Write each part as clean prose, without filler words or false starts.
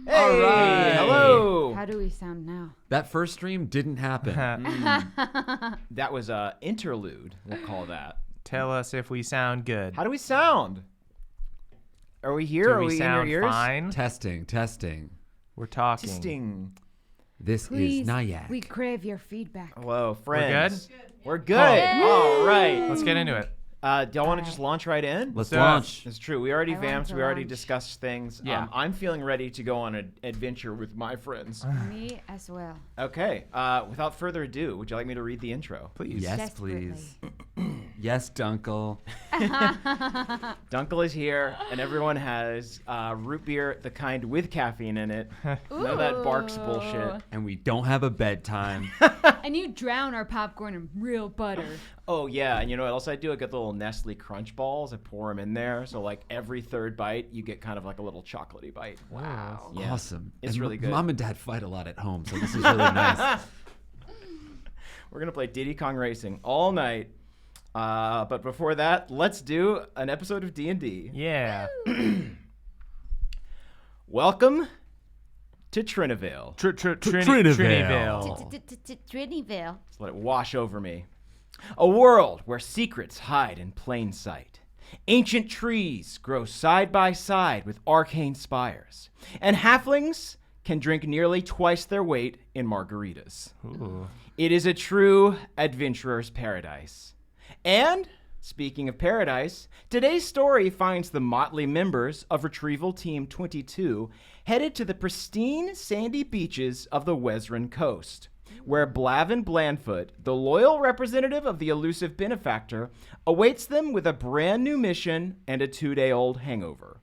Hey, All right. hello. How do we sound now? That first stream didn't happen. That was a interlude, we'll call that. Tell us if we sound good. How do we sound? Are we here? Do Are we we sound in your ears? fine? Testing. We're talking. Testing. This Please, is Nyack. we crave your feedback. Hello, friends. good? We're good. All right. Let's get into it. Do y'all want to just launch right in? Let's So- launch. It's true. We already I want vamped. to We already launch. discussed things. Yeah. I'm feeling ready to go on an adventure with my friends. Me as well. Okay. Without further ado, would you like me to read the intro? Please. Yes, Desperately. please. Yes, Dunkel. Dunkel is here, and everyone has root beer, the kind with caffeine in it. None of that Barks bullshit. And we don't have a bedtime. And you drown our popcorn in real butter. Oh, yeah. And you know what else I do? I get the little Nestle Crunch Balls. I pour them in there. So, like, every third bite, you get kind of like a little chocolatey bite. Wow. Yeah. Awesome. It's And really good. Mom and Dad fight a lot at home, so this is really nice. We're going to play Diddy Kong Racing all night. But before that, let's do an episode of D&D. Yeah. Welcome to Trinyvale. Trinyvale. Trinyvale. Just let it wash over me. A world where secrets hide in plain sight. Ancient trees grow side by side with arcane spires. And halflings can drink nearly twice their weight in margaritas. Ooh. It is a true adventurer's paradise. And, speaking of paradise, today's story finds the motley members of Retrieval Team 22 headed to the pristine sandy beaches of the Wezran coast, where Blavin Blandfoot, the loyal representative of the elusive benefactor, awaits them with a brand new mission and a 2-day-old hangover.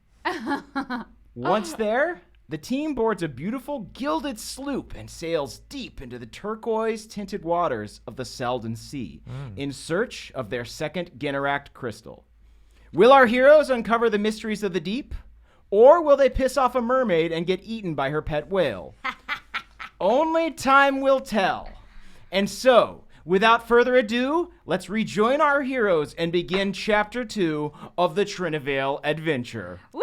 Once there, the team boards a beautiful gilded sloop and sails deep into the turquoise-tinted waters of the Selden Sea in search of their second Ginnarak crystal. Will our heroes uncover the mysteries of the deep? Or will they piss off a mermaid and get eaten by her pet whale? Only time will tell. And so, without further ado, let's rejoin our heroes and begin Chapter 2 of the Trinyvale adventure. Woo!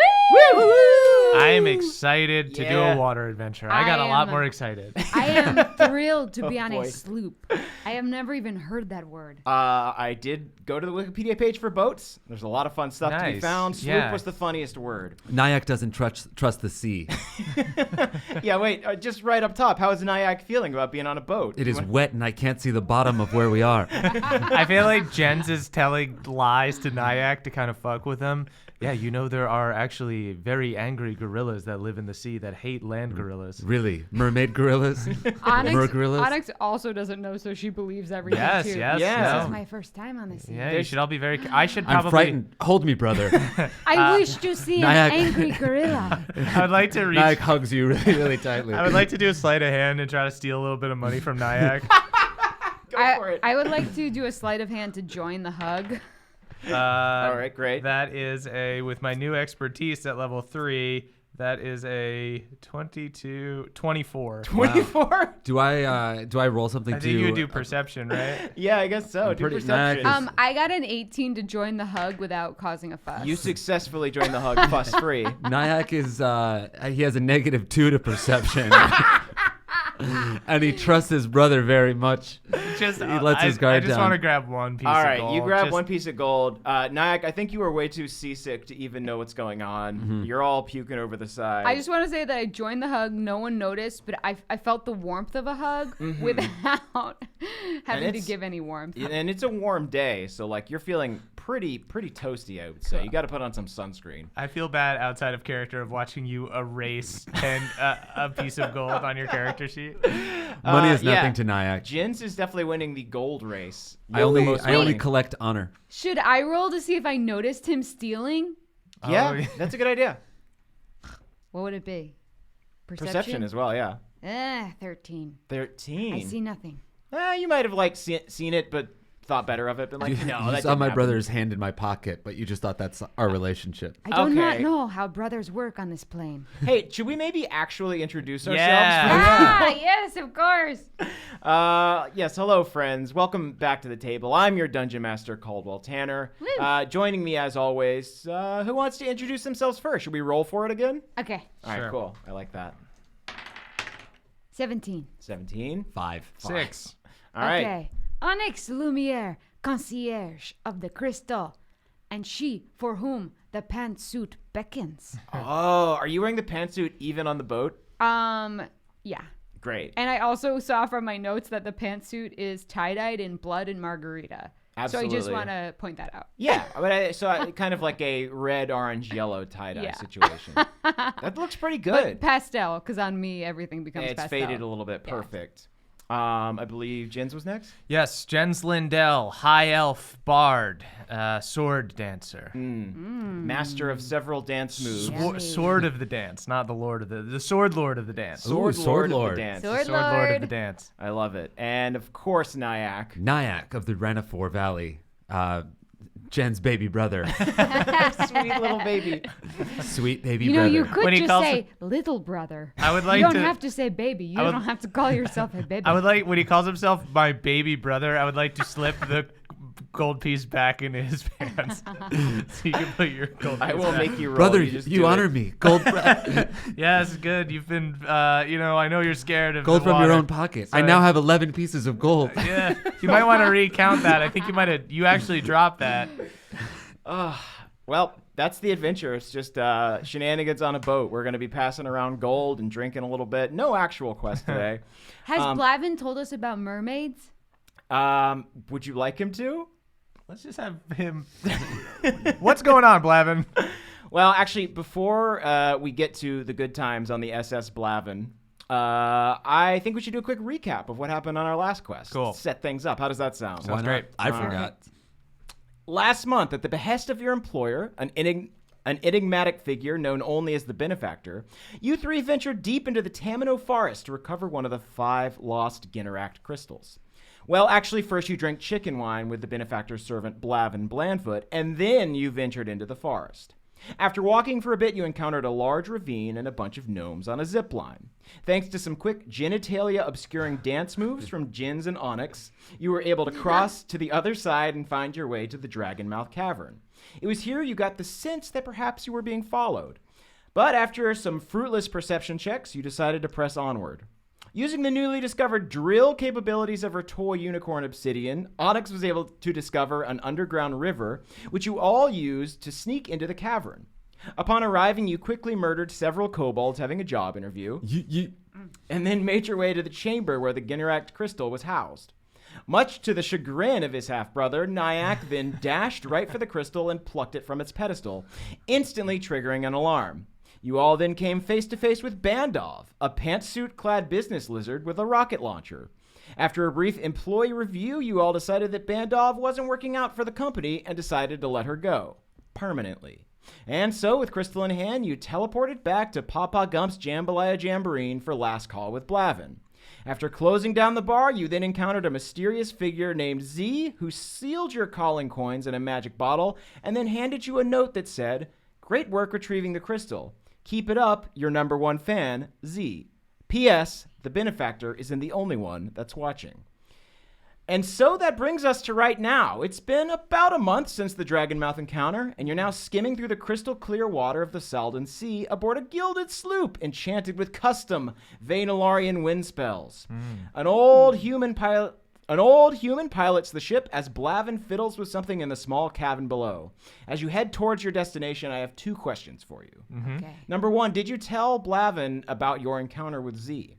I am excited to do Yeah. a water adventure. I got I a lot am- more excited. I am thrilled to be on boy. a sloop. I have never even heard that word. I did go to the Wikipedia page for boats. There's a lot of fun stuff to be Nice. found. Sloop Yeah. was the funniest word. Nyack doesn't trust the sea. Yeah, wait, just right up top, how is Nyack feeling about being on a boat? It is wet and I can't see the bottom of where we are. I feel like Jens is telling lies to Nyack to kind of fuck with him. Yeah, you know there are actually very angry gorillas that live in the sea that hate land gorillas. Really? Mermaid gorillas? Mer gorillas? Onyx also doesn't know, so she believes everything Yes, too. yes. Yeah. This no. is my first time on the sea. Yeah, you should all be very. I should I'm probably. frightened. Hold me, brother. I wish to see an Nyack- angry gorilla. I would like to reach. Nyack hugs you really, really tightly. I would like to do a sleight of hand and try to steal a little bit of money from Nyack. Go for it. I would like to do a sleight of hand to join the hug. All right, great. That is a with my new expertise at level 3. That is a 24. 24? Do I roll something I to... think you would do perception, right? Yeah, I guess so. Do pretty- perception. Nyack I got an 18 to join the hug without causing a fuss. You successfully joined the hug fuss-free. Nyack is, he has a -2 to perception. And he trusts his brother very much. Just He lets his guard I just down. want to grab one piece All of right, gold. you grab Just- one piece of gold. Nyack, I think you were way too seasick to even know what's going on. You're all puking over the side. I just want to say that I joined the hug. No one noticed, but I felt the warmth of a hug without having to it's- give any warmth. And it's a warm day, so like you're feeling pretty toasty, I would say. You got to put on some sunscreen. I feel bad outside of character of watching you erase a piece of gold on your character sheet. Money is yeah. nothing to Nyack. Jins is definitely winning the gold race. I You're the only most I only winning. collect honor. Should I roll to see if I noticed him stealing? Yeah, Oh, yeah. that's a good idea. What would it be? Perception as well, yeah. 13. 13. I see nothing. You might have like seen it, but thought better of it, but like, no, you that saw didn't my happen. brother's hand in my pocket, but you just thought that's our relationship. I do not Okay. know how brothers work on this plane. Hey, should we maybe actually introduce ourselves? Yeah. Yes, of course. Yes, hello, friends. Welcome back to the table. I'm your Dungeon Master, Caldwell Tanner. Woo. Joining me, as always, who wants to introduce themselves first? Should we roll for it again? Okay, All right, Sure. cool. I like that. 17. 17. 5. 6. All right. Okay. Onyx Lumiere, concierge of the crystal, and she for whom the pantsuit beckons. Oh, are you wearing the pantsuit even on the boat? Yeah. Great. And I also saw from my notes that the pantsuit is tie-dyed in blood and margarita. Absolutely. So I just want to point that out. Yeah, but kind of like a red, orange, yellow tie-dye Yeah. situation. That looks pretty But good. pastel, because on me everything becomes It's pastel. faded a little bit. Yeah. Perfect. I believe Jens was next. Yes, Jens Lindell, high elf bard, sword dancer. Master of several dance moves. Yeah. Yummy. Sword of the dance, not the lord of the sword lord of the dance. Ooh, Sword of Lord. the dance. Sword Sword lord of Lord. the dance. I love it. And of course, Nyack. Nyack of the Renafor Valley. Jen's baby brother. Sweet little baby. Sweet baby You know, brother. you could When he just calls say little brother. I would like you don't to- have to say baby. You I would- don't have to call yourself a baby. I would like when he calls himself my baby brother. I would like to slip the gold piece back into his pants, so you can put your gold. I piece will back. make you roll. Brother, just you do honor it. me. Gold, Yes, good. You've been, I know you're scared of gold the from your water. own pocket. I Sorry. now have 11 pieces of gold. Yeah, you might want to recount that. I think you actually dropped that. Well, that's the adventure. It's just shenanigans on a boat. We're going to be passing around gold and drinking a little bit. No actual quest today. Has Blavin told us about mermaids? Would you like him to? Let's just have him. What's going on, Blavin? Well, actually, before we get to the good times on the SS Blavin, I think we should do a quick recap of what happened on our last quest. Cool. Set things up. How does that sound? Why not? great. I All forgot. Last month, at the behest of your employer, an enigmatic figure known only as the Benefactor, you three ventured deep into the Tamino Forest to recover one of the 5 lost Ginnarak crystals. Well, actually, first you drank chicken wine with the Benefactor's servant Blavin Blandfoot, and then you ventured into the forest. After walking for a bit, you encountered a large ravine and a bunch of gnomes on a zip line. Thanks to some quick genitalia-obscuring dance moves from Jins and Onyx, you were able to cross to the other side and find your way to the Dragonmouth Cavern. It was here you got the sense that perhaps you were being followed. But after some fruitless perception checks, you decided to press onward. Using the newly discovered drill capabilities of her toy unicorn Obsidian, Onyx was able to discover an underground river, which you all used to sneak into the cavern. Upon arriving, you quickly murdered several kobolds having a job interview, and then made your way to the chamber where the Ginnarak crystal was housed. Much to the chagrin of his half-brother, Nyack then dashed right for the crystal and plucked it from its pedestal, instantly triggering an alarm. You all then came face to face with Bandov, a pantsuit-clad business lizard with a rocket launcher. After a brief employee review, you all decided that Bandov wasn't working out for the company and decided to let her go. Permanently. And so, with Crystal in hand, you teleported back to Papa Gump's Jambalaya Jamboree for last call with Blavin. After closing down the bar, you then encountered a mysterious figure named Z, who sealed your calling coins in a magic bottle and then handed you a note that said, "Great work retrieving the crystal. Keep it up, your #1 fan, Z. P.S. The Benefactor isn't the only one that's watching." And so that brings us to right now. It's been about a month since the Dragonmouth encounter, and you're now skimming through the crystal clear water of the Salden Sea aboard a gilded sloop enchanted with custom Vainalarian wind spells. An old human pilots the ship as Blavin fiddles with something in the small cabin below. As you head towards your destination, I have 2 questions for you. Okay. Number 1, did you tell Blavin about your encounter with Z?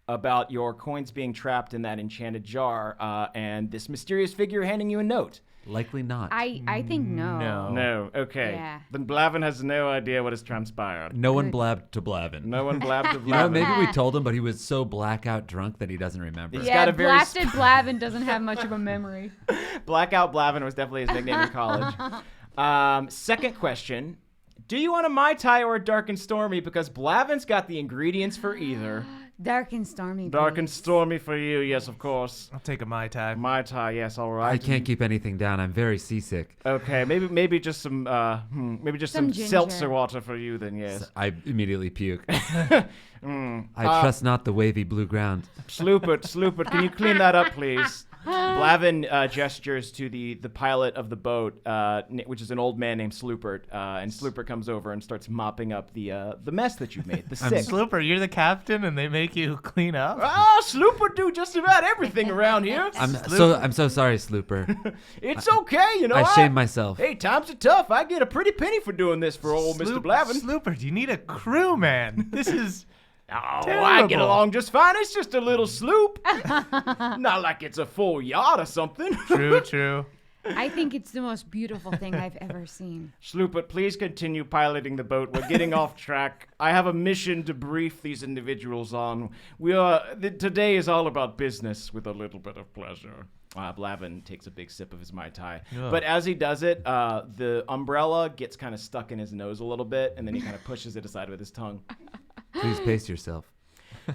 About your coins being trapped in that enchanted jar and this mysterious figure handing you a note? Likely not. I think no. No. No, okay. Yeah. Then Blavin has no idea what has transpired. No one blabbed to Blavin. No one blabbed to Blavin. You know, maybe we told him, but he was so blackout drunk that he doesn't remember. He's Yeah, got a very blasted Blavin doesn't have much of a memory. Blackout Blavin was definitely his nickname in college. Second question. Do you want a Mai Tai or a Dark and Stormy? Because Blavin's got the ingredients for either. Dark and stormy. Dark and please. stormy for you, yes, of course. I'll take a Mai Tai. Mai Tai, yes, all right. I can't keep anything down. I'm very seasick. Okay, maybe just some Some ginger. seltzer water for you then, yes. I immediately puke. Mm. I trust not the wavy blue ground. Sloopert, can you clean that up, please? Blavin gestures to the pilot of the boat, which is an old man named Sloopert, and Sloopert comes over and starts mopping up the mess that you've made, the sick. Slooper, you're the captain, and they make you clean up. Ah, Sloopert do just about everything around here. I'm so sorry, Slooper. It's okay, you know. I shame myself. Hey, times are tough. I get a pretty penny for doing this for old Mr. Blavin. Slooper, you need a crew, man. This is. Oh, I terrible. get along just fine. It's just a little sloop. Not like it's a full yacht or something. True. I think it's the most beautiful thing I've ever seen. Sloopert, please continue piloting the boat. We're getting off track. I have a mission to brief these individuals on. Today is all about business with a little bit of pleasure. Blavin takes a big sip of his Mai Tai. Ugh. But as he does it, the umbrella gets kind of stuck in his nose a little bit, and then he kind of pushes it aside with his tongue. Please pace yourself.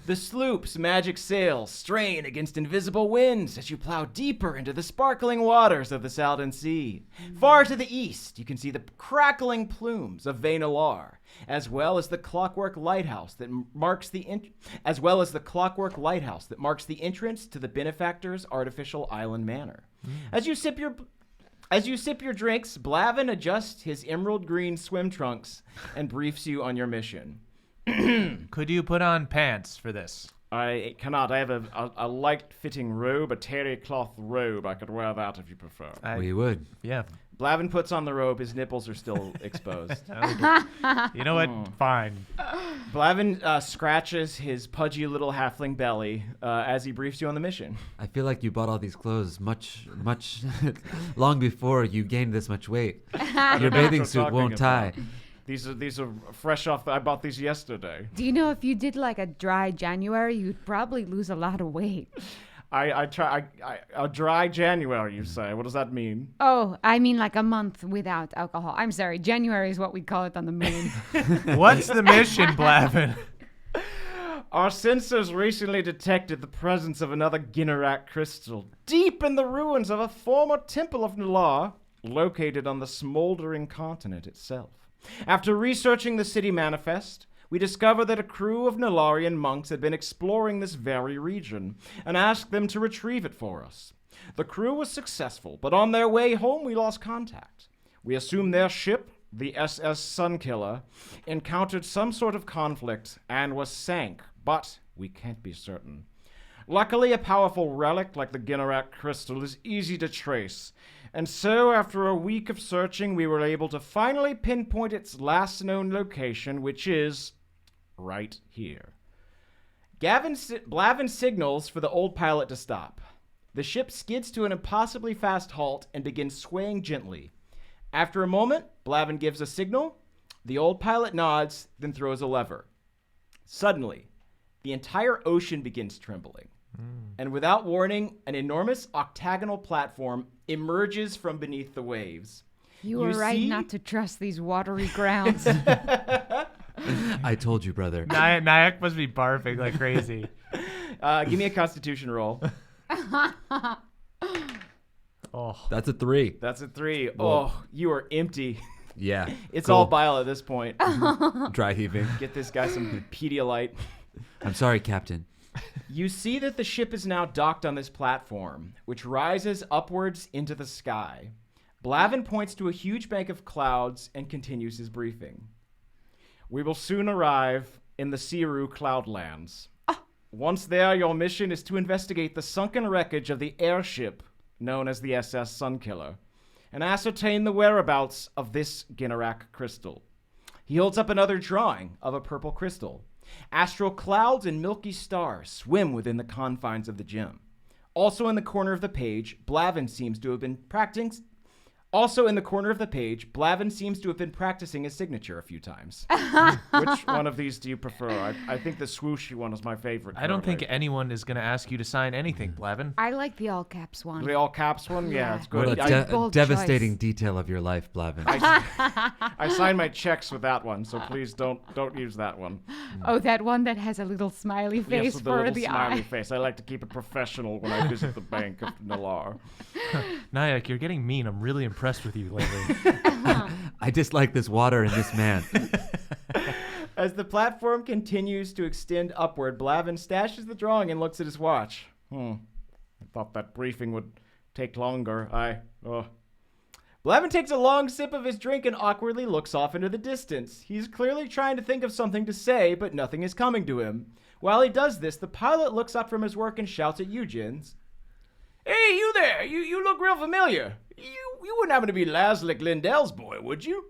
The sloop's magic sails strain against invisible winds as you plow deeper into the sparkling waters of the Salden Sea. Far to the east, you can see the crackling plumes of Vainalar, as well as the clockwork lighthouse that marks the entrance to the benefactor's artificial island manor. As you sip your drinks, Blavin adjusts his emerald green swim trunks and briefs you on your mission. Could you put on pants for this? I cannot. I have a light-fitting robe, a terry cloth robe. I could wear that if you prefer. We would. Yeah. Blavin puts on the robe. His nipples are still exposed. You know what? Fine. Blavin scratches his pudgy little halfling belly as he briefs you on the mission. I feel like you bought all these clothes much long before you gained this much weight. Your bathing suit won't tie. These are fresh off. I bought these yesterday. Do you know if you did like a dry January, you'd probably lose a lot of weight? A dry January, you say? What does that mean? Oh, I mean like a month without alcohol. I'm sorry, January is what we call it on the moon. What's the mission, Blavin? Our sensors recently detected the presence of another Ginnarak crystal deep in the ruins of a former temple of Nalar, located on the smoldering continent itself. After researching the city manifest, we discovered that a crew of Nalarian monks had been exploring this very region and asked them to retrieve it for us. The crew was successful, but on their way home we lost contact. We assumed their ship, the SS Sunkiller, encountered some sort of conflict and was sank, but we can't be certain. Luckily, a powerful relic like the Ginnarak crystal is easy to trace, and so after a week of searching, we were able to finally pinpoint its last known location, which is right here. Blavin signals for the old pilot to stop. The ship skids to an impossibly fast halt and begins swaying gently. After a moment, Blavin gives a signal. The old pilot nods, then throws a lever. Suddenly, the entire ocean begins trembling. And without warning, an enormous octagonal platform emerges from beneath the waves. You were right see? not to trust these watery grounds. I told you, brother. Nyack must be barfing like crazy. Give me a Constitution roll. Oh, That's a 3. That's a 3. Whoa. Oh, you are empty. Yeah. It's cool. all bile at this point. Dry heaving. Get this guy some Pedialyte. I'm sorry, Captain. You see that the ship is now docked on this platform, which rises upwards into the sky. Blavin points to a huge bank of clouds and continues his briefing. We will soon arrive in the Siru Cloudlands. Once there, your mission is to investigate the sunken wreckage of the airship known as the SS Sunkiller and ascertain the whereabouts of this Ginnarak crystal. He holds up another drawing of a purple crystal. Astral clouds and milky stars swim within the confines of the gem. Also in the corner of the page, Blavin seems to have been practicing Also, in the corner of the page, Blavin seems to have been practicing his signature a few times. Which one of these do you prefer? I think the swooshy one is my favorite. I don't think currently. anyone is going to ask you to sign anything, Blavin. I like the all caps one. The all caps one? Yeah, it's What good. a bold devastating choice. detail of your life, Blavin. I sign my checks with that one, so please don't use that one. Oh, that one that has a little smiley Yes, face with the for little the smiley eye. face. I like to keep it professional when I visit the Bank of Nalar. Nyack, you're getting mean. I'm really impressed with you lately. I dislike this water and this man. As the platform continues to extend upward, Blavin stashes the drawing and looks at his watch. I thought that briefing would take longer. Blavin takes a long sip of his drink and awkwardly looks off into the distance. He's clearly trying to think of something to say, but nothing is coming to him. While he does this, the pilot looks up from his work and shouts at you, Jins. Hey, you there! You look real familiar. You wouldn't happen to be Laslik Lindell's boy, would you?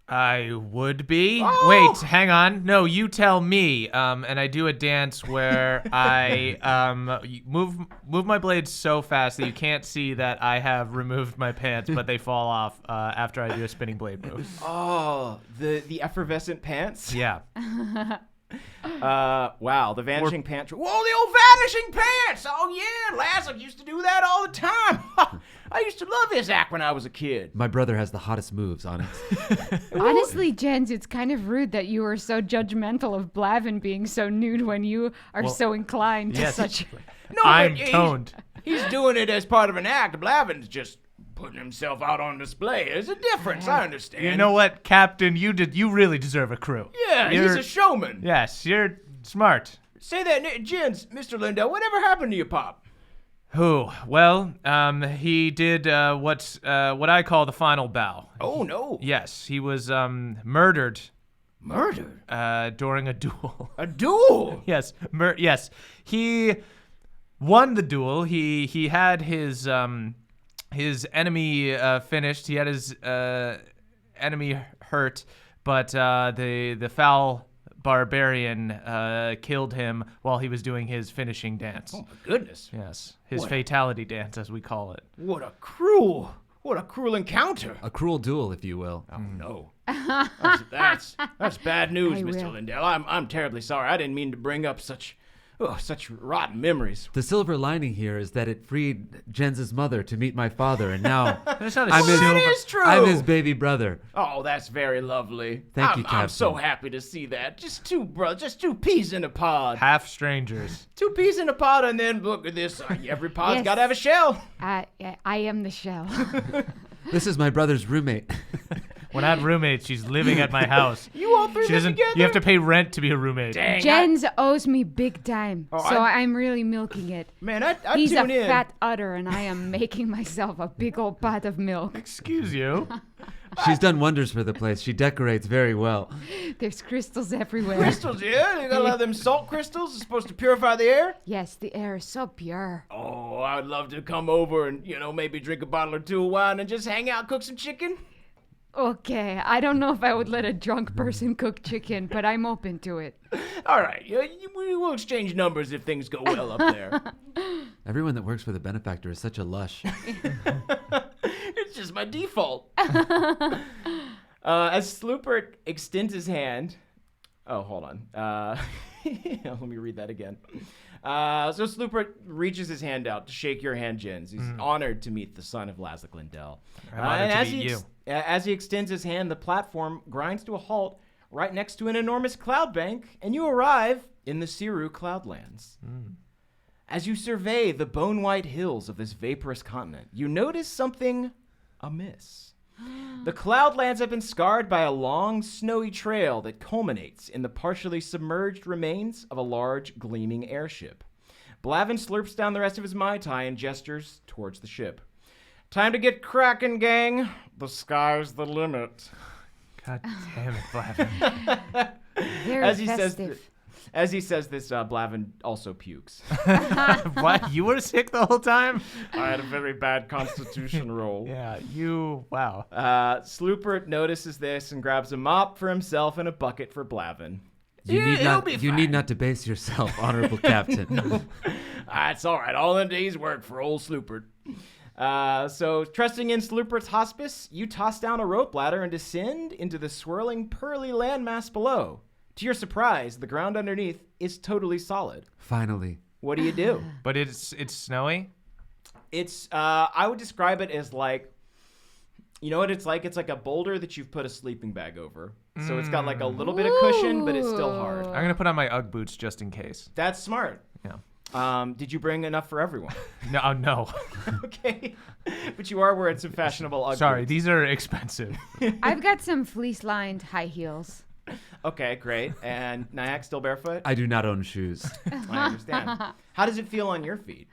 I would be. Oh! Wait, hang on. No, you tell me. And I do a dance where I move my blades so fast that you can't see that I have removed my pants, but they fall off after I do a spinning blade move. Oh, the effervescent pants? Yeah. Wow, the vanishing pants. Whoa, the old vanishing pants! Oh yeah, Laslik used to do that all the time. I used to love his act when I was a kid. My brother has the hottest moves on it. Honestly, Jens, it's kind of rude that you are so judgmental of Blavin being so nude when you are so inclined to yes. such. No, I'm but toned. He's doing it as part of an act. Blavin's just putting himself out on display. There's a difference, I understand. You know what, Captain? You really deserve a crew. Yeah, he's a showman. Yes, you're smart. Say that, Jens, Mr. Lindell, whatever happened to your pop? Who? Well, he did what I call the final bow. Oh, no. Yes, he was murdered Murdered? during a duel. A duel? Yes, yes. He won the duel. He had his enemy finished. He had his enemy hurt, but the foul barbarian killed him while he was doing his finishing dance. Oh, my goodness. Yes, his What? fatality dance, as we call it. What a cruel encounter. A cruel duel, if you will. Oh, no. That's bad news, I Mr. will. Lindell. I'm terribly sorry. I didn't mean to bring up such rotten memories. The silver lining here is that it freed Jens's mother to meet my father, and now That's not a I'm his, silver- That is true. I'm his baby brother. Oh, that's very lovely. Thank you, I'm so Captain. happy to see that. Just two peas in a pod. half strangers. Two peas in a pod, and then look at this. Every pod's Yes. got to have a shell. I am the shell. This is my brother's roommate. When I have roommates, she's living at my house. You all three She live doesn't. together? You have to pay rent to be a roommate. Dang, Jens owes me big time, Oh, so I'm really milking it. man, I He's a tune in. fat udder, and I am making myself a big old pot of milk. Excuse you. She's done wonders for the place. She decorates very well. There's crystals everywhere. Crystals, yeah? You got a lot of them salt crystals. It's supposed to purify the air. Yes, the air is so pure. Oh, I'd love to come over and, maybe drink a bottle or two of wine and just hang out, cook some chicken. Okay, I don't know if I would let a drunk person cook chicken, but I'm open to it. All right, we will exchange numbers if things go well up there. Everyone that works for the benefactor is such a lush. It's just my default. As Sloopert extends his hand. Oh, hold on. Let me read that again. So Sloopert reaches his hand out to shake your hand, Jens. He's honored to meet the son of Laslik Lindell. I'm honored to meet you. As he extends his hand, the platform grinds to a halt right next to an enormous cloud bank, and you arrive in the Siru Cloudlands. As you survey the bone-white hills of this vaporous continent, you notice something amiss. The Cloudlands have been scarred by a long, snowy trail that culminates in the partially submerged remains of a large, gleaming airship. Blavin slurps down the rest of his Mai Tai and gestures towards the ship. Time to get cracking, gang. The sky's the limit. God damn it, Blavin. Very As he festive. says this, Blavin also pukes. What? You were sick the whole time? I had a very bad constitution roll. Yeah, you. Wow. Sloopert notices this and grabs a mop for himself and a bucket for Blavin. You it'll be need fine. not debase yourself, honorable captain. It's all right. All in a day's work for old Sloopert. So, trusting in Slooper's hospice, you toss down a rope ladder and descend into the swirling, pearly landmass below. To your surprise, the ground underneath is totally solid. Finally. What do you do? But it's snowy. It's, I would describe it as like, you know what it's like? It's like a boulder that you've put a sleeping bag over. So it's got like a little bit of cushion, but it's still hard. I'm gonna put on my UGG boots just in case. That's smart. Yeah. Did you bring enough for everyone? No, no. Okay. But you are wearing some fashionable UGG Sorry, boots. these are expensive. I've got some fleece-lined high heels. Okay, great. And Nyack still barefoot? I do not own shoes. I understand. How does it feel on your feet?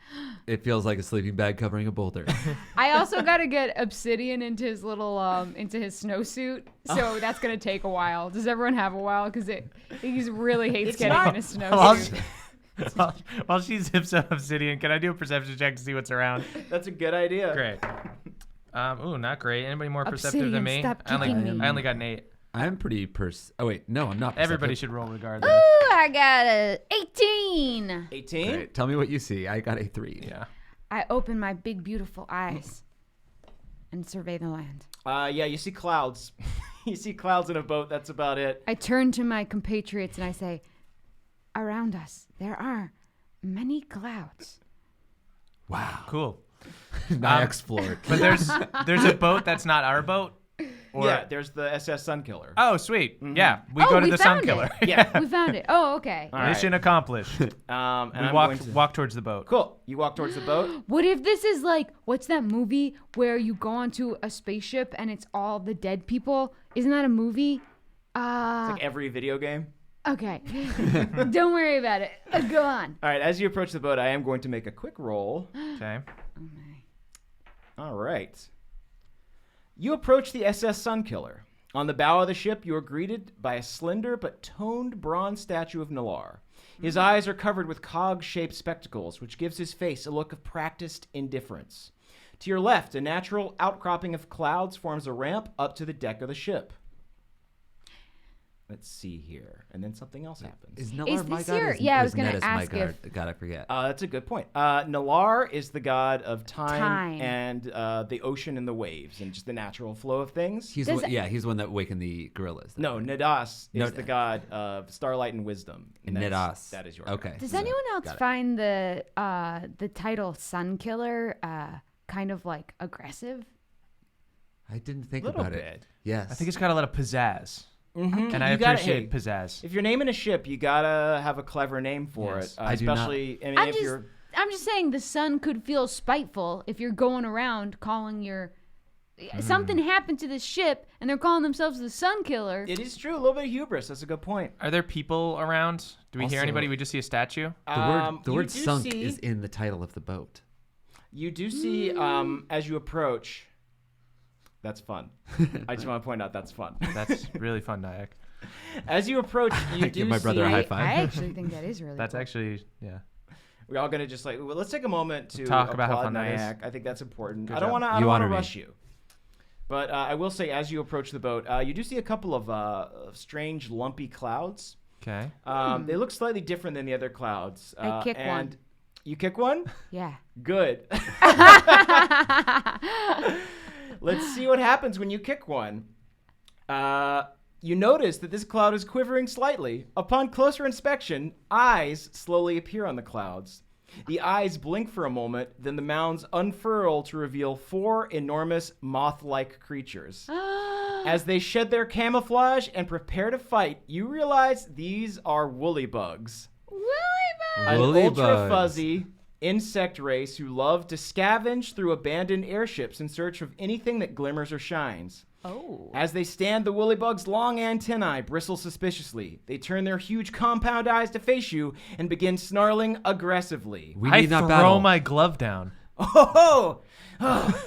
It feels like a sleeping bag covering a boulder. I also got to get obsidian into his little into his snowsuit, so that's gonna take a while. Does everyone have a while? Because he really hates It's getting not- in his snowsuit. While she zips up obsidian, can I do a perception check to see what's around? That's a good idea. Great. Ooh, not great. Anybody more perceptive than me? Obsidian, stop I kicking me. only got an 8. I'm pretty Oh, wait. No, I'm not perceptive. Everybody should roll regardless. Ooh, I got a 18. 18? Great. Tell me what you see. I got a 3. Yeah. I open my big, beautiful eyes and survey the land. Yeah, you see clouds. You see clouds in a boat. That's about it. I turn to my compatriots and I say, around us, there are many clouds. Wow. Cool. Nyack's floored. But there's a boat that's not our boat. Or, Yeah, there's the SS Sunkiller. Oh, sweet. Yeah, we go to we the found Sunkiller. it. Yeah. We found it. Oh, okay. All right. Mission accomplished. And We I'm walk going to- walk towards the boat. Cool. You walk towards the boat. What if this is like, what's that movie where you go onto a spaceship and it's all the dead people? Isn't that a movie? It's like every video game. Okay. Don't worry about it. Go on. All right, as you approach the boat, I am going to make a quick roll. Okay. All right. You approach the SS Sunkiller. On the bow of the ship, you are greeted by a slender but toned bronze statue of Nalar. His eyes are covered with cog-shaped spectacles, which gives his face a look of practiced indifference. To your left, a natural outcropping of clouds forms a ramp up to the deck of the ship. Let's see here. And then something else happens. Is Nalar Is my this god? your- or is- yeah, I or was is gonna Nettis my ask god? if- God, I forget. That's a good point. Nalar is the god of time. Time. And the ocean and the waves and just the natural flow of things. He's Does one, yeah, he's the one that wakened the gorillas. No, Nadas is No- the god of starlight and wisdom. And Nidas. That is your Okay. god. Does So, anyone else got it. find the title Sun Killer kind of like aggressive? I didn't think Little about bit. it. Yes. I think it's got a lot of pizzazz. Mm-hmm. And I appreciate pizzazz. If you're naming a ship, you gotta have a clever name for Yes. it. I do not. Especially, I mean, I'm if just you're. I'm just saying the sun could feel spiteful if you're going around calling your something happened to the ship and they're calling themselves the Sun Killer. It is true, a little bit of hubris. That's a good point. Are there people around? Do we hear Also- anybody? We just see a statue. the you word do sunk see- is in the title of the boat. You do see, as you approach. That's fun. I just want to point out that's fun. That's really fun, Nyack. As you approach, you do Give my brother a see. high I five. actually think that is really That's cool. actually, yeah. We're all gonna just like well, let's take a moment to Talk about how applaud fun that is. Nyack. I think that's important. Good I don't job. want to. I You don't want to honor me. rush you. But I will say, as you approach the boat, you do see a couple of strange, lumpy clouds. Okay. They look slightly different than the other clouds. I kick one. and You kick one? Yeah. Good. Let's see what happens when you kick one. You notice that this cloud is quivering slightly. Upon closer inspection, eyes slowly appear on the clouds. The eyes blink for a moment, then the mounds unfurl to reveal 4 enormous moth-like creatures. As they shed their camouflage and prepare to fight, you realize these are woolly bugs. An Woolly ultra bugs. fuzzy insect race who love to scavenge through abandoned airships in search of anything that glimmers or shines. Oh. As they stand, the woolly bug's long antennae bristle suspiciously. They turn their huge compound eyes to face you and begin snarling aggressively. We I need not throw battle. my glove down. Oh, oh.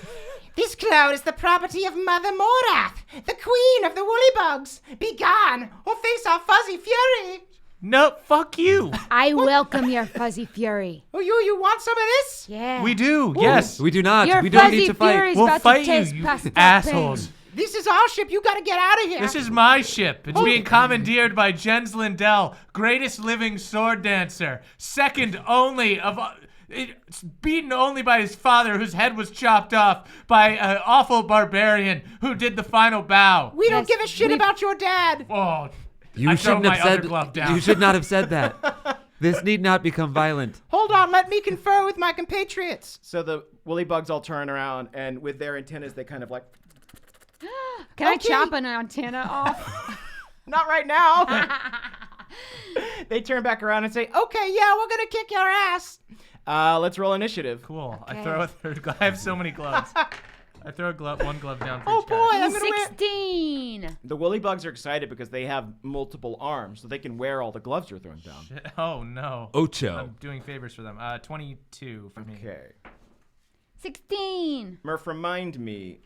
This cloud is the property of Mother Morath, the queen of the woolly bugs. Be gone, or face our fuzzy fury. No, fuck you. I welcome your fuzzy fury. Oh, you want some of this? Yeah. We do. Yes. We do not. Your we don't fuzzy need to fight. fury's We'll about fight to taste you, you pastel assholes. pain. This is our ship. You gotta get out of here. This is my ship. It's being commandeered by Jens Lindell, greatest living sword dancer, second only of It's beaten only by his father, whose head was chopped off by an awful barbarian who did the final bow. We don't give a shit about your dad. Oh, You I shouldn't throw have my other said. glove down. You should not have said that. This need not become violent. Hold on, let me confer with my compatriots. So the woolly bugs all turn around, and with their antennas, they kind of like, Can I Okay. chop an antenna off? not right now. They turn back around and say, okay, yeah, we're going to kick your ass. Let's roll initiative. Cool. Okay. I throw a third glove. I have so many gloves. I throw one glove down for Oh, each boy, guy. I'm going to wear... 16. The woolly bugs are excited because they have multiple arms, so they can wear all the gloves you're throwing down. Oh, no. Ocho. I'm doing favors for them. 22 for me. Okay. 16. Murph, remind me,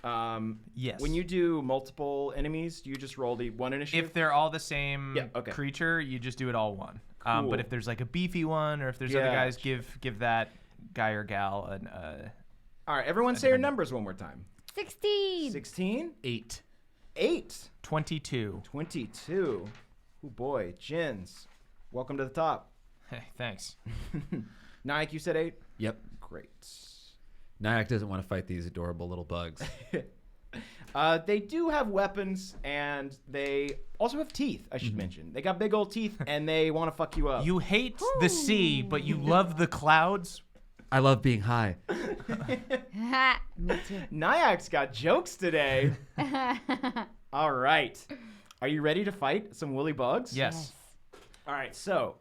Yes. when you do multiple enemies, do you just roll the one initiative? If they're all the same Yeah, okay. creature, you just do it all one. Cool. But if there's like a beefy one, or if there's other Yeah. guys, give that guy or gal an. All right, everyone say your numbers one more time. 16. 16? 8. 8. 22. 22. Oh boy, Jins. Welcome to the top. Hey, thanks. Nike, you said 8? Yep. Great. Nyack doesn't want to fight these adorable little bugs. They do have weapons, and they also have teeth, I should mention. They got big old teeth, and they want to fuck you up. You hate the sea, but you love the clouds. I love being high. Ha, me too. Nyak's got jokes today. All right. Are you ready to fight some woolly bugs? Yes. All right, so,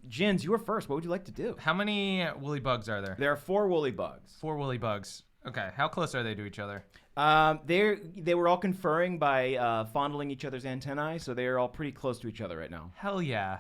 Jins, you were first. What would you like to do? How many woolly bugs are there? There are 4 woolly bugs. 4 woolly bugs. Okay. How close are they to each other? They were all conferring by fondling each other's antennae, so they are all pretty close to each other right now. Hell yeah.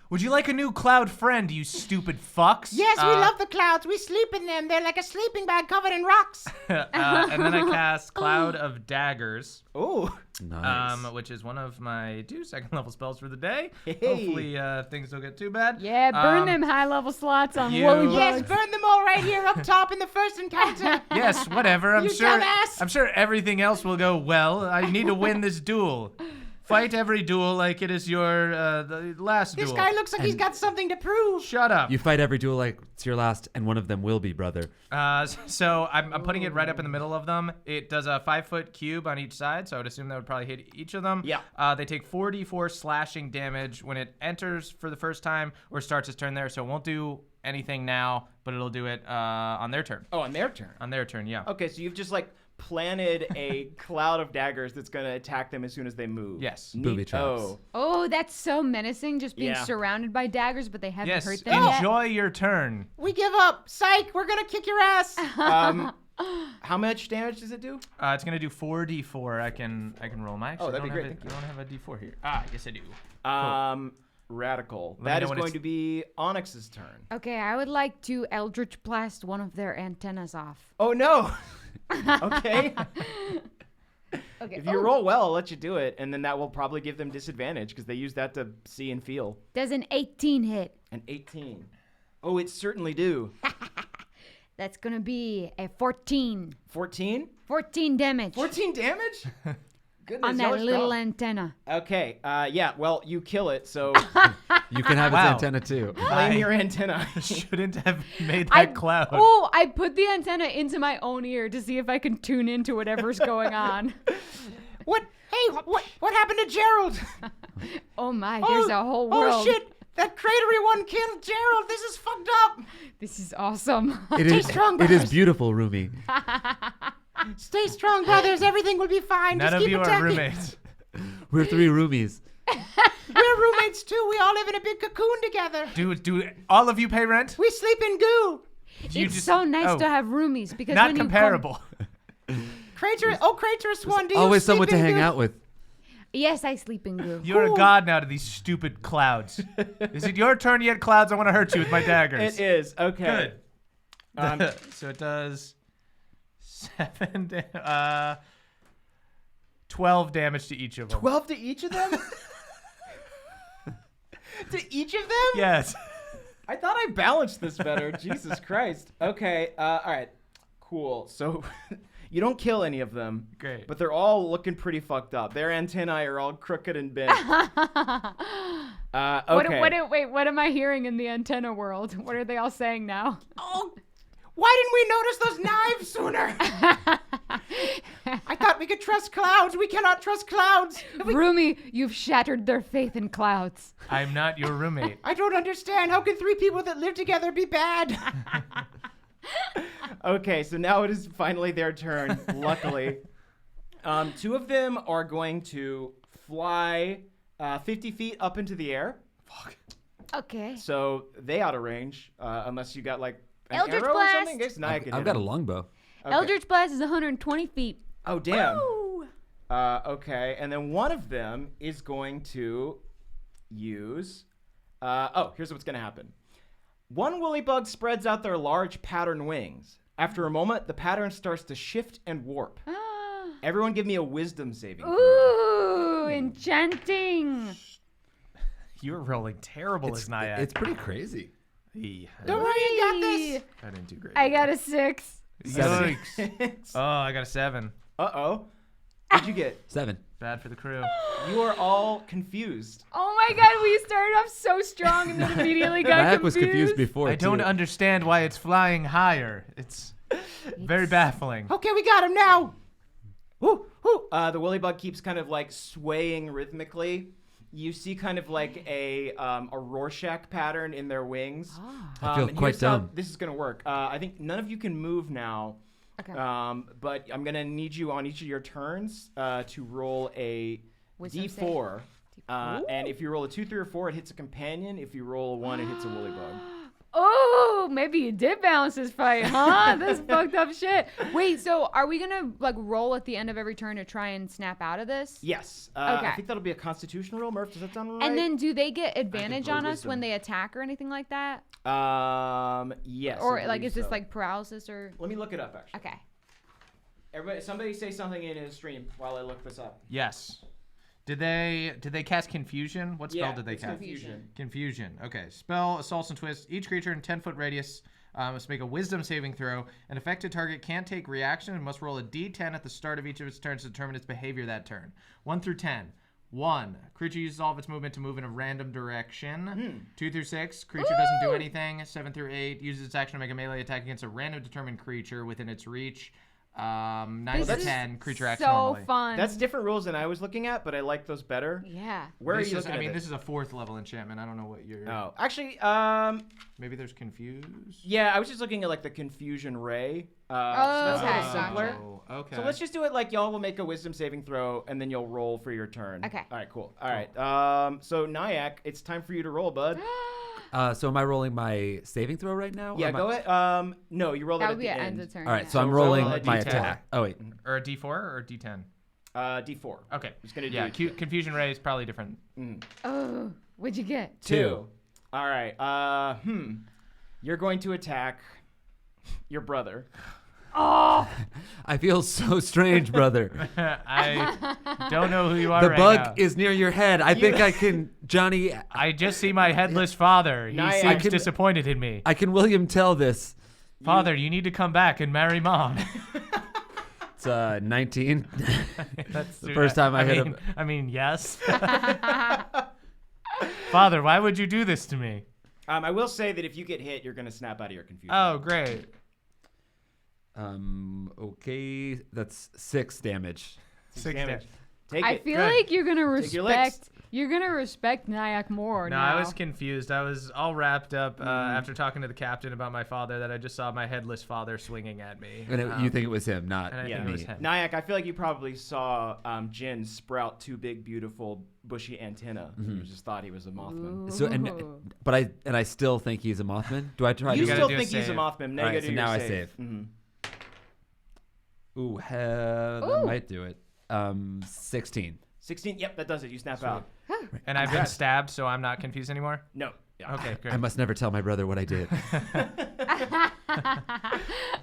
Would you like a new cloud friend, you stupid fucks? Yes, we love the clouds. We sleep in them. They're like a sleeping bag covered in rocks. And then I cast Cloud of Daggers, Oh, Nice. which is one of my 2 second-level spells for the day. Hey. Hopefully things don't get too bad. Yeah, burn Um, them high-level slots on you- woolly yes, bugs. burn them all right here up top in the first encounter. Yes, whatever. I'm You sure. dumbass. I'm sure everything else will go well. I need to win this duel. Fight every duel like it is your the last This duel. guy looks like he's got something to prove. Shut up. You fight every duel like it's your last, and one of them will be, brother. So I'm putting it right up in the middle of them. It does a 5-foot cube on each side, so I would assume that would probably hit each of them. Yeah. They take 4d4 slashing damage when it enters for the first time or starts its turn there, so it won't do anything now, but it'll do it on their turn. Oh, on their turn. On their turn, yeah. Okay, so you've just like planted a cloud of daggers that's going to attack them as soon as they move. Yes. Neat. Booby traps. Oh. Oh, that's so menacing, just being Yeah. surrounded by daggers, but they haven't Yes, hurt them yet. enjoy your turn. We give up. Psych, we're going to kick your ass. How much damage does it do? It's gonna do 4d4. I can roll my. Actually, Oh, that'd be don't great, have thank I don't have a d4 here. Yes I do. Radical. me That know is when going it's- to be Onyx's turn. Okay, I would like to Eldritch Blast one of their antennas off. Oh, no. Okay. Okay. If you roll well, I'll let you do it, and then that will probably give them disadvantage because they use that to see and feel. Does an 18 hit? An 18. Oh, it certainly do. That's gonna be a 14. 14? 14 damage 14 damage? Goodness, on y'all that are little strong. antenna. Okay, yeah, well, you kill it, so You can have Wow. its antenna too. claim your antenna. Shouldn't have made that cloud. Oh, I put the antenna into my own ear to see if I can tune into whatever's going on. What? Hey, what happened to Gerald? Oh my, there's a whole world. Oh, shit. That cratery one killed Gerald. This is fucked up. This is awesome. It is. strong, It is brothers. beautiful, Rumi. Stay strong, brothers. Everything will be fine. None Just of keep you are attacking. roommates. We're 3 Rumis. We're roommates, too. We all live in a big cocoon together. Do all of you pay rent? We sleep in goo. You It's just- so nice oh, to have roomies because Not when you come- comparable. Craterous one, do you Always sleep someone to in hang goo? out with. Yes, I sleep in goo. You're a god now to these stupid clouds. Is it your turn yet, clouds? I want to hurt you with my daggers. It is. Okay. Good. So it does 12 damage to each of them. 12 to each of them? To each of them? Yes. I thought I balanced this better. Jesus Christ. Okay. All right. Cool. So you don't kill any of them. Great. But they're all looking pretty fucked up. Their antennae are all crooked and bent. Okay. What am I hearing in the antenna world? What are they all saying now? Oh, why didn't we notice those knives sooner? I thought we could trust clouds. We cannot trust clouds. Rumi, you've shattered their faith in clouds. I'm not your roommate. I don't understand. How can 3 people that live together be bad? Okay, so now it is finally their turn, luckily. 2 of them are going to fly 50 feet up into the air. Fuck. Okay. So they out of range, unless you got like an Eldritch arrow Blast. or something. I guess Naya can I've hit got a him. longbow. Okay. Eldritch Blast is 120 feet. Oh, damn. Woo! Okay, and then one of them is going to use... here's what's going to happen. One woolly bug spreads out their large pattern wings. After a moment, the pattern starts to shift and warp. Ah. Everyone give me a wisdom saving throw. Ooh, enchanting. You're rolling terrible as Nyack. It's pretty crazy. Don't worry, you got this. I didn't do great. I got a 6. 7. Yikes. Oh, I got a 7. Uh-oh. What'd you get? 7. Bad for the crew. You are all confused. Oh my god, we started off so strong and then immediately got Nyack confused. was confused before, I don't too. understand why it's flying higher. It's very baffling. Okay, we got him now. Whoo, whoo. The woolly bug keeps kind of like swaying rhythmically. You see kind of like a Rorschach pattern in their wings. I feel and quite here's how dumb. this is going to work. I think none of you can move now. Okay. But I'm going to need you on each of your turns to roll a Wisdom D4. save. And if you roll a 2, 3, or 4, it hits a companion. If you roll a 1, it hits a woolly bug. Oh, maybe you did balance this fight, huh? This fucked up shit. Wait, so are we gonna like roll at the end of every turn to try and snap out of this? Yes. Okay. I think that'll be a constitution roll. Murph, does that sound right? And then do they get advantage roll on us wisdom. when they attack or anything like that? Yes. Or I like believe is this so. like paralysis or Let me look it up, actually. okay. Everybody, somebody say something in his stream while I look this up. Yes. Did they cast Confusion? What spell did they it's cast? Confusion. Confusion. Okay. Spell Assaults and Twists. Each creature in 10-foot radius must make a Wisdom saving throw. An affected target can't take reaction and must roll a D10 at the start of each of its turns to determine its behavior that turn. 1 through 10. 1. Creature uses all of its movement to move in a random direction. 2 through 6. Creature doesn't do anything. 7 through 8. Uses its action to make a melee attack against a random determined creature within its reach. 9 This to is 10. Creature acts so normally. fun. That's different rules than I was looking at, but I like those better. yeah. Where This are you is- looking I mean, at this is a 4th level enchantment. I don't know what you're. Oh, actually, Maybe there's Confused. yeah, I was just looking at like the confusion ray. So Oh, that's a okay, little simpler. Oh, okay. So let's just do it like y'all will make a wisdom saving throw, and then you'll roll for your turn. Okay. All right, cool. All right. So Nyack, it's time for you to roll, bud. So am I rolling my saving throw right now? or Yeah, am I- go ahead. No, you roll That that would at be the at end. end of turn. All right, yeah. so I'm So roll rolling a my D10. attack. Oh, wait. Or a D4 or a D10. D4. Okay. Just gonna do Yeah, Confusion Ray is probably different. Oh, what'd you get? 2. All right. You're going to attack your brother. Oh, I feel so strange, brother. I don't know who you are The right bug now. is near your head. I think I can, Johnny, I just see my headless father. He Nyack. seems I can- disappointed in me. I can William Tell this. Father, you need to come back and marry mom. It's 19. That's The first time I hit him. I mean, yes. Father, why would you do this to me? I will say that if you get hit, you're gonna snap out of your confusion. Oh, great. Okay, that's 6 damage. 6 damage. Take I it. feel Good. like you're gonna Take your licks. respect. You're gonna respect Nyack more No, now. I was confused. I was all wrapped up after talking to the captain about my father that I just saw my headless father swinging at me. And you think it was him, not and I me. think it was him. Nyack, I feel like you probably saw Jin sprout 2 big, beautiful, bushy antenna. You just thought he was a Mothman. So Ooh. but I still think he's a Mothman. Do I try You to? gotta still do a think he's a save. Mothman. Now All you right, gotta so do now your I save. Ooh, that Ooh. might do it. 16. 16. Yep, that does it. You snap out. And I've been stabbed, so I'm not confused anymore? No. Yeah. Okay, great. I must never tell my brother what I did.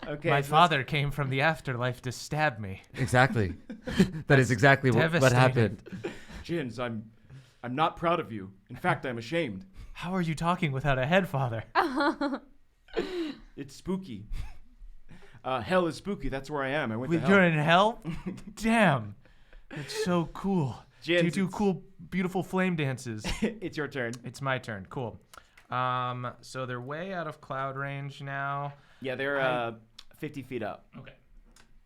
Okay. My so father came from the afterlife to stab me. Exactly. That is exactly what devastating. happened. Jins, I'm not proud of you. In fact, I'm ashamed. How are you talking without a head, Father? It's spooky. Hell is spooky. That's where I am. I went to You're hell. in hell? Damn. That's so cool. Do you Jins, do cool, beautiful flame dances? it's your turn. It's my turn. Cool. So they're way out of cloud range now. Yeah, they're 50 feet up. Okay.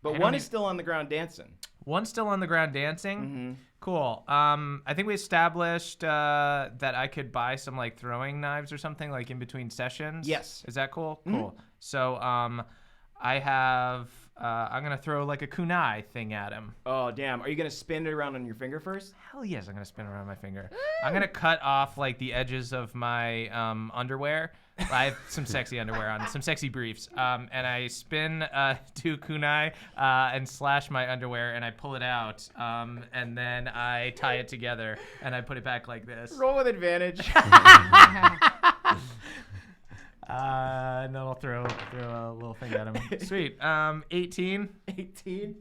But I one don't is still on the ground dancing. One's still on the ground dancing. Mm-hmm. Cool. I think we established that I could buy some like throwing knives or something like in between sessions. Yes. Is that cool? Mhm. Cool. So I have I'm gonna throw like a kunai thing at him. Oh, damn. Are you going to spin it around on your finger first? Hell yes, I'm gonna spin around my finger. I'm gonna cut off like the edges of my underwear. I have some sexy underwear on, some sexy briefs, and I spin 2 kunai and slash my underwear, and I pull it out, and then I tie it together, and I put it back like this. Roll with advantage. And then I'll throw a little thing at him. Sweet. 18. 18.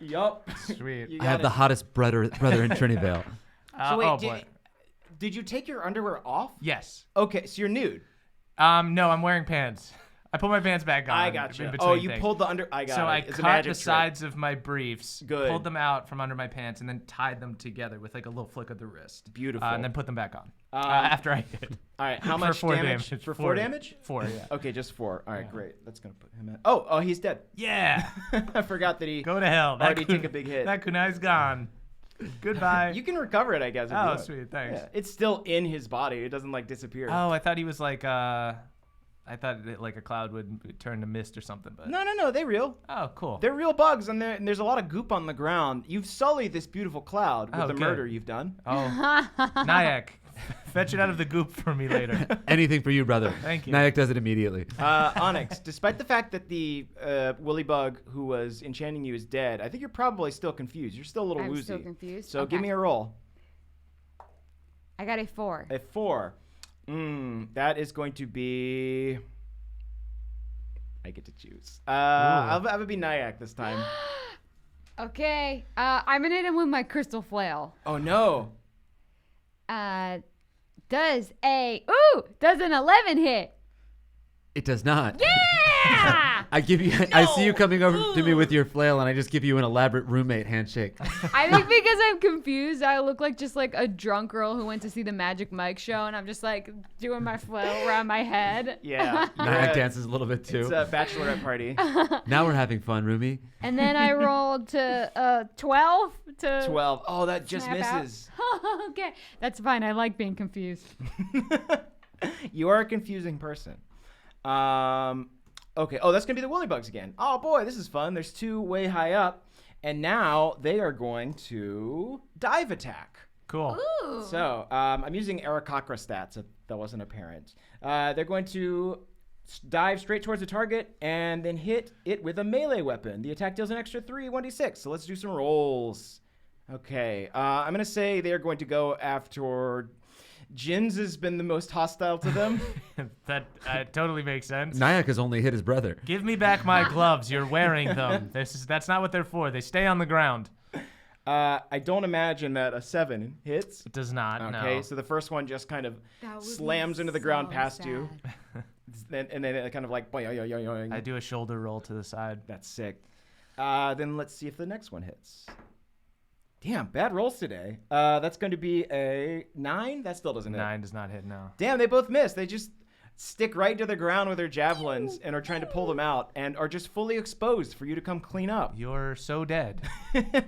Yup. Sweet. You I got have it. the hottest brother in Trinyvale. So wait, Oh boy. did you take your underwear off? Yes. Okay, so you're nude. No, I'm wearing pants. I put my pants back on. I got you. in Oh, between you things. pulled the under. I got So it. I It's a cut magic the trick. sides of my briefs, Good. pulled them out from under my pants, and then tied them together with like a little flick of the wrist. Beautiful. And then put them back on after I did. All right, how For much 4 damage? damage. For 4 4 damage? 4, yeah. Okay, just 4. All right, great. That's gonna put him at. Oh, he's dead. Yeah. I forgot that he Go to hell. already took a big hit. That kunai's gone. Goodbye. You can recover it, I guess. If you Oh, want. sweet. Thanks. Yeah, it's still in his body. It doesn't like disappear. Oh, I thought he was like I thought that, like a cloud would turn to mist or something, but No, they real. oh, cool. They're real bugs, and there's a lot of goop on the ground. You've sullied this beautiful cloud with Oh, the good. murder you've done. Oh, Nyack, fetch it out of the goop for me later. Anything for you, brother. Thank you. Nyack does it immediately. Onyx, despite the fact that the woolly bug who was enchanting you is dead, I think you're probably still confused. You're still a little I'm woozy. still confused. So Okay. give me a roll. I got a 4. A 4. That is going to be. I get to choose. I'm gonna be Nyack this time. Okay. I'm gonna hit him with my crystal flail. Oh no. Does an 11 hit? It does not. Yeah! I give you. I see you coming over to me with your flail, and I just give you an elaborate roommate handshake. I think because I'm confused, I look like just like a drunk girl who went to see the Magic Mike show, and I'm just like doing my flail around my head. Yeah. Nyack dances a little bit It's too. a bachelorette party. Now we're having fun, Rumi. And then I rolled to 12 to 12. Oh, that just snap out. misses. Okay, that's fine. I like being confused. You are a confusing person. Okay. Oh, that's gonna be the woolly bugs again. Oh boy, this is fun. There's 2 way high up, and now they are going to dive attack. Cool. Ooh. So I'm using Aarakocra stats if that wasn't apparent. They're going to dive straight towards the target and then hit it with a melee weapon. The attack deals an extra 3 1d6. So let's do some rolls. Okay. I'm gonna say they're going to go after. Jins has been the most hostile to them. That totally makes sense. Nyack has only hit his brother. Give me back my gloves. You're wearing them. That's not what they're for. They stay on the ground. I don't imagine that a 7 hits. It does not. Okay, No. so the first one just kind of That would be slams into the ground so past you. sad. And then it kind of like, boing, yoing, yoing, yoing. I do a shoulder roll to the side. That's sick. Then let's see if the next one hits. Damn, bad rolls today. That's going to be a 9. That still doesn't hit. 9 does not hit. No. Damn, they both miss. They just stick right to the ground with their javelins and are trying to pull them out and are just fully exposed for you to come clean up. You're so dead. It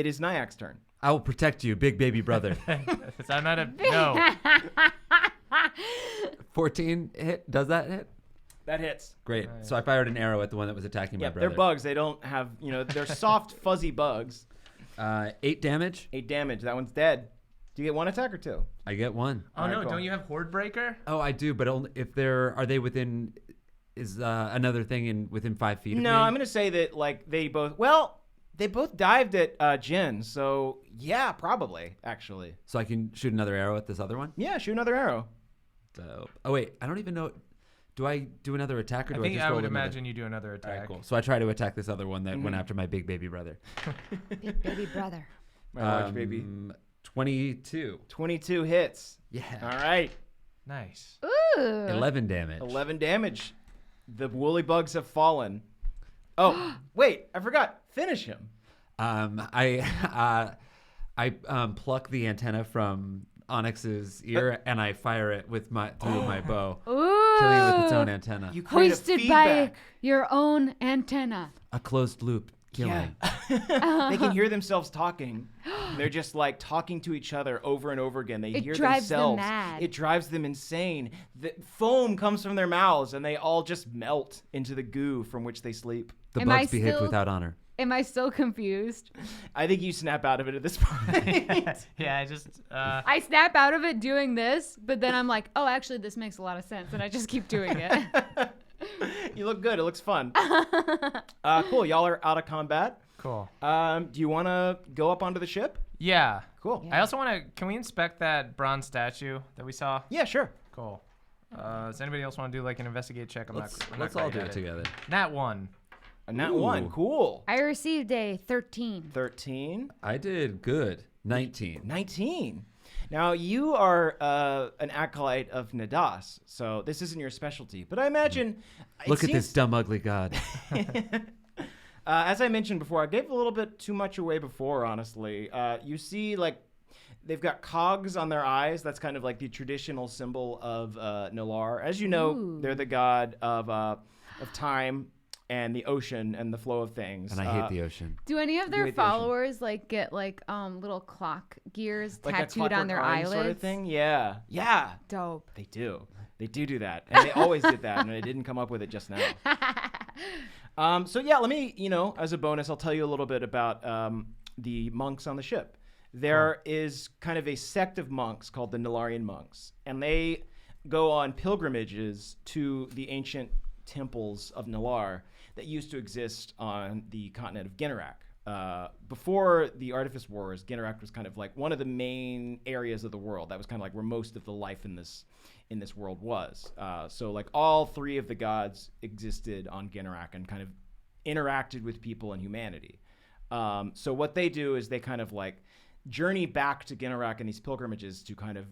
is Nyack's turn. I will protect you, big baby brother. I'm not a no. 14 hit. Does that hit? That hits. Great. So I fired an arrow at the one that was attacking my Yep, brother. they're bugs. They don't have, they're soft, fuzzy bugs. 8 damage. 8 damage. That one's dead. Do you get 1 attack or 2? I get 1. Oh Alright, no! cool. Don't you have Horde Breaker? Oh, I do, but only if are they within? Is another thing within 5 feet of me? No, I'm gonna say that they both dived at Jin, so yeah, probably actually. So I can shoot another arrow at this other one. Yeah, shoot another arrow. So, oh wait, I don't even know. Do I do another attack or do I, I think just I roll would another? imagine you do another attack. All right, cool. So I try to attack this other one that went after my big baby brother. Big baby brother. My large baby. 22. 22 hits. Yeah. All right, Nice. Ooh. 11 damage. 11 damage. The woolly bugs have fallen. Oh, wait, I forgot. Finish him. I I pluck the antenna from Onyx's ear and I fire it with through my bow, Ooh. killing it with its own antenna. You create a Hoisted by feedback. your own antenna. A closed loop killing. They can hear themselves talking. They're just like talking to each other over and over again. They It hear drives them themselves. mad. It drives them insane. The foam comes from their mouths and they all just melt into the goo from which they sleep. The Am I bugs behaved still- without honor. Am I still confused? I think you snap out of it at this point. Yeah, I just I snap out of it doing this, but then I'm like, oh, actually, this makes a lot of sense, and I just keep doing it. You look good. It looks fun. Cool. Y'all are out of combat. cool. Do you want to go up onto the ship? Yeah. Cool. Yeah. I also want to. Can we inspect that bronze statue that we saw? Yeah, sure. Cool. Does anybody else want to do like an investigate check? I'm Let's not all great do at it together. Nat 1. A nat Ooh. 1. Cool. I received a 13. 13. I did good. 19. 19. Now, you are an acolyte of Nadas, so this isn't your specialty. But I imagine... it Look at this seems- dumb, ugly god. As I mentioned before, I gave a little bit too much away before, honestly. You see, like, they've got cogs on their eyes. That's kind of like the traditional symbol of Nalar. As you know, Ooh. they're the god of time and the ocean and the flow of things. And I hate the ocean. Do any of their hate the ocean. followers like get like little clock gears like a tattooed on their Clockwork Orange eyelids? sort of thing. Yeah. Yeah. Dope. They do. They do that. And they always did that, and I didn't come up with it just now. So yeah, let me, as a bonus, I'll tell you a little bit about the monks on the ship. There is kind of a sect of monks called the Nalarian monks, and they go on pilgrimages to the ancient temples of Nalar that used to exist on the continent of Ginnarak. Before the Artifice Wars, Ginnarak was kind of like one of the main areas of the world. That was kind of like where most of the life in this world was. So like all three of the gods existed on Ginnarak and kind of interacted with people and humanity. So what they do is they kind of like journey back to Ginnarak in these pilgrimages to kind of...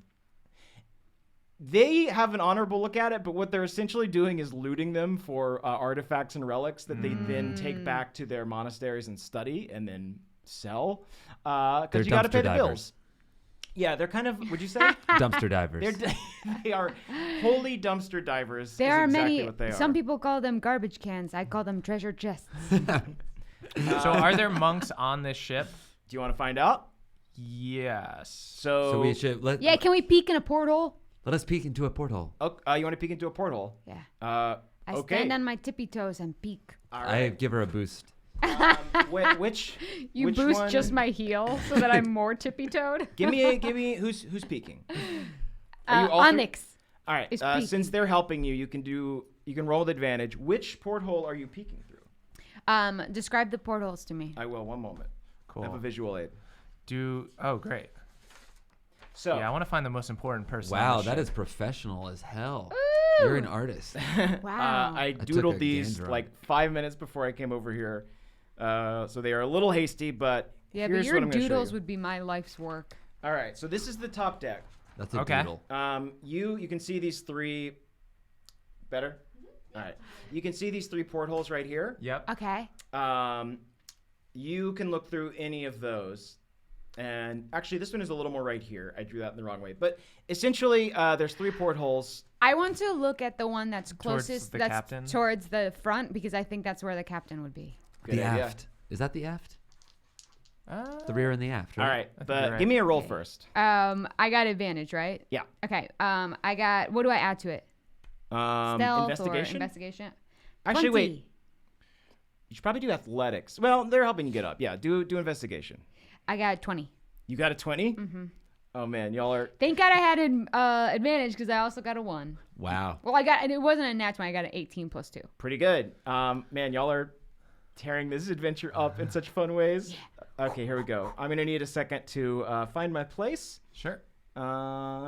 They have an honorable look at it, but what they're essentially doing is looting them for artifacts and relics that they then take back to their monasteries and study and then sell. They're Because you got to pay dumpster the divers. bills. Yeah, they're kind of, would you say? Dumpster divers. They are holy dumpster divers. There is are exactly many. what they Some are. people call them garbage cans. I call them treasure chests. So are there monks on this ship? Do you want to find out? Yes. So we should Yeah, can we peek in a porthole? let us peek into a porthole. Oh, you want to peek into a porthole? Yeah. I Okay. stand on my tippy toes and peek. All I right. give her a boost. Which You which boost one? just my heel so that I'm more tippy toed. Give me who's peeking? Are you all three- Onyx. All right. is Since peeking. they're helping you, you can roll with advantage. Which porthole are you peeking through? Describe the portholes to me. I will. One moment. I have a Cool. visual aid. Oh, great. So Yeah, I want to find the most important person. on Wow, the that ship. is professional as hell. You're an artist. Wow. I took doodled a these gander on like 5 minutes before I came over here. So they are a little hasty, but yeah, here's but your what I'm gonna show doodles you. would be my life's work. All right. So this is the top deck. That's a Okay. doodle. You can see these three. Better. All right. You can see these three portholes right here. Yep. Okay. You can look through any of those. And actually, this one is a little more right here. I drew that in the wrong way. But essentially, there's three portholes. I want to look at the one that's Towards closest the that's captain? towards the front because I think that's where the captain would be. Good The idea. aft. Is that the aft? Uh, The rear and the aft, right? All right. think But you're right. give me a roll first. I got advantage, right? Yeah. Okay. I got. What do I add to it? Stealth Investigation? or investigation? Actually, 20. wait. You should probably do athletics. Well, they're helping you get up. Yeah, do investigation. I got 20. You got a 20? Mm-hmm. Oh, man. Y'all are... Thank God I had an advantage because I also got a 1. Wow. Well, and it wasn't a nat 20. I got an 18 plus 2. Pretty good. Man, y'all are tearing this adventure up in such fun ways. Okay, here we go. I'm going to need a second to find my place Sure.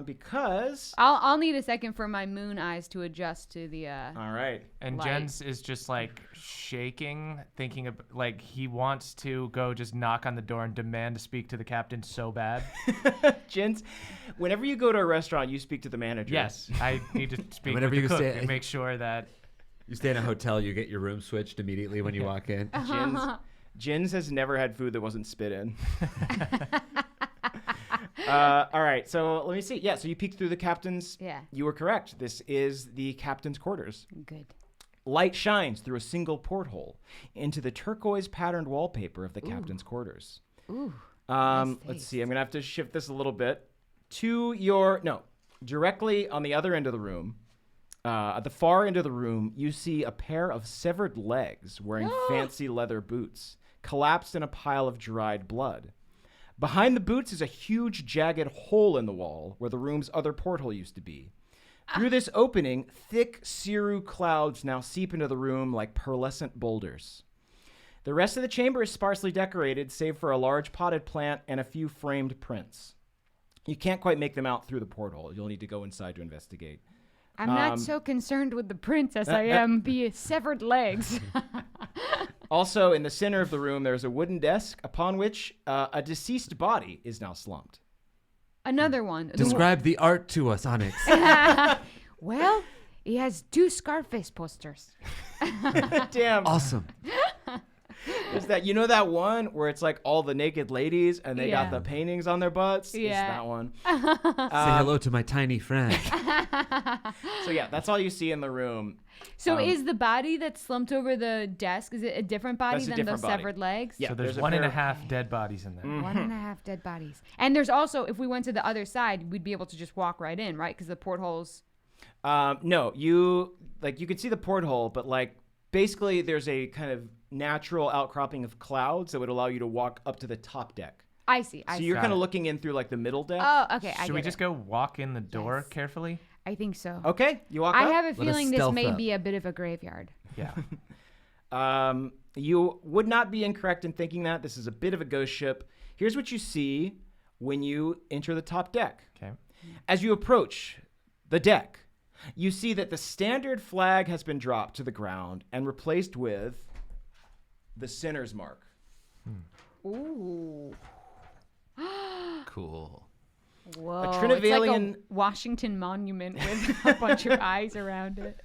because... I'll need a second for my moon eyes to adjust to the. All right. And Light. Jens is just like shaking, thinking of like he wants to go just knock on the door and demand to speak to the captain so bad. Jens, whenever you go to a restaurant, you speak to the manager. Yes, I need to speak Whenever with the you cook say- and make sure that. You stay in a hotel, you get your room switched immediately when you walk in. Jens has never had food that wasn't spit in. All right, so let me see. Yeah, so you peeked through the captain's. Yeah. You were correct. This is the captain's quarters. Good. Light shines through a single porthole into the turquoise patterned wallpaper of the captain's quarters. Ooh. Let's taste. see. I'm gonna have to shift this a little bit directly on the other end of the room. At the far end of the room, you see a pair of severed legs wearing fancy leather boots, collapsed in a pile of dried blood. Behind the boots is a huge, jagged hole in the wall where the room's other porthole used to be. Through this opening, thick cirrus clouds now seep into the room like pearlescent boulders. The rest of the chamber is sparsely decorated, save for a large potted plant and a few framed prints. You can't quite make them out through the porthole. You'll need to go inside to investigate. I'm not so concerned with the prince as I am the severed legs. Also, in the center of the room, there's a wooden desk upon which a deceased body is now slumped. Another one. Describe the art to us, Onyx. Well, he has 2 Scarface posters. Damn. Awesome. Is that, you know that one where it's like all the naked ladies and they got Yeah. the paintings on their butts? It's Yeah. that one. Say hello to my tiny friend. So yeah, that's all you see in the room. So is the body that's slumped over the desk, is it a different body That's a than different the body. severed legs? Yeah, So there's a one and pair a half dead bodies in there. 1.5 dead bodies. And there's also, if we went to the other side, we'd be able to just walk right in, right? Because the portholes. No, you could see the porthole, but like basically there's a kind of natural outcropping of clouds that would allow you to walk up to the top deck. I see. So I see. you're Got kind of it. looking in through like the middle deck. Oh, okay. I Should we get just it. go walk in the door Yes. carefully? I think so. Okay, you walk I up. have a us feeling this stealth may up. be a bit of a graveyard. Yeah. You would not be incorrect in thinking that. This is a bit of a ghost ship. Here's what you see when you enter the top deck. Okay. As you approach the deck, you see that the standard flag has been dropped to the ground and replaced with the sinner's mark. Ooh. Cool. Whoa. A It's Trinyvalean- like a Washington monument with a bunch of eyes around it.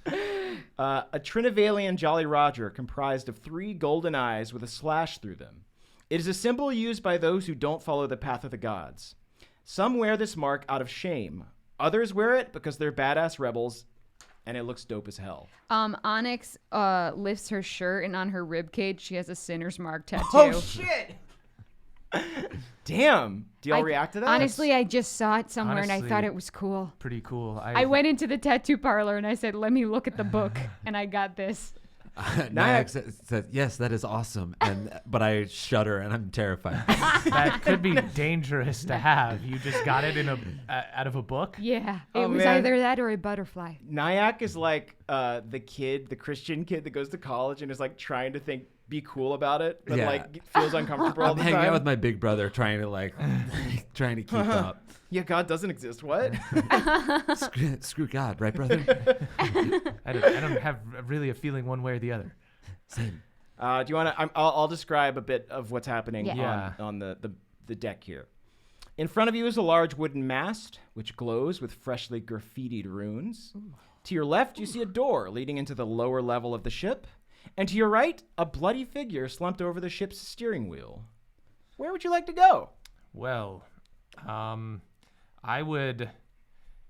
A Trinyvalean Jolly Roger comprised of 3 golden eyes with a slash through them. It is a symbol used by those who don't follow the path of the gods. Some wear this mark out of shame. Others wear it because they're badass rebels, and it looks dope as hell. Onyx lifts her shirt, and on her rib cage, she has a sinner's mark tattoo. Oh, shit! Damn. Do y'all react to that? Honestly, I just saw it somewhere, and I Honestly- thought it was cool. Pretty cool. I went into the tattoo parlor, and I said, let me look at the book, and I got this. Nyack says, yes, that is awesome. But I shudder and I'm terrified. That could be dangerous to have. You just got it in out of a book. Yeah, Oh, it was man. either that or a butterfly. Nyack is like the Christian kid that goes to college and is like trying to be cool about it, but Yeah. like feels uncomfortable all I'm the hanging time. out with my big brother trying to keep up. Yeah, God doesn't exist. What? Screw God, right, brother? I don't have really a feeling one way or the other. Same. Do you want to? I'll describe a bit of what's happening Yeah. on the deck here. In front of you is a large wooden mast, which glows with freshly graffitied runes. To your left, you see a door leading into the lower level of the ship. And to your right, a bloody figure slumped over the ship's steering wheel. Where would you like to go? Well, I would.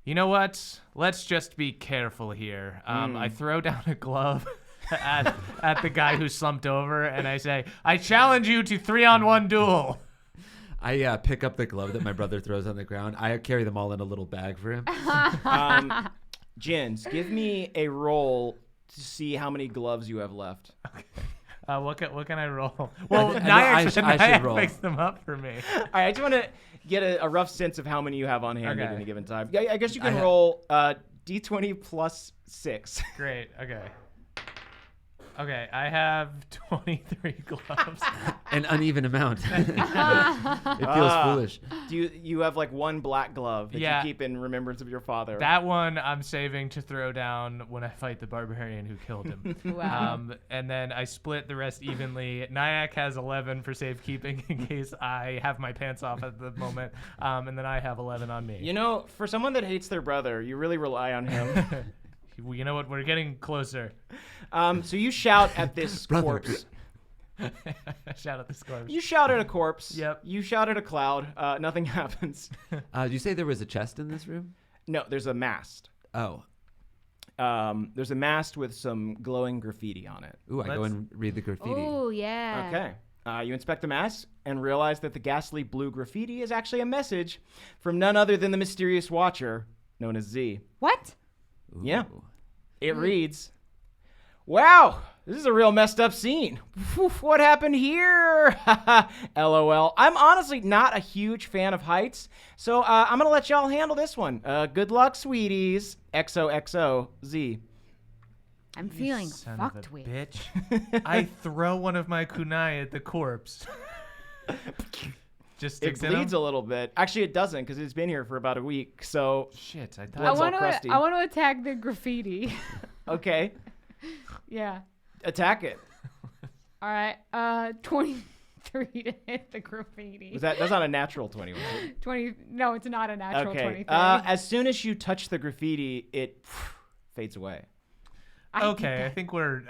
You know what? Let's just be careful here. I throw down a glove at the guy who slumped over, and I say, "I challenge you to 3-on-1 duel." I pick up the glove that my brother throws on the ground. I carry them all in a little bag for him. Jins, give me a roll to see how many gloves you have left. What can I roll? Well, I Nyack should Nyack roll. picks them up for me. All right, I just want to get a rough sense of how many you have on hand at Okay. any given time. Yeah, I guess you can I ha- roll D20 plus 6. Great. Okay, I have 23 gloves. An uneven amount. It feels foolish. Do you have like one black glove that Yeah. you keep in remembrance of your father? That one I'm saving to throw down when I fight the barbarian who killed him. Wow. And then I split the rest evenly. Nyack has 11 for safekeeping in case I have my pants off at the moment. And then I have 11 on me. You know, for someone that hates their brother, you really rely on him. You know what? We're getting closer. So you shout at this Brother. corpse. Shout out this corpse. You shout at a corpse. Yep. You shout at a cloud. Nothing happens. Did you say there was a chest in this room? No, there's a mast. Oh. There's a mast with some glowing graffiti on it. Ooh, I go and read the graffiti. Oh, yeah. Okay. You inspect the mast and realize that the ghastly blue graffiti is actually a message from none other than the mysterious watcher known as Z. What? Ooh. Yeah. It reads, "Wow, this is a real messed up scene. What happened here? LOL. I'm honestly not a huge fan of heights, so I'm going to let y'all handle this one. Good luck, sweeties. XOXO Z." I'm feeling Son fucked of a with. bitch. I throw one of my kunai at the corpse. Just It sticks in him? bleeds a little bit. Actually, it doesn't because it's been here for about a week. So, Shit, I I thought. Blood's all want crusty. to. I want to attack the graffiti. okay, Yeah. attack it. All right. 23 to hit the graffiti. That's not a natural 20, was it? 20. No, it's not a natural Okay. 23. As soon as you touch the graffiti, it fades away. Okay, I think we're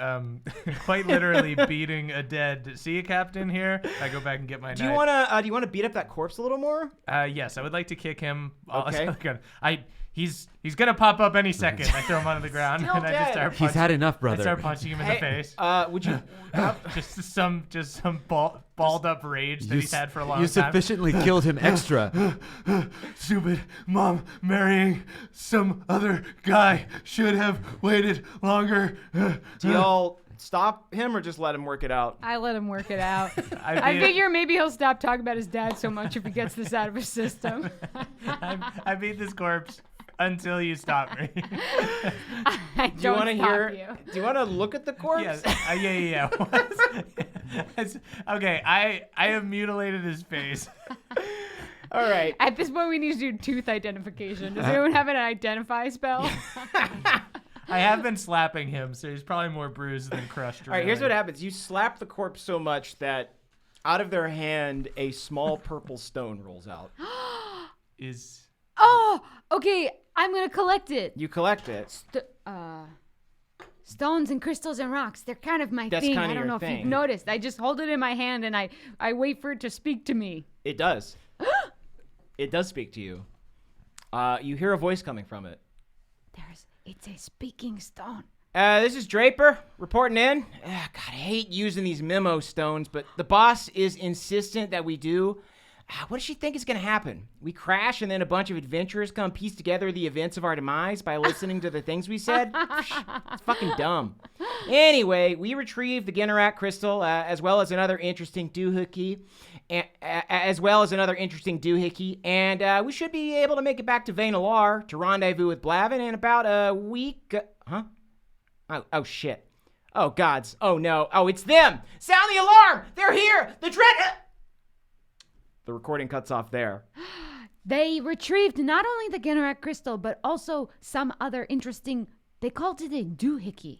quite literally beating a dead sea captain here. I go back and get my Do you knife. wanna beat up that corpse a little more? Yes, I would like to kick him. Okay. He's gonna pop up any second. I throw him onto the ground Still and I just dead. start He's punching. had enough, I brother. start punching him in the face. Would you? Just some balled up rage that he's had for a long You time. sufficiently killed him extra. Stupid mom marrying some other guy. Should have waited longer. Do y'all stop him or just let him work it out? I let him work it out. I I figure maybe he'll stop talking about his dad so much if he gets this out of his system. I beat this corpse until you stop me. I Do you want to stop hear? you. Do you want to look at the corpse? Yes. Yeah. Okay, I have mutilated his face. All right. At this point, we need to do tooth identification. Does anyone have an identify spell? I have been slapping him, so he's probably more bruised than crushed. All right. Here's what happens. You slap the corpse so much that out of their hand, a small purple stone rolls out. Is Oh, okay. I'm gonna collect it. You collect it. Stones and crystals and rocks. They're kind of my That's thing. kinda I don't your know if thing. you've noticed. I just hold it in my hand and I wait for it to speak to me. It does. It does speak to you. You hear a voice coming from it. It's a speaking stone. This is Draper reporting in. God, I hate using these memo stones, but the boss is insistent that we do. What does she think is going to happen? We crash and then a bunch of adventurers come piece together the events of our demise by listening to the things we said? It's fucking dumb. Anyway, we retrieved the Ginnarak crystal as well as another interesting doohickey. And we should be able to make it back to Vainalar to rendezvous with Blavin in about a week. Huh? Oh, shit. Oh, gods. Oh, no. Oh, it's them. Sound the alarm. They're here. The dread... The recording cuts off there. They retrieved not only the Ginnarak crystal, but also some other interesting. They called it a doohickey.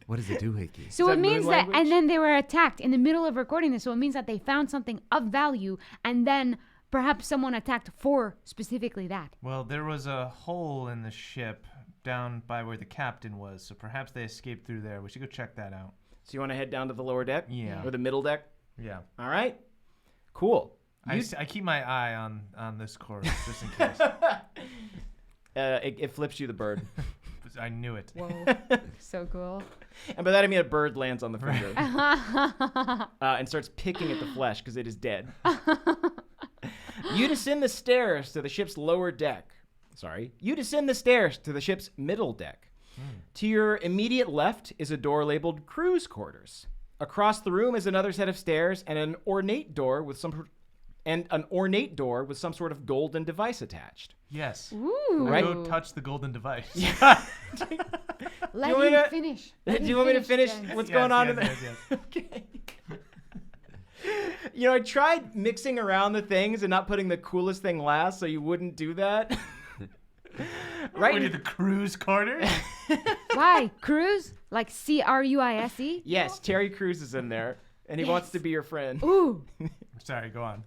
What is a doohickey? So that it means moon that, language? and then they were attacked in the middle of recording this. So it means that they found something of value, and then perhaps someone attacked for specifically that. well, there was a hole in the ship down by where the captain was, so perhaps they escaped through there. We should go check that out. So you want to head down to the lower deck? Yeah. Or the middle deck? Yeah. All right. Cool. I keep my eye on this corpse just in case. It flips you the bird. I knew it. Whoa, so cool. And by that I mean a bird lands on the finger. And starts picking at the flesh because it is dead. You descend the stairs to the ship's lower deck. You descend the stairs to the ship's middle deck. To your immediate left is a door labeled crew's quarters. Across the room is another set of stairs and an ornate door with some sort of golden device attached. Yes. Ooh. Right. Go touch the golden device. Let you want him me to- finish. Do you want me to finish Jen. what's Yes, going on yes, in there? yes, Okay. You know, I tried mixing around the things and not putting the coolest thing last so you wouldn't do that. Right. We did the cruise quarter. Why? Cruise? Like Cruise? Yes, Terry Crews is in there, and he wants to be your friend. Ooh. Sorry, go on.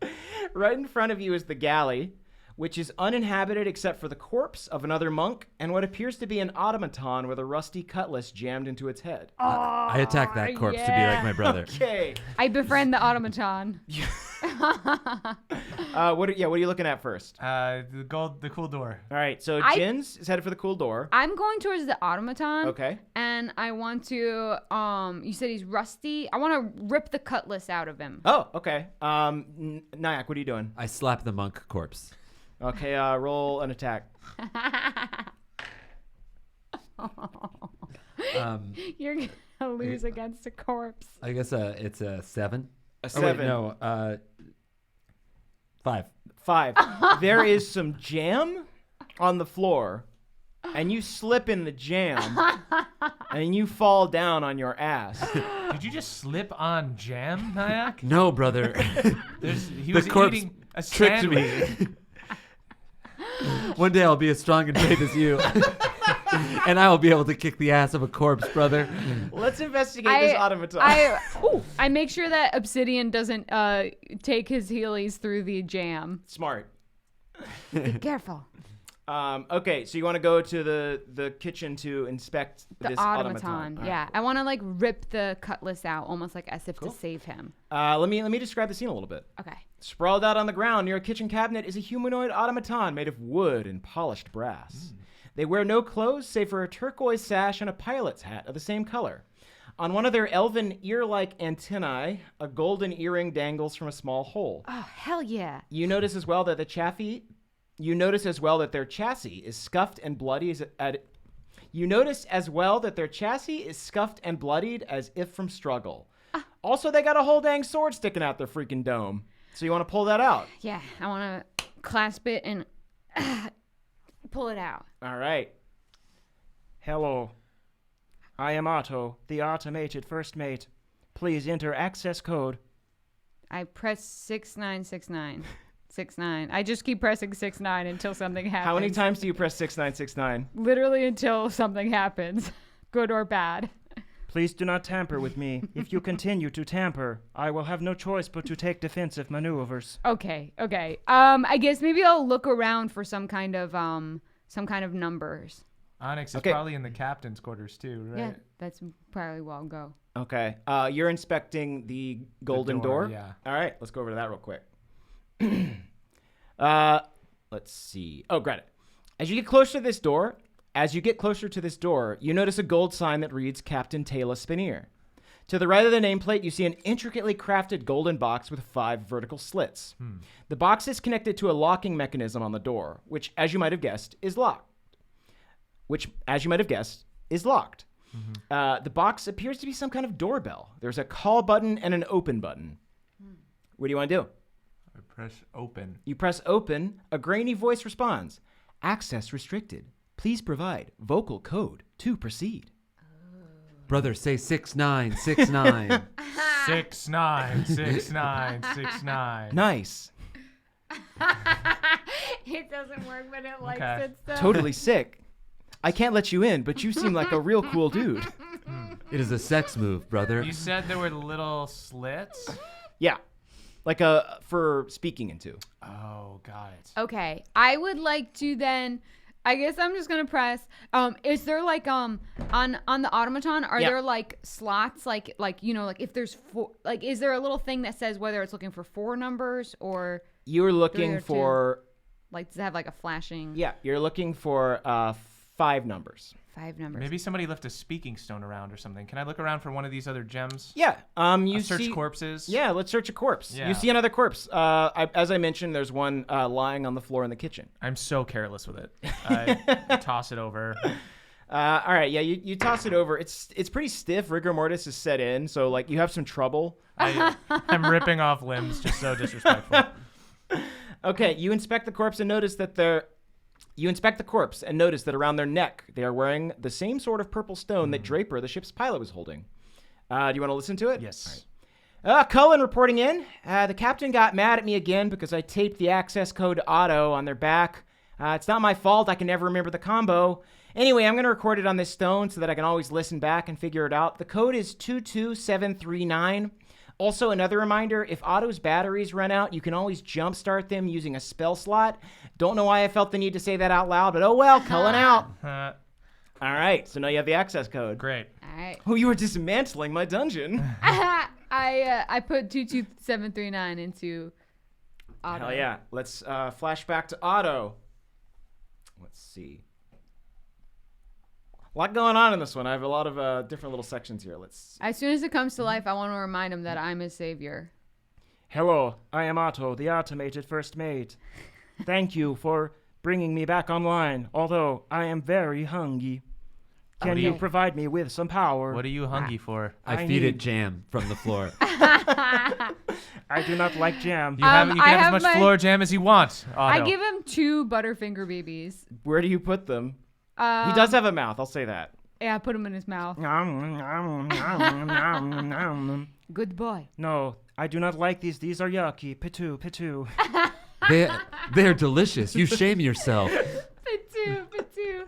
Right in front of you is the galley, which is uninhabited except for the corpse of another monk and what appears to be an automaton with a rusty cutlass jammed into its head. I attack that corpse to be like my brother. Okay. I befriend the automaton. What are you looking at first? The cool door. All right, so Jins is headed for the cool door. I'm going towards the automaton. Okay. And I want to, you said he's rusty. I want to rip the cutlass out of him. Oh, okay. Nyack, what are you doing? I slap the monk corpse. Okay, roll an attack. You're going to lose against a corpse. I guess it's a 7. A Oh, wait, 7. no, 5. 5. There is some jam on the floor, and you slip in the jam, and you fall down on your ass. Did you just slip on jam, Nyack? No, brother. He The was corpse eating a tricked sandwich. me. One day I'll be as strong and brave as you. And I will be able to kick the ass of a corpse, brother. Let's investigate this automaton. I make sure that Obsidian doesn't take his heelys through the jam. Smart. Be careful. Okay, so you want to go to the kitchen to inspect The this automaton. All Yeah. right, I want to like rip the cutlass out almost like as if to save him. let me describe the scene a little bit. Okay. Sprawled out on the ground near a kitchen cabinet is a humanoid automaton made of wood and polished brass. They wear no clothes save for a turquoise sash and a pilot's hat of the same color. On one of their elven ear-like antennae, a golden earring dangles from a small hole. Oh, hell yeah. You notice as well that their chassis is scuffed and bloody as if from struggle. Also, they got a whole dang sword sticking out their freaking dome. So you want to pull that out? Yeah. I want to clasp it and pull it out. All right. Hello. I am Otto, the automated first mate. Please enter access code. I press 6969. 69. I just keep pressing 69 until something happens. How many times do you press 6969? Literally until something happens, good or bad. Please do not tamper with me. If you continue to tamper, I will have no choice but to take defensive maneuvers. Okay. I guess maybe I'll look around for some kind of numbers. Onyx is Okay. probably in the captain's quarters too, right? Yeah, that's probably where I'll go. Okay. You're inspecting the golden door? Yeah. All right. Let's go over to that real quick. Let's see. Oh, got it. As you get closer to this door, you notice a gold sign that reads Captain Taylor Spinier. To the right of the nameplate, you see an intricately crafted golden box with 5 vertical slits. The box is connected to a locking mechanism on the door, which, as you might have guessed, is locked. The box appears to be some kind of doorbell. There's a call button and an open button. What do you want to do? I press open. You press open. A grainy voice responds. Access restricted. Please provide vocal code to proceed. Brother, say 6969. 696969. Nice. It doesn't work, but it likes Okay. it so. Totally sick. I can't let you in, but you seem like a real cool dude. It is a sex move, brother. You said there were little slits? Yeah. Like for speaking into. Oh, got it. Okay, I would like to then. I guess I'm just gonna press. Is there like on the automaton? Are Yeah. there like slots? Like if there's 4. Like, is there a little thing that says whether it's looking for 4 numbers or You're looking or for like does it have like a flashing? Yeah, you're looking for 5 numbers. 5 numbers. Maybe somebody left a speaking stone around or something. Can I look around for one of these other gems? Yeah. You Search see corpses? Yeah, let's search a corpse. Yeah. You see another corpse. As I mentioned, there's one lying on the floor in the kitchen. I'm so careless with it. I toss it over. All right, yeah, you toss it over. It's pretty stiff. Rigor mortis is set in, so like you have some trouble. I'm ripping off limbs, just so disrespectful. Okay, you inspect the corpse and notice that around their neck they are wearing the same sort of purple stone that Draper, the ship's pilot, was holding. Do you want to listen to it? Yes. Cullen reporting in. The captain got mad at me again because I taped the access code to Otto on their back. It's not my fault. I can never remember the combo. Anyway, I'm going to record it on this stone so that I can always listen back and figure it out. The code is 22739. Also, another reminder, if Otto's batteries run out, you can always jumpstart them using a spell slot. Don't know why I felt the need to say that out loud, but oh well, culling out. All right, so now you have the access code. Great. All right. Oh, you were dismantling my dungeon. I put 22739 into Otto. Hell yeah. Let's flash back to Otto. Let's see. A lot going on in this one. I have a lot of different little sections here. Let's. As soon as it comes to life, I want to remind him that I'm his savior. Hello, I am Otto, the automated first mate. Thank you for bringing me back online, although I am very hungry. Can you Okay. provide me with some power? What are you hungry for? I I feed it need- jam from the floor. I do not like jam. You can I have have as much my- floor jam as you want, Otto. I give him 2 Butterfinger babies. Where do you put them? He Um, does have a mouth. I'll say that. Yeah, I put them in his mouth. Good boy. No, I do not like these. These are yucky. Pitu, pitu. They're delicious. You shame yourself. Pitu, pitu.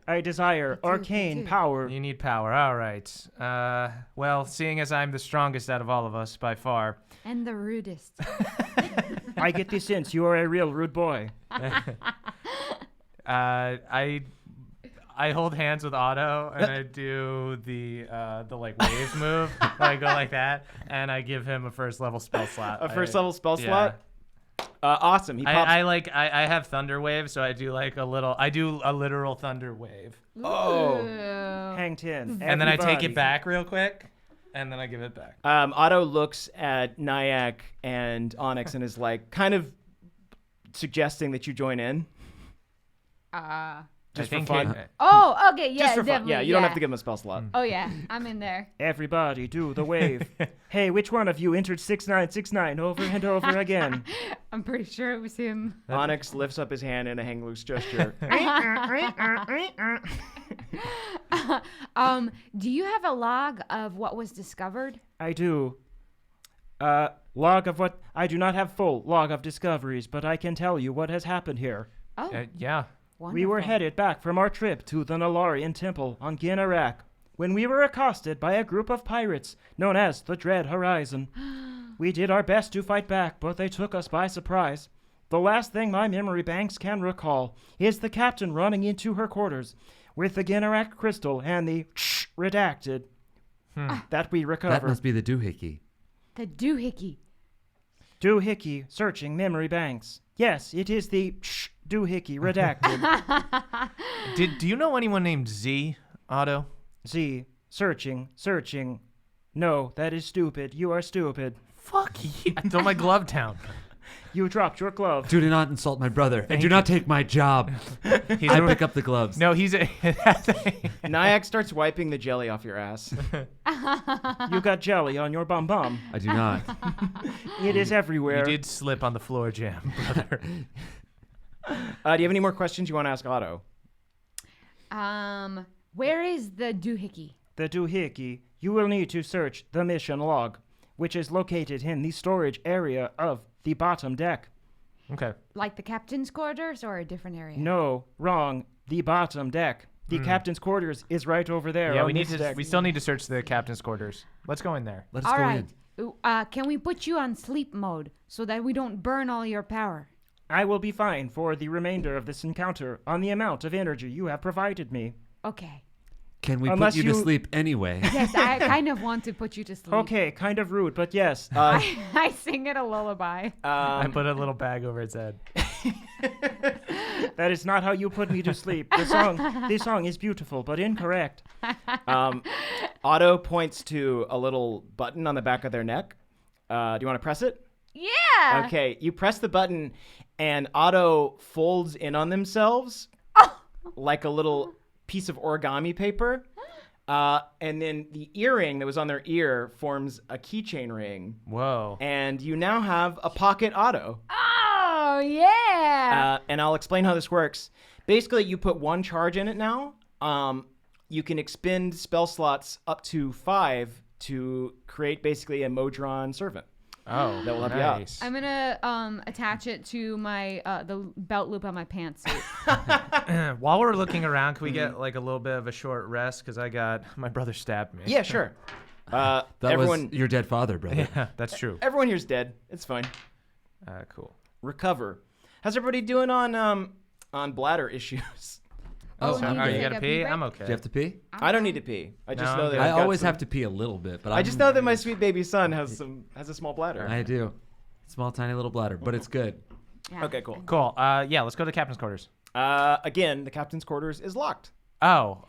I desire arcane pitu. power. You need power. All right. Well, seeing as I'm the strongest out of all of us by far, And the rudest. I get the sense you are a real rude boy. I hold hands with Otto and I do the like waves move. I go like that, and I give him a first level spell slot. A first level spell yeah. slot? Awesome. He pops. I have thunder wave, so I do a literal thunder wave, Oh. Ooh. Hang 10. and then I take Everybody. it back real quick, and then I give it back. Otto looks at Nyack and Onyx and is like, kind of suggesting that you join in. Just I for think fun. Oh, okay, yeah, Just for fun. definitely. Yeah, you don't have to give him a spell slot. Oh, yeah, I'm in there. Everybody do the wave. Hey, which one of you entered 6969 over and over again? I'm pretty sure it was him. Onyx lifts up his hand in a hang loose gesture. Do you have a log of what was discovered? I do. Log of what? I do not have full log of discoveries, but I can tell you what has happened here. Oh, Yeah. We were wonderful. headed back from our trip to the Nalarian Temple on Ginnarak when we were accosted by a group of pirates known as the Dread Horizon. We did our best to fight back, but they took us by surprise. The last thing my memory banks can recall is the captain running into her quarters with the Ginnarak crystal and the redacted that we recovered. That must be the doohickey. The doohickey. Doohickey searching memory banks. Yes, it is the doohickey redacted. Do you know anyone named Z, Otto? Z, searching. No, that is stupid. You are stupid. Fuck you. Throw my glove down. You dropped your glove. Do not insult my brother, and do not take my job. He's I a- pick up the gloves. No, he's a. Nyack starts wiping the jelly off your ass. You got jelly on your bum bum. I do not. It is everywhere. You did slip on the floor jam, brother. Do you have any more questions you want to ask Otto? Where is the doohickey? The doohickey. You will need to search the mission log, which is located in the storage area of the bottom deck. Okay. Like the captain's quarters or a different area? No, wrong. The bottom deck. The captain's quarters is right over there. Yeah, on we need this to. deck. We still need to search the captain's quarters. Let's go in there. Let us All go right. in. Ooh, can we put you on sleep mode so that we don't burn all your power? I will be fine for the remainder of this encounter on the amount of energy you have provided me. Okay. Can we Unless put you to you- sleep anyway? Yes, I kind of want to put you to sleep. Okay, kind of rude, but yes. I sing it a lullaby. I put a little bag over its head. That is not how you put me to sleep. The song is beautiful, but incorrect. Otto points to a little button on the back of their neck. Do you want to press it? Yeah. Okay, you press the button, and Otto folds in on themselves like a little piece of origami paper. And then the earring that was on their ear forms a keychain ring. Whoa. And you now have a pocket Otto. Oh, yeah. And I'll explain how this works. Basically, you put one charge in it now. You can expend spell slots up to 5 to create basically a Modron servant. Oh, That will help you out. nice. I'm gonna attach it to my the belt loop on my pantsuit. While we're looking around, can we get like a little bit of a short rest? Because my brother stabbed me. Yeah, sure. That everyone, was your dead father, brother. Yeah, that's true. everyone here's dead. It's fine. Cool. Recover. How's everybody doing on bladder issues? Oh, you So, need to you take gotta a pee? break? I'm okay. Do you have to pee? I don't need to pee. I just No, know that I'm I I've got always some- have to pee a little bit, but I just know that my sweet baby son has a small bladder. I do. Small, tiny little bladder, but it's good. Yeah. Okay, cool. Cool. Yeah, let's go to captain's quarters. Again, the captain's quarters is locked. Oh,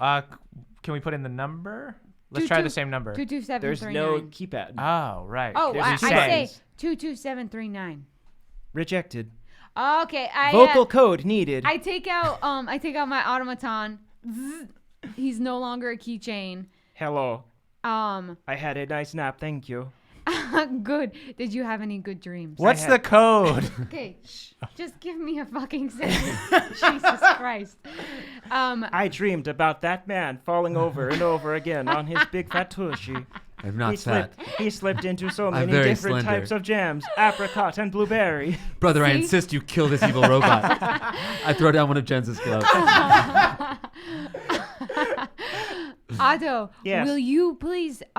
can we put in the number? Let's try the same number. 22739. There's no keypad. Oh, right. Oh, There's I a say settings. 22739. Rejected. Okay, Vocal code needed. I take out my automaton. Zzz. He's no longer a keychain. Hello. I had a nice nap, thank you. Good. Did you have any good dreams? What's the code? Okay, shh. Just give me a fucking second. Jesus Christ. I dreamed about that man falling over and over again on his big fat tushy. I'm not fat. He slipped into so I'm many very different slender. types of jams, apricot and blueberry. Brother, I See? insist you kill this evil robot. I throw down one of Jens's gloves. Otto, Yes. will you please give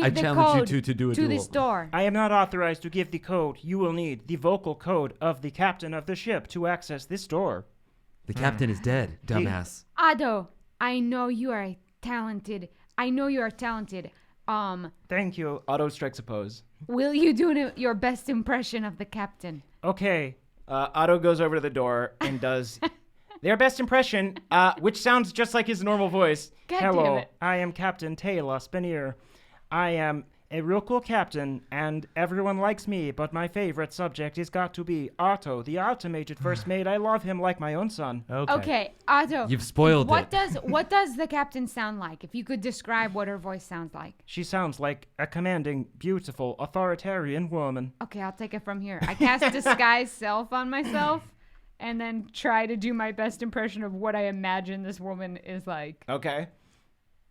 I the challenge you code to do a to duel. this door? I am not authorized to give the code. You will need the vocal code of the captain of the ship to access this door. The captain is dead, dumbass. Otto, I know you are talented. Thank you. Auto strikes a pose. Will you do your best impression of the captain? Okay. Otto goes over to the door and does their best impression, which sounds just like his normal voice. God damn Hello, it. I am Captain Taylor Spanier. I am a real cool captain, and everyone likes me, but my favorite subject has got to be Otto, the automated first mate. I love him like my own son. Okay, Otto. You've spoiled what it. What does the captain sound like? If you could describe what her voice sounds like. She sounds like a commanding, beautiful, authoritarian woman. Okay, I'll take it from here. I cast disguise self on myself and then try to do my best impression of what I imagine this woman is like. Okay.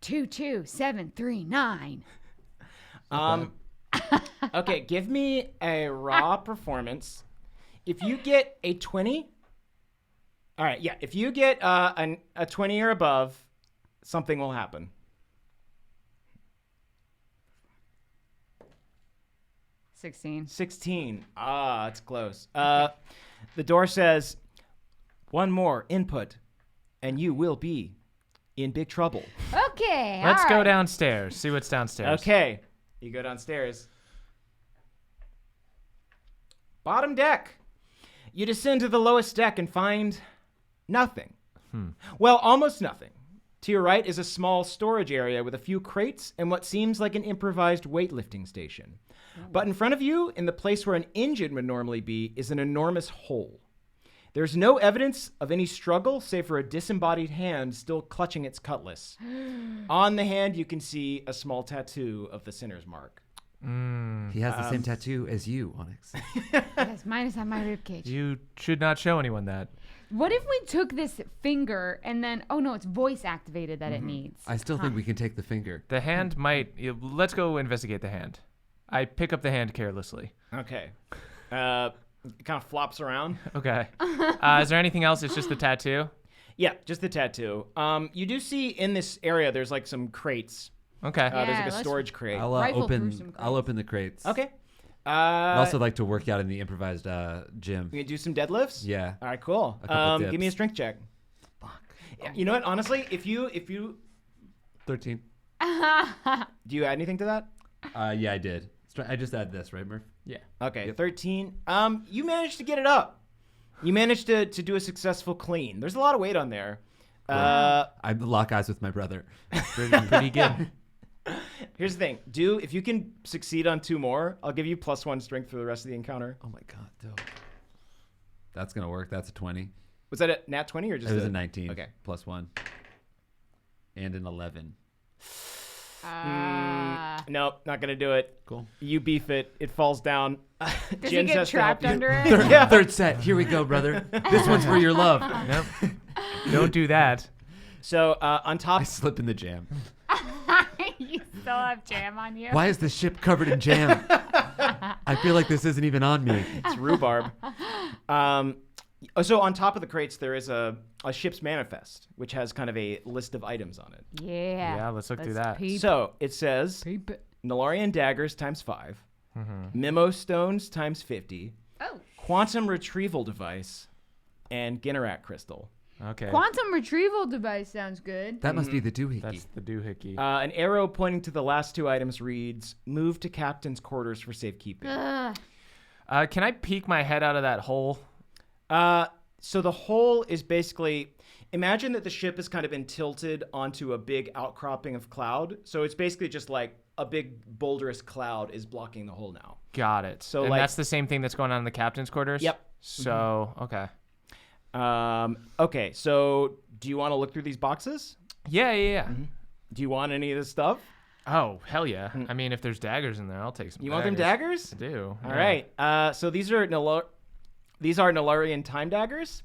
22739. Okay, give me a raw performance. If you get a 20, all right, yeah. If you get a 20 or above, something will happen. 16. Ah, it's close. The door says, "One more input, and you will be in big trouble." Okay, Let's all go right. downstairs. See what's downstairs. Okay, you go downstairs. Bottom deck. You descend to the lowest deck and find nothing. Well, almost nothing. To your right is a small storage area with a few crates and what seems like an improvised weightlifting station. But in front of you, in the place where an engine would normally be, is an enormous hole. There's no evidence of any struggle save for a disembodied hand still clutching its cutlass. On the hand, you can see a small tattoo of the sinner's mark. He has the same tattoo as you, Onyx. Yes, mine is on my ribcage. You should not show anyone that. What if we took this finger and then, oh no, it's voice activated that it needs. I still think we can take the finger. The hand might. Let's go investigate the hand. I pick up the hand carelessly. Okay. It kind of flops around. Okay. Is there anything else? It's just the tattoo? Yeah, just the tattoo. You do see in this area there's like some crates. Okay. Yeah. There's like a let's storage crate. I'll Rifle through some I'll crates. open the crates. Okay. I'd also like to work out in the improvised gym. You gonna do some deadlifts? Yeah. All right, cool. A couple Give me a dips. strength check. Fuck. You know what? Honestly, if you 13. do you add anything to that? Yeah, I did. I just add this, right, Murph? Yeah. Okay, 13. You managed to get it up. You managed to do a successful clean. There's a lot of weight on there. I lock eyes with my brother. Pretty good. Here's the thing. If you can succeed on 2 more, I'll give you +1 strength for the rest of the encounter. Oh my god, dope. That's gonna work. That's a 20. Was that a nat 20 or just It was a 19. Okay. Plus 1. And an 11. Nope, not gonna do it. Cool. You beef it. It falls down. Does Jin he get says to help trapped you. under it? Yeah. Third set. Here we go, brother. This one's for your love. Nope. Don't do that. So on top, I slip in the jam. You still have jam on you? Why is the ship covered in jam? I feel like this isn't even on me. it's rhubarb. So on top of the crates, there is a ship's manifest, which has kind of a list of items on it. Yeah. Yeah, let's look through that. Peep. So it says, Peep it. Nalarian daggers times 5, Mm-hmm. Memo stones times 50, Oh. quantum retrieval device, and Ginnarak crystal. Okay. Quantum retrieval device sounds good. That must be the doohickey. That's the doohickey. An arrow pointing to the last 2 items reads, move to captain's quarters for safekeeping. Ugh. Can I peek my head out of that hole? So the hole is basically, imagine that the ship has kind of been tilted onto a big outcropping of cloud. So it's basically just like a big boulderous cloud is blocking the hole now. Got it. So, and like- that's the same thing that's going on in the captain's quarters? Yep. So, okay. Okay, so do you want to look through these boxes? Yeah. Do you want any of this stuff? Oh, hell yeah. I mean, if there's daggers in there, I'll take some You want them daggers? I do. All right. So these are Nalarian time daggers.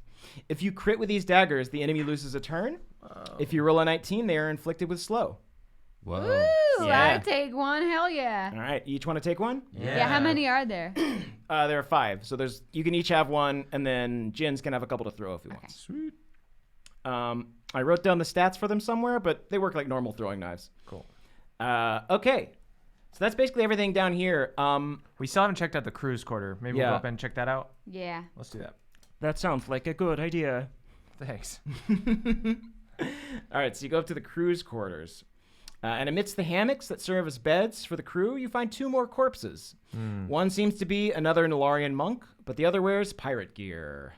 If you crit with these daggers, the enemy loses a turn. If you roll a 19, they are inflicted with slow. Whoa. Ooh, Yeah. I take one. Hell yeah. All right, you each want to take one? Yeah. How many are there? There are 5. So you can each have one, and then Jin's can have a couple to throw if he wants. Sweet. I wrote down the stats for them somewhere, but they work like normal throwing knives. Cool. Okay. So that's basically everything down here. We still haven't checked out the cruise quarter. Maybe we'll Yeah. go up and check that out. Yeah. Let's do that. That sounds like a good idea. Thanks. All right, so you go up to the crew's quarters. And amidst the hammocks that serve as beds for the crew, you find 2 more corpses. One seems to be another Nalarian monk, but the other wears pirate gear.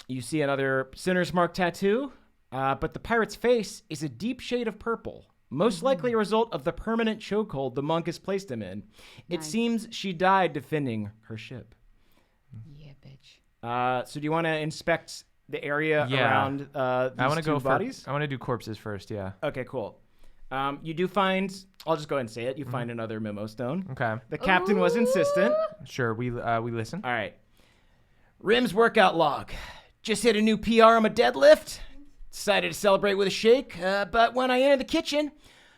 You see another Sinner's Mark tattoo, but the pirate's face is a deep shade of purple, most likely a result of the permanent chokehold the monk has placed him in. It Nice. seems she died defending her ship. Yeah, bitch. So do you want to inspect the area Yeah. around these I want to 2 go bodies? I want to do corpses first, yeah. Okay, cool. You do find, I'll just go ahead and say it, you find another memo stone. Okay. The captain was insistent. Sure, we listen. All right. Rim's workout log. Just hit a new PR on my deadlift. Decided to celebrate with a shake, but when I entered the kitchen,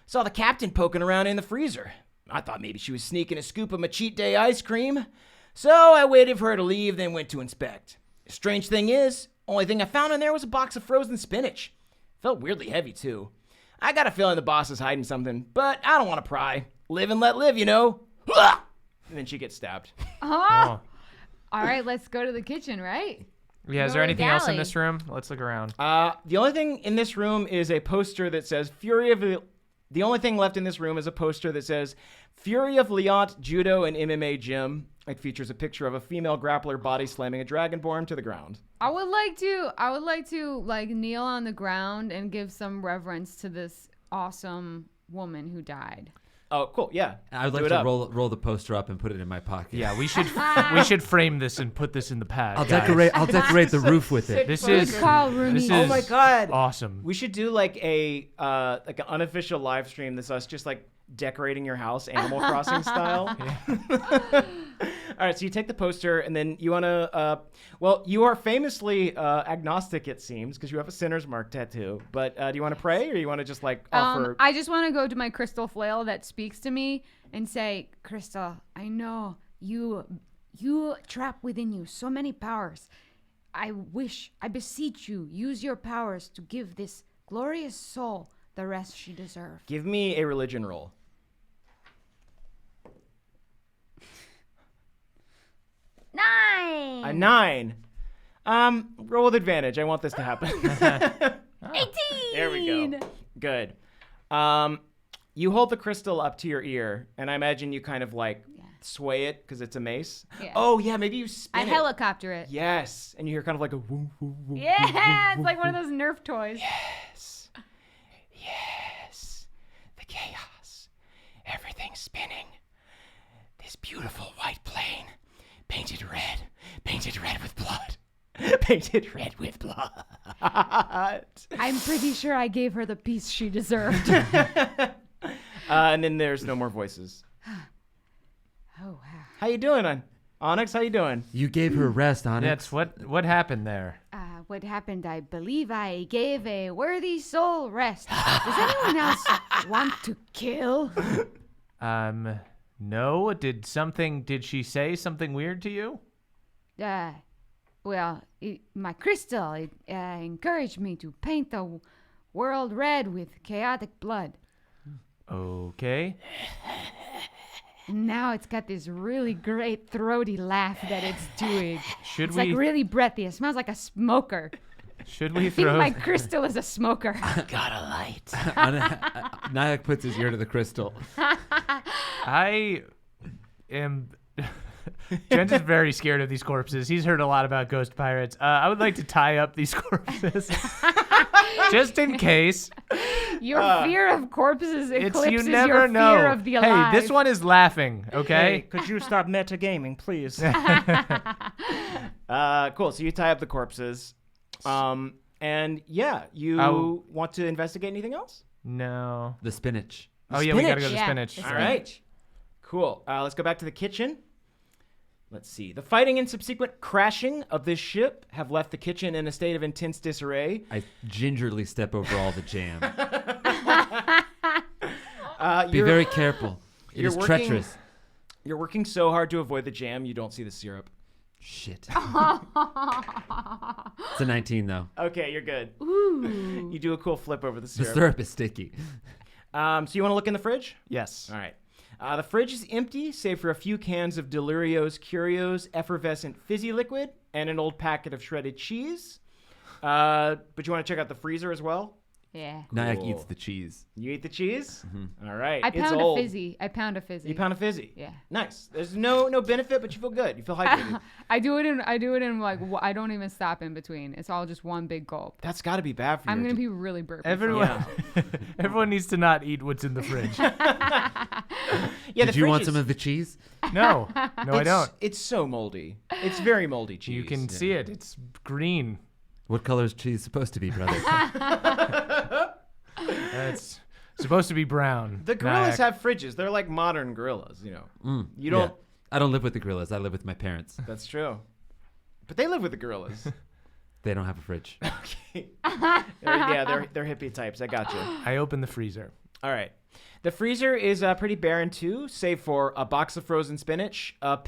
saw the captain poking around in the freezer. I thought maybe she was sneaking a scoop of my cheat day ice cream. So I waited for her to leave, then went to inspect. Strange thing is, only thing I found in there was a box of frozen spinach. Felt weirdly heavy, too. I got a feeling the boss is hiding something, but I don't want to pry. Live and let live, you know? And then she gets stabbed. Oh. All right, let's go to the kitchen, right? Yeah, is there Go to the anything else in galley. this room? Let's look around. The only thing in this room is a poster that says Fury of the only thing left in this room is a poster that says Fury of Liant Judo and MMA Gym. It features a picture of a female grappler body slamming a dragonborn to the ground. I would like to like kneel on the ground and give some reverence to this awesome woman who died. Oh, cool. Yeah. I would Do like it to up. roll the poster up and put it in my pocket. Yeah, we should frame this and put this in the pad. I'll guys. decorate the roof with it. This Good is call, Rooney. this is Oh my God. awesome. We should do like an unofficial live stream that's us just like decorating your house Animal Crossing style. All right, so you take the poster and then you want to, you are famously agnostic, it seems, because you have a sinner's mark tattoo. But do you want to pray or you want to just like offer? I just want to go to my crystal flail that speaks to me and say, Crystal, I know you trap within you so many powers. I beseech you, use your powers to give this glorious soul the rest she deserves. Give me a religion roll. 9. A 9. Roll with advantage. I want this to happen. 18. There we go. Good. You hold the crystal up to your ear, and I imagine you kind of like sway it because it's a mace. Yeah. Oh yeah, maybe you spin I it. helicopter it. Yes, and you hear kind of like a woo woo woo. Yeah, it's like one of those Nerf toys. Yes. Yes. The chaos. Everything's spinning. This beautiful white plane, painted red with blood. Painted red with blood. I'm pretty sure I gave her the piece she deserved. And then there's no more voices. Oh, wow. How you doing, Onyx? How you doing? You gave her rest, Onyx. That's what happened there. What happened? I believe I gave a worthy soul rest. Does anyone else want to kill? No. Did she say something weird to you? My crystal encouraged me to paint the world red with chaotic blood. Okay. And now it's got this really great throaty laugh that it's doing. Should It's we like really breathy. It smells like a smoker. should we I think throw my crystal is a smoker. Got a light. Nyack puts his ear to the crystal. I am Jens is very scared of these corpses. He's heard a lot about ghost pirates. I would like to tie up these corpses. Just in case. Your fear of corpses eclipses You never your know. fear of the alive. Hey, this one is laughing, Hey, okay? could you stop metagaming, please? Cool. So you tie up the corpses. And yeah, you want to investigate anything else? No. The spinach. Oh, yeah, we gotta go to the Yeah, spinach. the All right. Cool. Let's go back to the kitchen. Let's see. The fighting and subsequent crashing of this ship have left the kitchen in a state of intense disarray. I gingerly step over all the jam. Be You're- very careful. It you're is working- treacherous. You're working so hard to avoid the jam, you don't see the syrup. Shit. It's a 19 though. Okay, you're good. Ooh. You do a cool flip over the The syrup. syrup is sticky. So you want to look in the fridge? Yes. All right. The fridge is empty, save for a few cans of Delirio's Curios effervescent fizzy liquid and an old packet of shredded cheese. But you want to check out the freezer as well? Yeah. Nyack Cool. eats the cheese. You eat the cheese? All right. I It's pound old. a fizzy. I pound a fizzy. You pound a fizzy? Yeah. Nice. There's no benefit, but you feel good. You feel hydrated. I do it in like I don't even stop in between. It's all just one big gulp. That's got to be bad for you. I'm gonna be really burpy. Everyone, everyone needs to not eat what's in the fridge. Yeah, Did you want some of the cheese? No, I don't. It's so moldy. It's very moldy cheese. You can see it. It's green. What color is cheese supposed to be, brother? It's supposed to be brown. The gorillas Nyack. have fridges. They're like modern gorillas, you know. You don't. Yeah. I don't live with the gorillas. I live with my parents. That's true. But they live with the gorillas. They don't have a fridge. Okay. They're hippie types. I got you. I opened the freezer. All right. The freezer is pretty barren too, save for a box of frozen spinach, a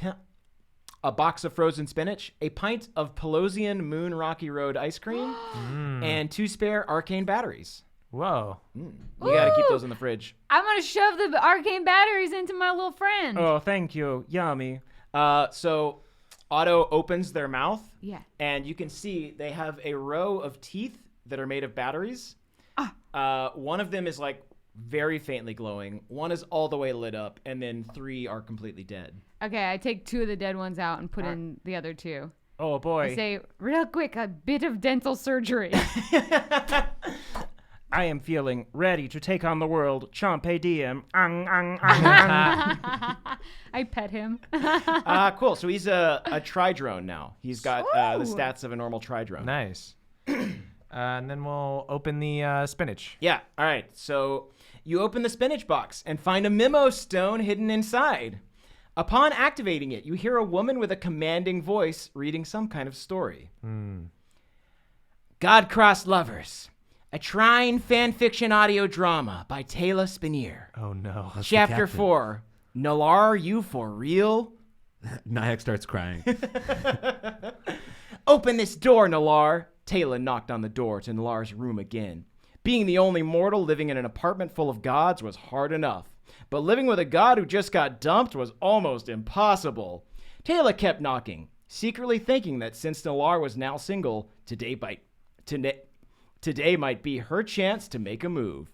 box of frozen spinach, a pint of Pelosian Moon Rocky Road ice cream, and 2 spare arcane batteries. Whoa. You got to keep those in the fridge. I'm gonna shove the arcane batteries into my little friend. Oh, thank you. Yummy. So Otto opens their mouth, Yeah. and you can see they have a row of teeth that are made of batteries. One of them is like very faintly glowing. One is all the way lit up, and then 3 are completely dead. Okay, I take 2 of the dead ones out and put in the other 2. Oh, boy. I say, real quick, a bit of dental surgery. I am feeling ready to take on the world. Chompe diem. Ang, ang, ang, ang. I pet him. Cool. So he's a tridrone now. He's got the Ooh. stats of a normal tridrone. Nice. And then we'll open the spinach. Yeah. All right. So you open the spinach box and find a memo stone hidden inside. Upon activating it, you hear a woman with a commanding voice reading some kind of story. God-Crossed Lovers, a Trine fanfiction audio drama by Taylor Spinier. Oh no. That's the Chapter captain. 4. Nalar, you for real? Nyack starts crying. Open this door, Nalar. Taylor knocked on the door to Nalar's room again. Being the only mortal living in an apartment full of gods was hard enough, but living with a god who just got dumped was almost impossible. Taylor kept knocking, secretly thinking that since Nalar was now single, today might be her chance to make a move.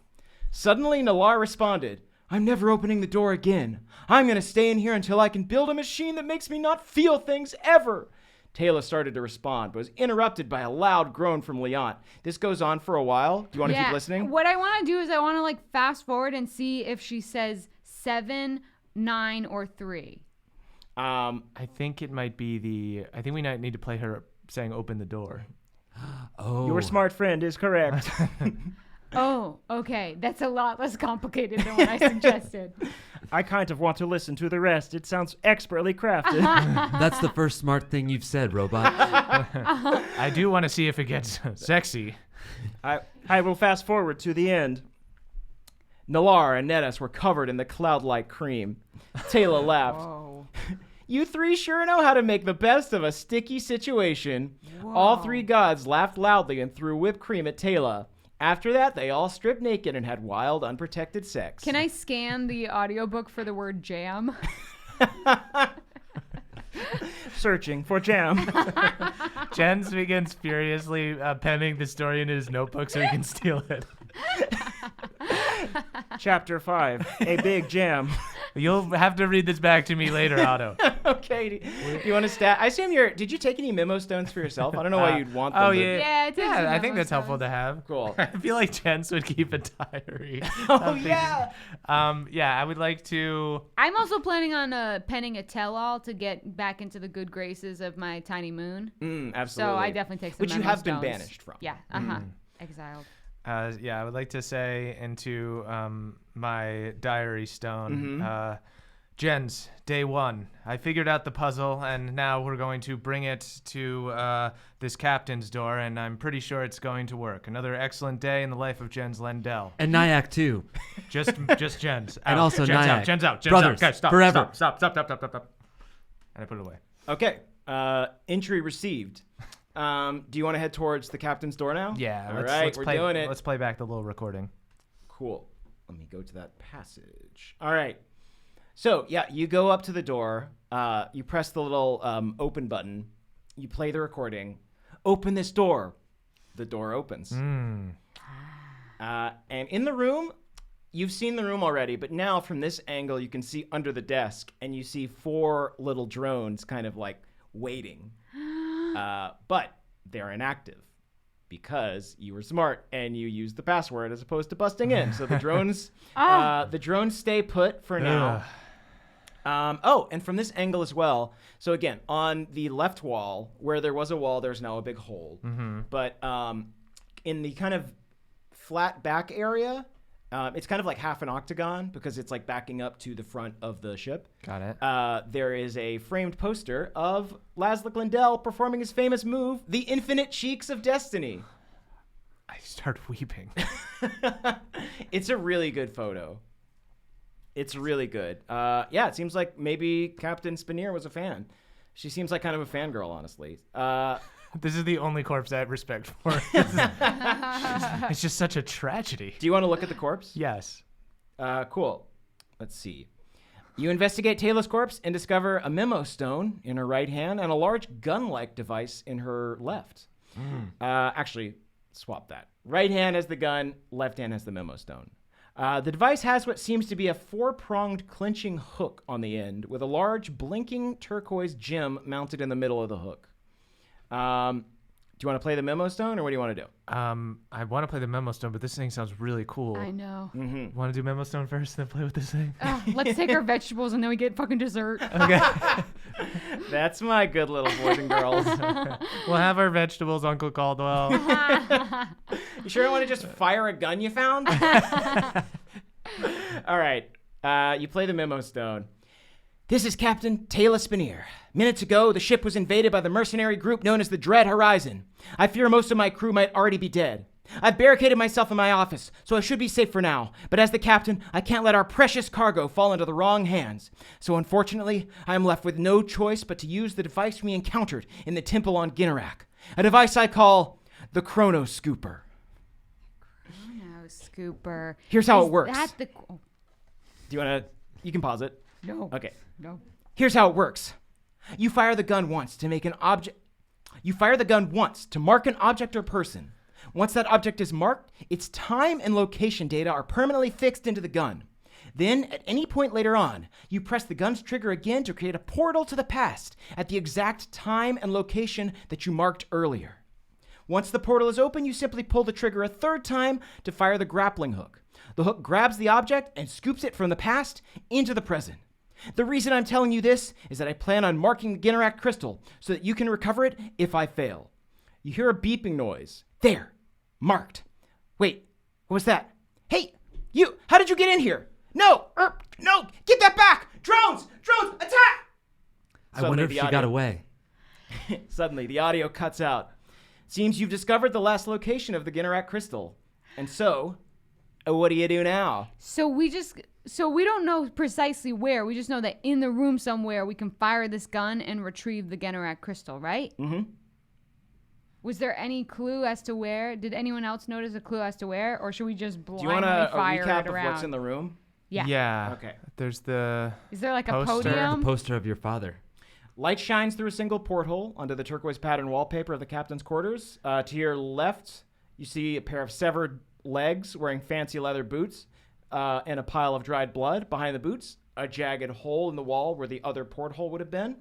Suddenly, Nalar responded, I'm never opening the door again. I'm going to stay in here until I can build a machine that makes me not feel things ever. Taylor started to respond, but was interrupted by a loud groan from Leont. This goes on for a while. Do you want to keep listening? What I want to do is I want to like fast forward and see if she says 7, 9, or 3. I think it might be I think we might need to play her saying open the door. Oh. Your smart friend is correct. Oh, okay. That's a lot less complicated than what I suggested. I kind of want to listen to the rest. It sounds expertly crafted. That's the first smart thing you've said, robot. I do want to see if it gets sexy. I will fast forward to the end. Nalar and Nettis were covered in the cloud-like cream. Taylor laughed. Whoa. You 3 sure know how to make the best of a sticky situation. All 3 gods laughed loudly and threw whipped cream at Taylor. After that, they all stripped naked and had wild, unprotected sex. Can I scan the audiobook for the word jam? Searching for jam. Jens begins furiously penning the story in his notebook so he can steal it. Chapter 5, a big jam. You'll have to read this back to me later, Otto. Okay. Do you want to stat? I assume did you take any memo stones for yourself? I don't know why you'd want them. Oh, but- yeah. Yeah, it takes some I think memo that's helpful stones. to have. Cool. I feel like Jens would keep a diary. Oh, yeah. Yeah, I would like to... I'm also planning on penning a tell-all to get back into the good graces of my tiny moon. Absolutely. So I definitely take some Which you memo have been stones. banished from. Yeah, exiled. Yeah, I would like to say into my diary stone, Jens, day 1. I figured out the puzzle, and now we're going to bring it to this captain's door, and I'm pretty sure it's going to work. Another excellent day in the life of Jens Lendell. And Nyack too. Just Jens. And Out. also Jens Nyack. out. Jens out. Jens Brothers, out. Guys, stop. forever. Stop. And I put it away. Okay. Entry received. Do you want to head towards the captain's door now? Yeah. All let's right, we're play, doing it. Let's play back the little recording. Cool. Let me go to that passage. All right. So, yeah, you go up to the door. You press the little open button. You play the recording. Open this door. The door opens. And in the room, you've seen the room already, but now from this angle, you can see under the desk, and you see 4 little drones kind of like waiting. But they're inactive because you were smart and you used the password as opposed to busting in. So the drones, the drones stay put for now. And from this angle as well. So again, on the left wall, where there was a wall, there's now a big hole. But in the kind of flat back area, it's kind of like half an octagon because it's like backing up to the front of the ship. Got it. There is a framed poster of Laszlo Lindell performing his famous move, the Infinite Cheeks of Destiny. I start weeping. It's a really good photo. It's really good. Yeah, it seems like maybe Captain Spanier was a fan. She seems like kind of a fangirl, honestly. This is the only corpse I have respect for. It's just such a tragedy. Do you want to look at the corpse? Yes. Cool. Let's see. You investigate Taylor's corpse and discover a memo stone in her right hand and a large gun-like device in her left. Actually, swap that. Right hand has the gun, left hand has the memo stone. The device has what seems to be a 4-pronged clinching hook on the end with a large blinking turquoise gem mounted in the middle of the hook. Do you want to play the memo stone or what do you want to do? I want to play the memo stone, but this thing sounds really cool. I know. Want to do memo stone first, then play with this thing? Let's take our vegetables and then we get fucking dessert. Okay. That's my good little boys and girls. We'll have our vegetables, Uncle Caldwell. You sure you want to just fire a gun you found? All right. You play the memo stone. This is Captain Taylor Spanier. Minutes ago, the ship was invaded by the mercenary group known as the Dread Horizon. I fear most of my crew might already be dead. I've barricaded myself in my office, so I should be safe for now. But as the captain, I can't let our precious cargo fall into the wrong hands. So unfortunately, I am left with no choice but to use the device we encountered in the temple on Ginnarak. A device I call the Chrono Scooper. Chrono Scooper. Here's how Is it works. That the... oh, Do you want to... You can pause it. no. Okay. No. Here's how it works. You fire the gun once to make an object. You fire the gun once to mark an object or person. Once that object is marked, its time and location data are permanently fixed into the gun. Then, at any point later on, you press the gun's trigger again to create a portal to the past at the exact time and location that you marked earlier. Once the portal is open, you simply pull the trigger a 3rd time to fire the grappling hook. The hook grabs the object and scoops it from the past into the present. The reason I'm telling you this is that I plan on marking the Ginnarak crystal so that you can recover it if I fail. You hear a beeping noise. There. Marked. Wait, what was that? Hey, you, how did you get in here? No, no, get that back! Drones! Drones, attack! I wonder if she got away. Suddenly, the audio cuts out. Seems you've discovered the last location of the Ginnarak crystal. And so, what do you do now? So we don't know precisely where. We just know that in the room somewhere we can fire this gun and retrieve the Ginnarak crystal, right? Was there any clue as to where? Did anyone else notice a clue as to where? Or should we just Do you want blindly a fire recap it of around? what's in the room? Yeah. Yeah. Okay. There's the Is there like a Poster. podium? The poster of your father. Light shines through a single porthole onto the turquoise pattern wallpaper of the captain's quarters. To your left, you see a pair of severed legs wearing fancy leather boots and a pile of dried blood. Behind the boots, a jagged hole in the wall where the other porthole would have been.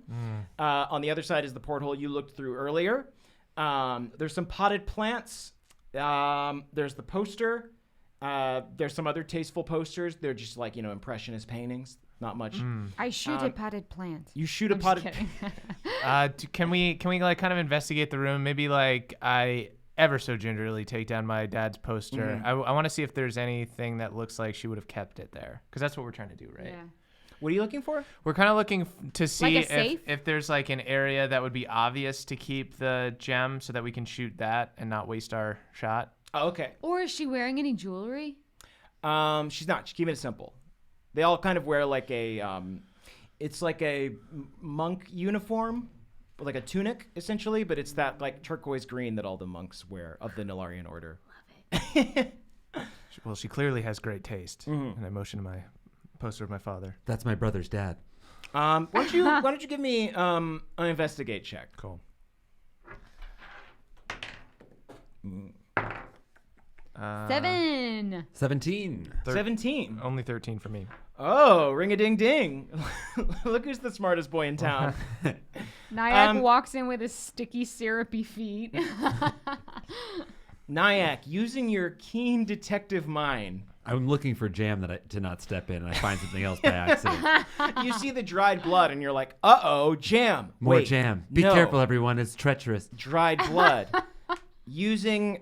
On the other side is the porthole you looked through earlier. There's some potted plants. There's the poster. There's some other tasteful posters. They're just like, impressionist paintings. Not much. I shoot a potted plant. You shoot a I'm just potted kidding. Can we like kind of investigate the room? Maybe like I ever so gingerly take down my dad's poster. I want to see if there's anything that looks like she would have kept it there, because that's what we're trying to do, right? Yeah. What are you looking for? We're kind of looking to see Like a safe? if there's like an area that would be obvious to keep the gem so that we can shoot that and not waste our shot. Oh, okay. Or is she wearing any jewelry? She's not. She's keeping it simple. They all kind of wear like it's like a monk uniform, like a tunic essentially, but it's that like turquoise green that all the monks wear of the Nilarian order. Well, she clearly has great taste. And I motion to my poster of my father. That's my brother's dad. Why don't you give me an investigate check? Cool. 7. 17. 17. Only 13 for me. Oh, ring-a-ding-ding. Look who's the smartest boy in town. Nyack walks in with his sticky, syrupy feet. Nyack, using your keen detective mind, I'm looking for jam to not step in, and I find something else by accident. you see the dried blood, and you're like, uh-oh, jam. More Wait, jam. Be no. careful, everyone. It's treacherous. Dried blood. Using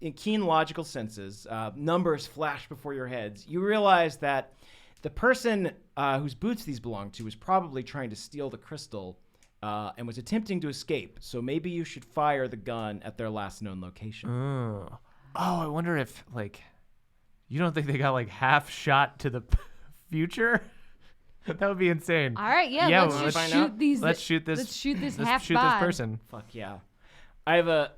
in keen logical senses, numbers flash before your heads. You realize that the person whose boots these belong to was probably trying to steal the crystal and was attempting to escape. So maybe you should fire the gun at their last known location. Oh, I wonder if like you don't think they got like half shot to the future? That would be insane. All right, yeah, Yeah, let's well, just let's shoot find out. these. Let's shoot this. Let's shoot this Let's half shoot bod. this person. Fuck yeah. I have a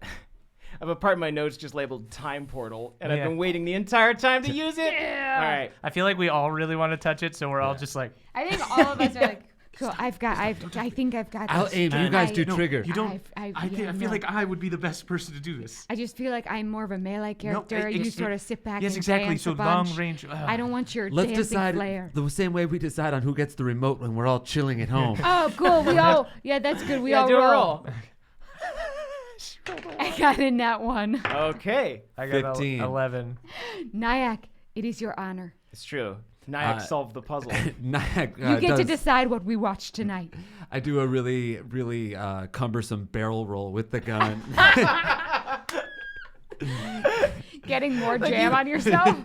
part in my notes just labeled time portal, and I've Yeah. been waiting the entire time to use it. Yeah. All right. I feel like we all really want to touch it, so we're all just like, I think all of us are like, cool. I think I've got. I'll this. aim. You guys do No, trigger. you don't. I I feel like I would be the best person to do this. I just feel like I'm more of a melee character. You sort of sit back Yes, and exactly. dance So a bunch. long range. I don't want your Let's dancing decide flair. the same way we decide on who gets the remote when we're all chilling at home. Oh, cool. We all. Yeah, that's good. We Yeah, all do a roll. roll. I got in that one. Okay. I got 15. 11. Nyack, it is your honor. It's true. Nyack solved the puzzle. Nyack, You get to decide what we watch tonight. I do a really, really cumbersome barrel roll with the gun. Getting more jam on yourself.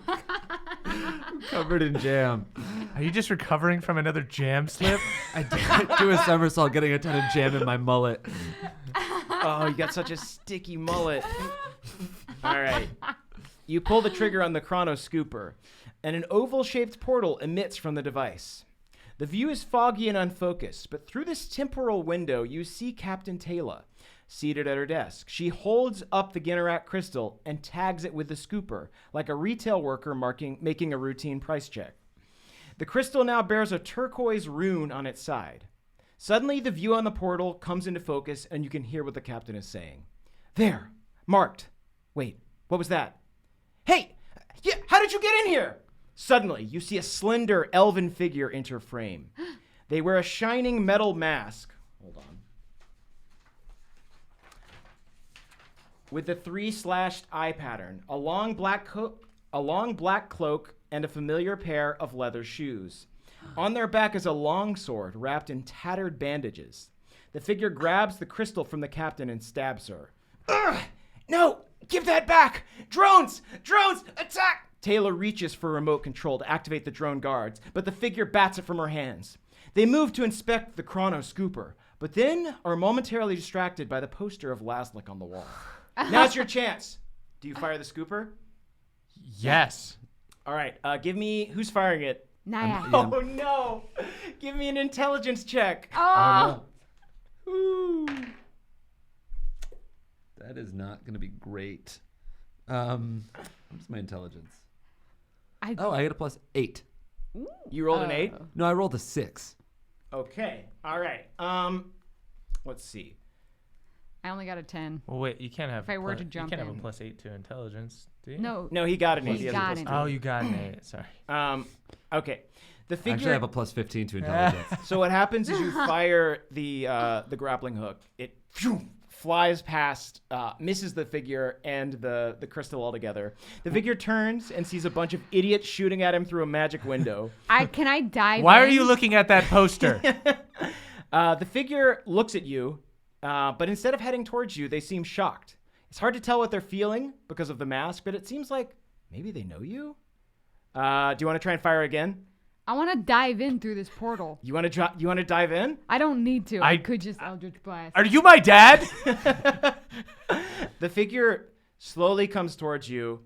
Covered in jam. Are you just recovering from another jam slip? I do a somersault, getting a ton of jam in my mullet. Oh, you got such a sticky mullet. All right. You pull the trigger on the chrono scooper, and an oval-shaped portal emits from the device. The view is foggy and unfocused, but through this temporal window, you see Captain Taylor seated at her desk. She holds up the Ginnarak crystal and tags it with the scooper, like a retail worker making a routine price check. The crystal now bears a turquoise rune on its side. Suddenly, the view on the portal comes into focus, and you can hear what the captain is saying. There, marked. Wait, what was that? Hey, yeah, how did you get in here? Suddenly, you see a slender elven figure enter frame. They wear a shining metal mask. Hold on. With the 3-slashed eye pattern, a long black cloak, and a familiar pair of leather shoes. On their back is a long sword wrapped in tattered bandages. The figure grabs the crystal from the captain and stabs her. Ugh! No! Give that back! Drones! Drones! Attack! Taylor reaches for remote control to activate the drone guards, but the figure bats it from her hands. They move to inspect the chrono scooper, but then are momentarily distracted by the poster of Laslik on the wall. Now's your chance. Do you fire the scooper? Yes. All right, give me... Who's firing it? Nyack. Oh, no. Give me an intelligence check. Oh, Ooh. That is not going to be great. What's my intelligence? I get a +8. You rolled an 8? No, I rolled a 6. Okay. All right. Let's see. I only got a 10. Well, wait, you can't have. If I were to jump you can't in. have a +8 to intelligence, do you? No, he got an 8. He got an Oh, you got an 8. Sorry. Okay. The figure. Actually, I have a +15 to intelligence. So what happens is you fire the grappling hook. It flies past, misses the figure and the crystal altogether. The figure turns and sees a bunch of idiots shooting at him through a magic window. Can I dive Why in? are you looking at that poster? The figure looks at you, but instead of heading towards you, they seem shocked. It's hard to tell what they're feeling because of the mask, but it seems like maybe they know you. Do you want to try and fire again? I want to dive in through this portal. You want to dive in? I don't need to. I could just Eldritch Blast. Are you my dad? The figure slowly comes towards you.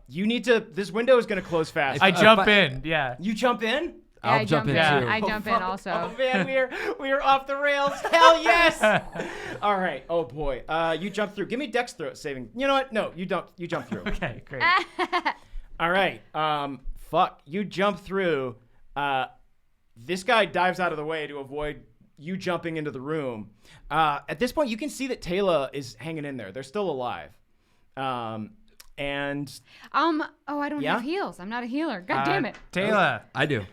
You need to. This window is going to close fast. I jump in. Yeah. You jump in? I'll jump in too. I jump in also. Oh man, we're off the rails. Hell yes! All right. Oh boy. You jump through. Give me Dex throw saving. You know what? No, you don't. You jump through. Okay, great. All right. Fuck. You jump through. This guy dives out of the way to avoid you jumping into the room. At this point, you can see that Taylor is hanging in there. They're still alive. And I don't have heals. I'm not a healer. God damn it. Taylor. I do.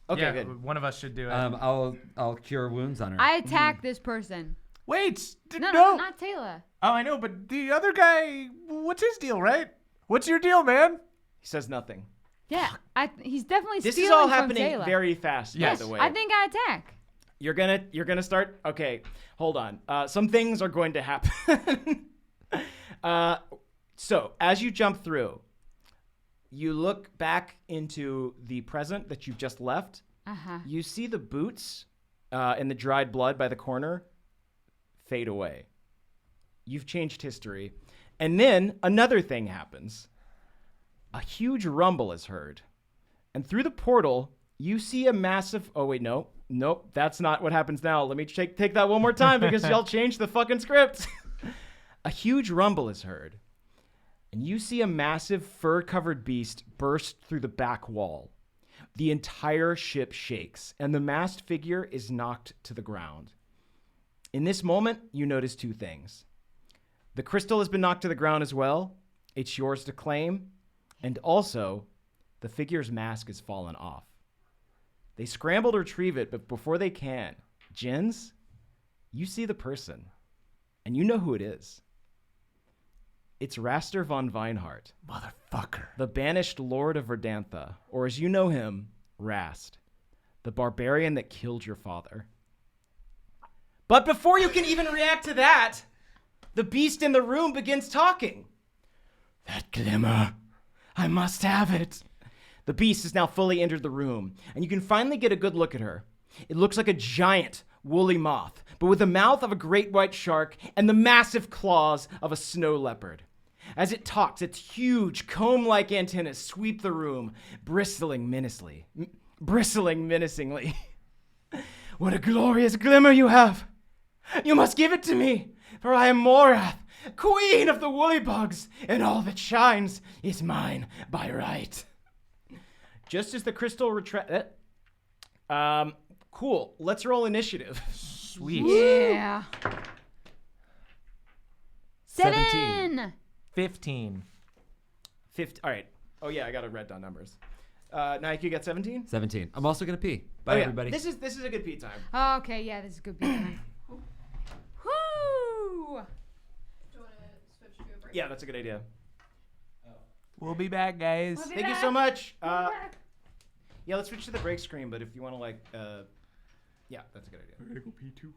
Okay, Yeah, good. one of us should do it. I'll cure wounds on her. I attack this person. Wait. No, not Taylor. Oh, I know, but the other guy, what's his deal, right? What's your deal, man? He says nothing. Yeah, he's definitely This stealing is all from happening Taylor. very fast, Yes, by the way. I think I attack. You're gonna start. Okay, hold on. Some things are going to happen. So as you jump through, you look back into the present that you've just left. You see the boots and the dried blood by the corner fade away. You've changed history, and then another thing happens. A huge rumble is heard, and through the portal, you see a massive. Oh wait, nope, that's not what happens now. Let me take that one more time because y'all changed the fucking script. A huge rumble is heard, and you see a massive fur-covered beast burst through the back wall. The entire ship shakes, and the masked figure is knocked to the ground. In this moment, you notice two things. The crystal has been knocked to the ground as well. It's yours to claim. And also, the figure's mask has fallen off. They scramble to retrieve it, but before they can, Jins, you see the person, and you know who it is. It's Raster von Weinhardt. Motherfucker. The banished Lord of Verdantha, or as you know him, Rast, the barbarian that killed your father. But before you can even react to that, the beast in the room begins talking. That glimmer, I must have it. The beast has now fully entered the room, and you can finally get a good look at her. It looks like a giant, woolly moth, but with the mouth of a great white shark and the massive claws of a snow leopard. As it talks, its huge, comb-like antennas sweep the room, bristling menacingly. What a glorious glimmer you have! You must give it to me, for I am Morath, queen of the woolly bugs, and all that shines is mine by right. Just as the crystal cool. Let's roll initiative. Sweet. Yeah. 17. 15. 50. All right. Oh yeah, I got to write down numbers. Nike, you got 17? 17. I'm also gonna pee. Bye, yeah. everybody. This is a good pee time. Oh, okay, yeah, this is good beat time. Woo! Do you want to switch to a break? Yeah, that's a good idea. We'll be back, guys. We'll be Thank you back. so much. back. Yeah, let's switch to the break screen. But if you want to yeah, that's a good idea. I'm gonna go pee too.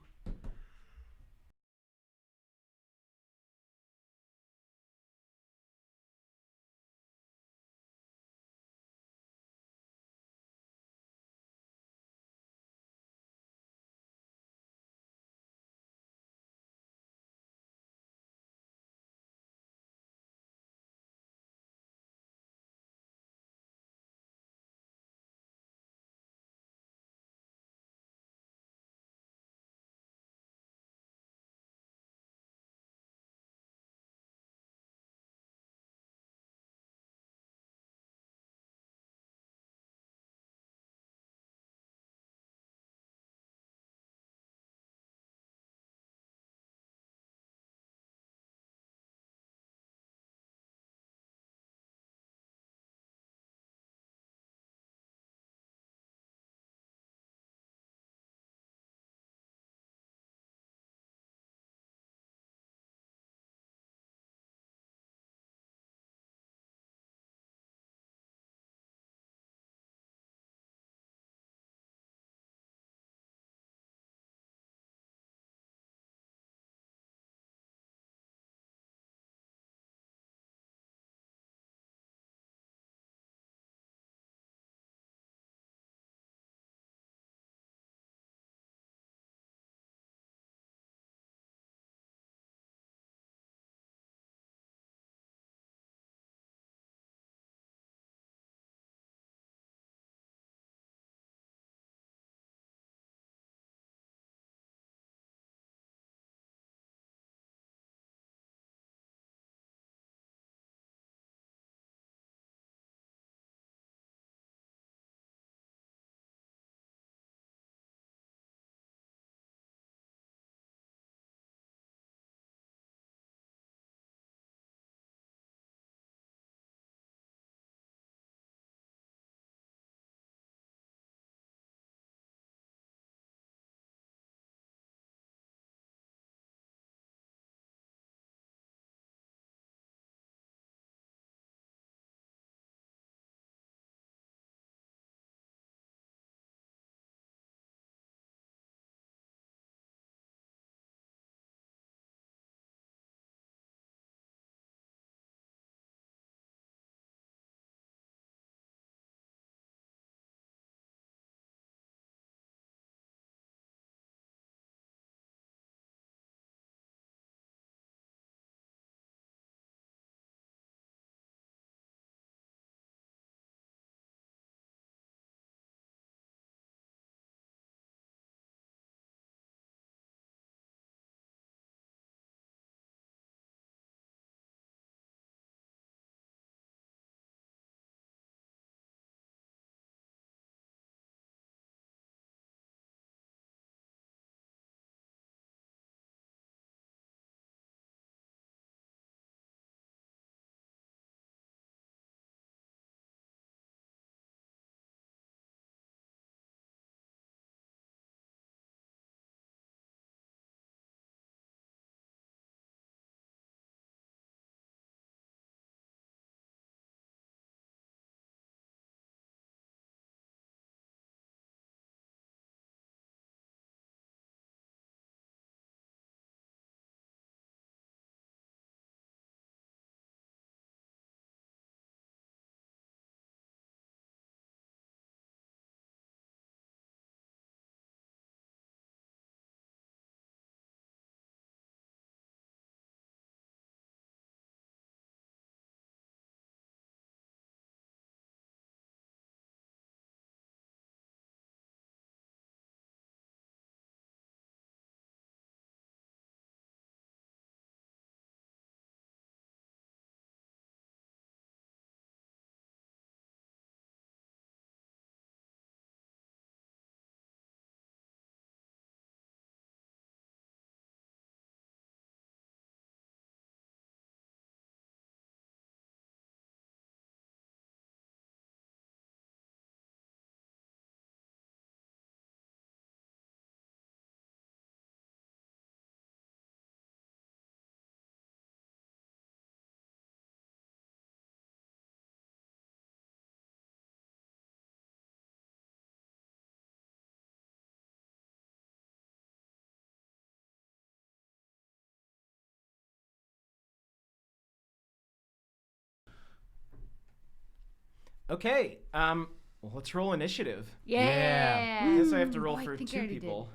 Okay. Well, let's roll initiative. Yeah. I guess I have to roll I for think I 2 already people.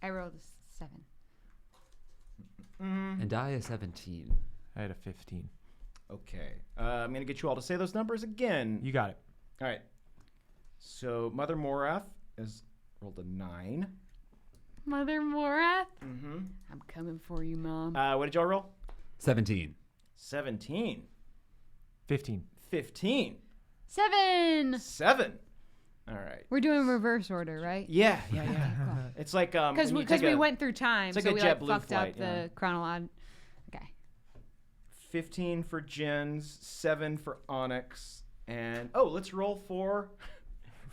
did. I rolled a 7. And I a 17. I had a 15. Okay. I'm going to get you all to say those numbers again. You got it. All right. So Mother Morath has rolled a 9. Mother Morath, Mm-hmm. I'm coming for you, Mom. What did y'all roll? 17. 17. 15. 15. 7. 7. All right. We're doing reverse order, right? Yeah. It's like Because when you take we a went through time, it's like so a we JetBlue fucked flight, up the chronology. Okay. 15 for Jins, 7 for Onyx, and let's roll for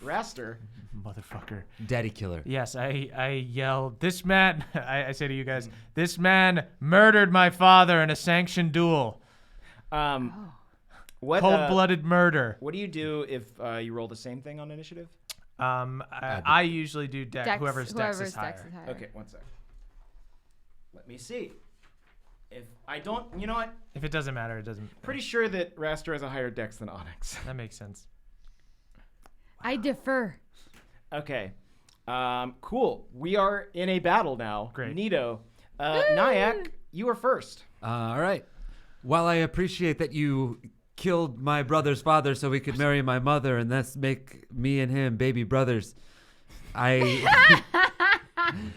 Raster. Motherfucker. Daddy killer. Yes, I yelled, this man, I say to you guys, this man murdered my father in a sanctioned duel. What Cold-blooded murder. What do you do if you roll the same thing on initiative? I usually do dex. Whoever's dex is higher. Okay, 1 sec. Let me see. If I don't, you know what? If it doesn't matter, it doesn't. Pretty sure that Raster has a higher dex than Onyx. That makes sense. I defer. Okay. Cool. We are in a battle now. Great. Neato. Nyack, you are first. All right. While I appreciate that you killed my brother's father so we could marry my mother and thus make me and him baby brothers, I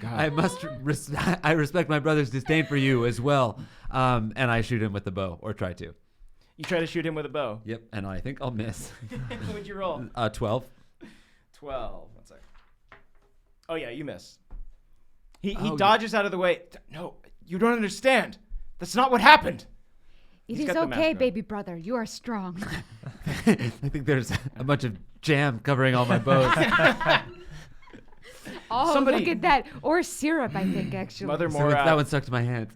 I respect my brother's disdain for you as well. And I shoot him with the bow, or try to. You try to shoot him with a bow. Yep, and I think I'll miss. What'd you roll? 12. 12. 1 sec. Oh yeah, you miss. He Oh, dodges out of the way. No, you don't understand. That's not what happened. It He's is got the okay, mask on. baby brother. You are strong. I think there's a bunch of jam covering all my bows. Oh, Somebody- look at that. Or syrup, I think, actually. Mother So that Morath, one stuck to my hand.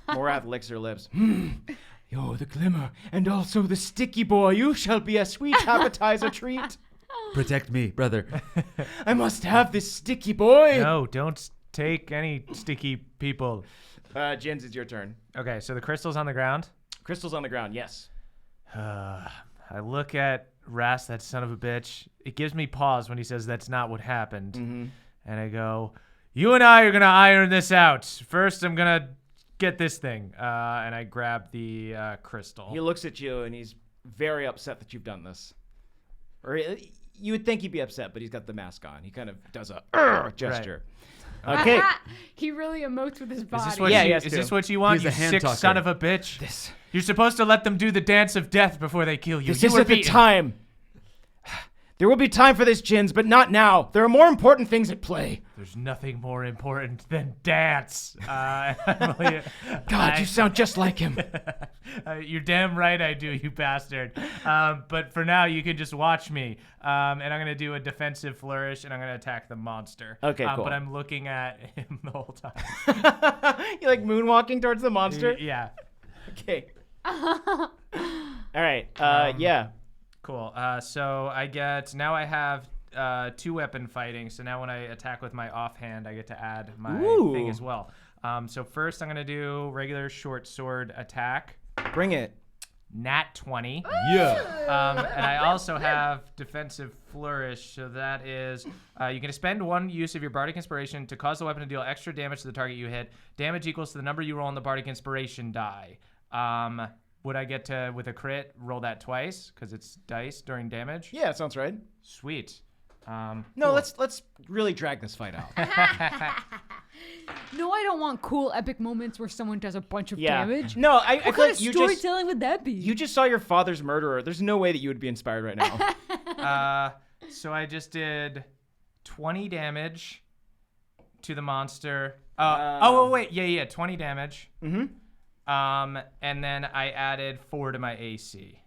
Morath licks her lips. You're the glimmer, and also the sticky boy. You shall be a sweet appetizer treat. Protect me, brother. I must have this sticky boy. No, don't take any sticky people. Jins, it's your turn. Okay, so the crystal's on the ground. Crystal's on the ground. Yes. I look at Rast, that son of a bitch. It gives me pause when he says that's not what happened. Mm-hmm. And I go, you and I are going to iron this out. First, I'm going to get this thing. And I grab the crystal. He looks at you and he's very upset that you've done this. Or you would think he'd be upset, but he's got the mask on. He kind of does a gesture. Okay. He really emotes with his body. Is this what Yeah, you, he has is to. this what you want, He's you a hand sick talker. son of a bitch? You're supposed to let them do the dance of death before they kill you. This You were isn't the beaten. time. There will be time for this, Jins, but not now. There are more important things at play. There's nothing more important than dance. God, you sound just like him. You're damn right I do, you bastard. But for now, you can just watch me. And I'm going to do a defensive flourish, and I'm going to attack the monster. Okay, cool. But I'm looking at him the whole time. You like moonwalking towards the monster? Yeah. Okay. All right. Yeah. Cool. So now I have 2-weapon fighting. So now when I attack with my offhand, I get to add my thing as well. So first I'm going to do regular short sword attack. Bring it. Nat 20. Yeah. And I also have defensive flourish. So that is, you can spend 1 use of your bardic inspiration to cause the weapon to deal extra damage to the target you hit. Damage equals to the number you roll on the bardic inspiration die. Would I get to, with a crit, roll that twice? Because it's dice during damage? Yeah, that sounds right. Sweet. No, Cool. let's really drag this fight out. No, I don't want cool epic moments where someone does a bunch of Yeah. damage. No, I What feel kind like of you just storytelling would that be? you just saw your father's murderer. There's no way that you would be inspired right now. So I just did 20 damage to the monster. Wait. Yeah, 20 damage. Mm-hmm. And then I added 4 to my AC.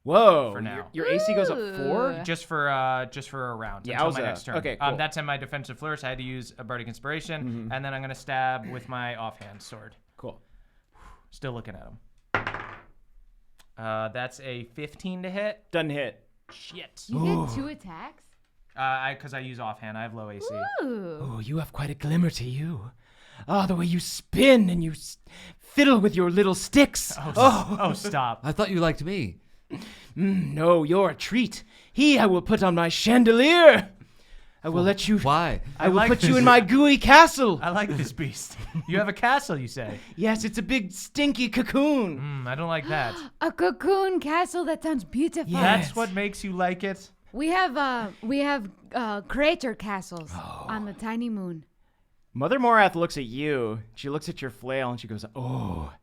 Whoa. For now. Your AC goes up 4? Ooh. Just for a round until my Yowza. next turn. Okay, cool. That's in my defensive flourish. I had to use a bardic inspiration, and then I'm gonna stab with my offhand sword. Cool. Still looking at him. That's a 15 to hit. Doesn't hit. Shit. You get 2 attacks? Because I use offhand. I have low AC. Ooh. Oh, you have quite a glimmer to you. Ah, the way you spin and you fiddle with your little sticks. Oh, stop. I thought you liked me. No, you're a treat. I will put on my chandelier. I will let you. Why? I will like put you this. in my gooey castle. I like this beast. You have a castle, you say? Yes, it's a big stinky cocoon. I don't like that. A cocoon castle. That sounds beautiful. Yeah. That's what makes you like it? We have crater castles on the tiny moon. Mother Morath looks at you. She looks at your flail and she goes, "Oh,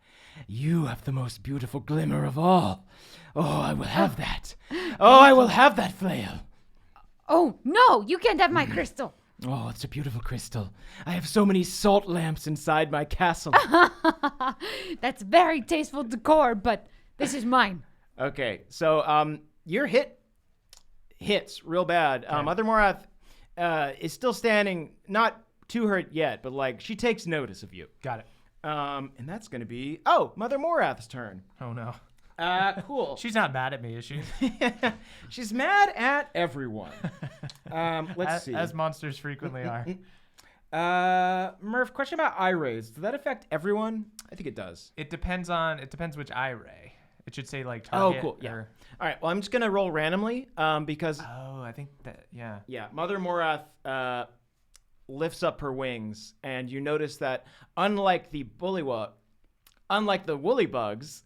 you have the most beautiful glimmer of all. Oh, I will have that. Oh, I will have that flail. Oh no, you can't have my crystal. Oh, it's a beautiful crystal. I have so many salt lamps inside my castle." That's very tasteful decor, but this is mine. Okay, so your hits real bad. Mother Morath is still standing, not to her yet, but like she takes notice of you. Got it. And that's going to be Mother Morath's turn. Oh, no. Cool. She's not mad at me, is she? She's mad at everyone. Let's see. As monsters frequently are. Murph, question about eye rays. Does that affect everyone? I think it does. It depends which eye ray. It should say like Oh, target. cool. Yeah. or- All right. Well, I'm just going to roll randomly because, Oh, I think that, yeah. yeah, Mother Morath lifts up her wings, and you notice that unlike the woolly bugs,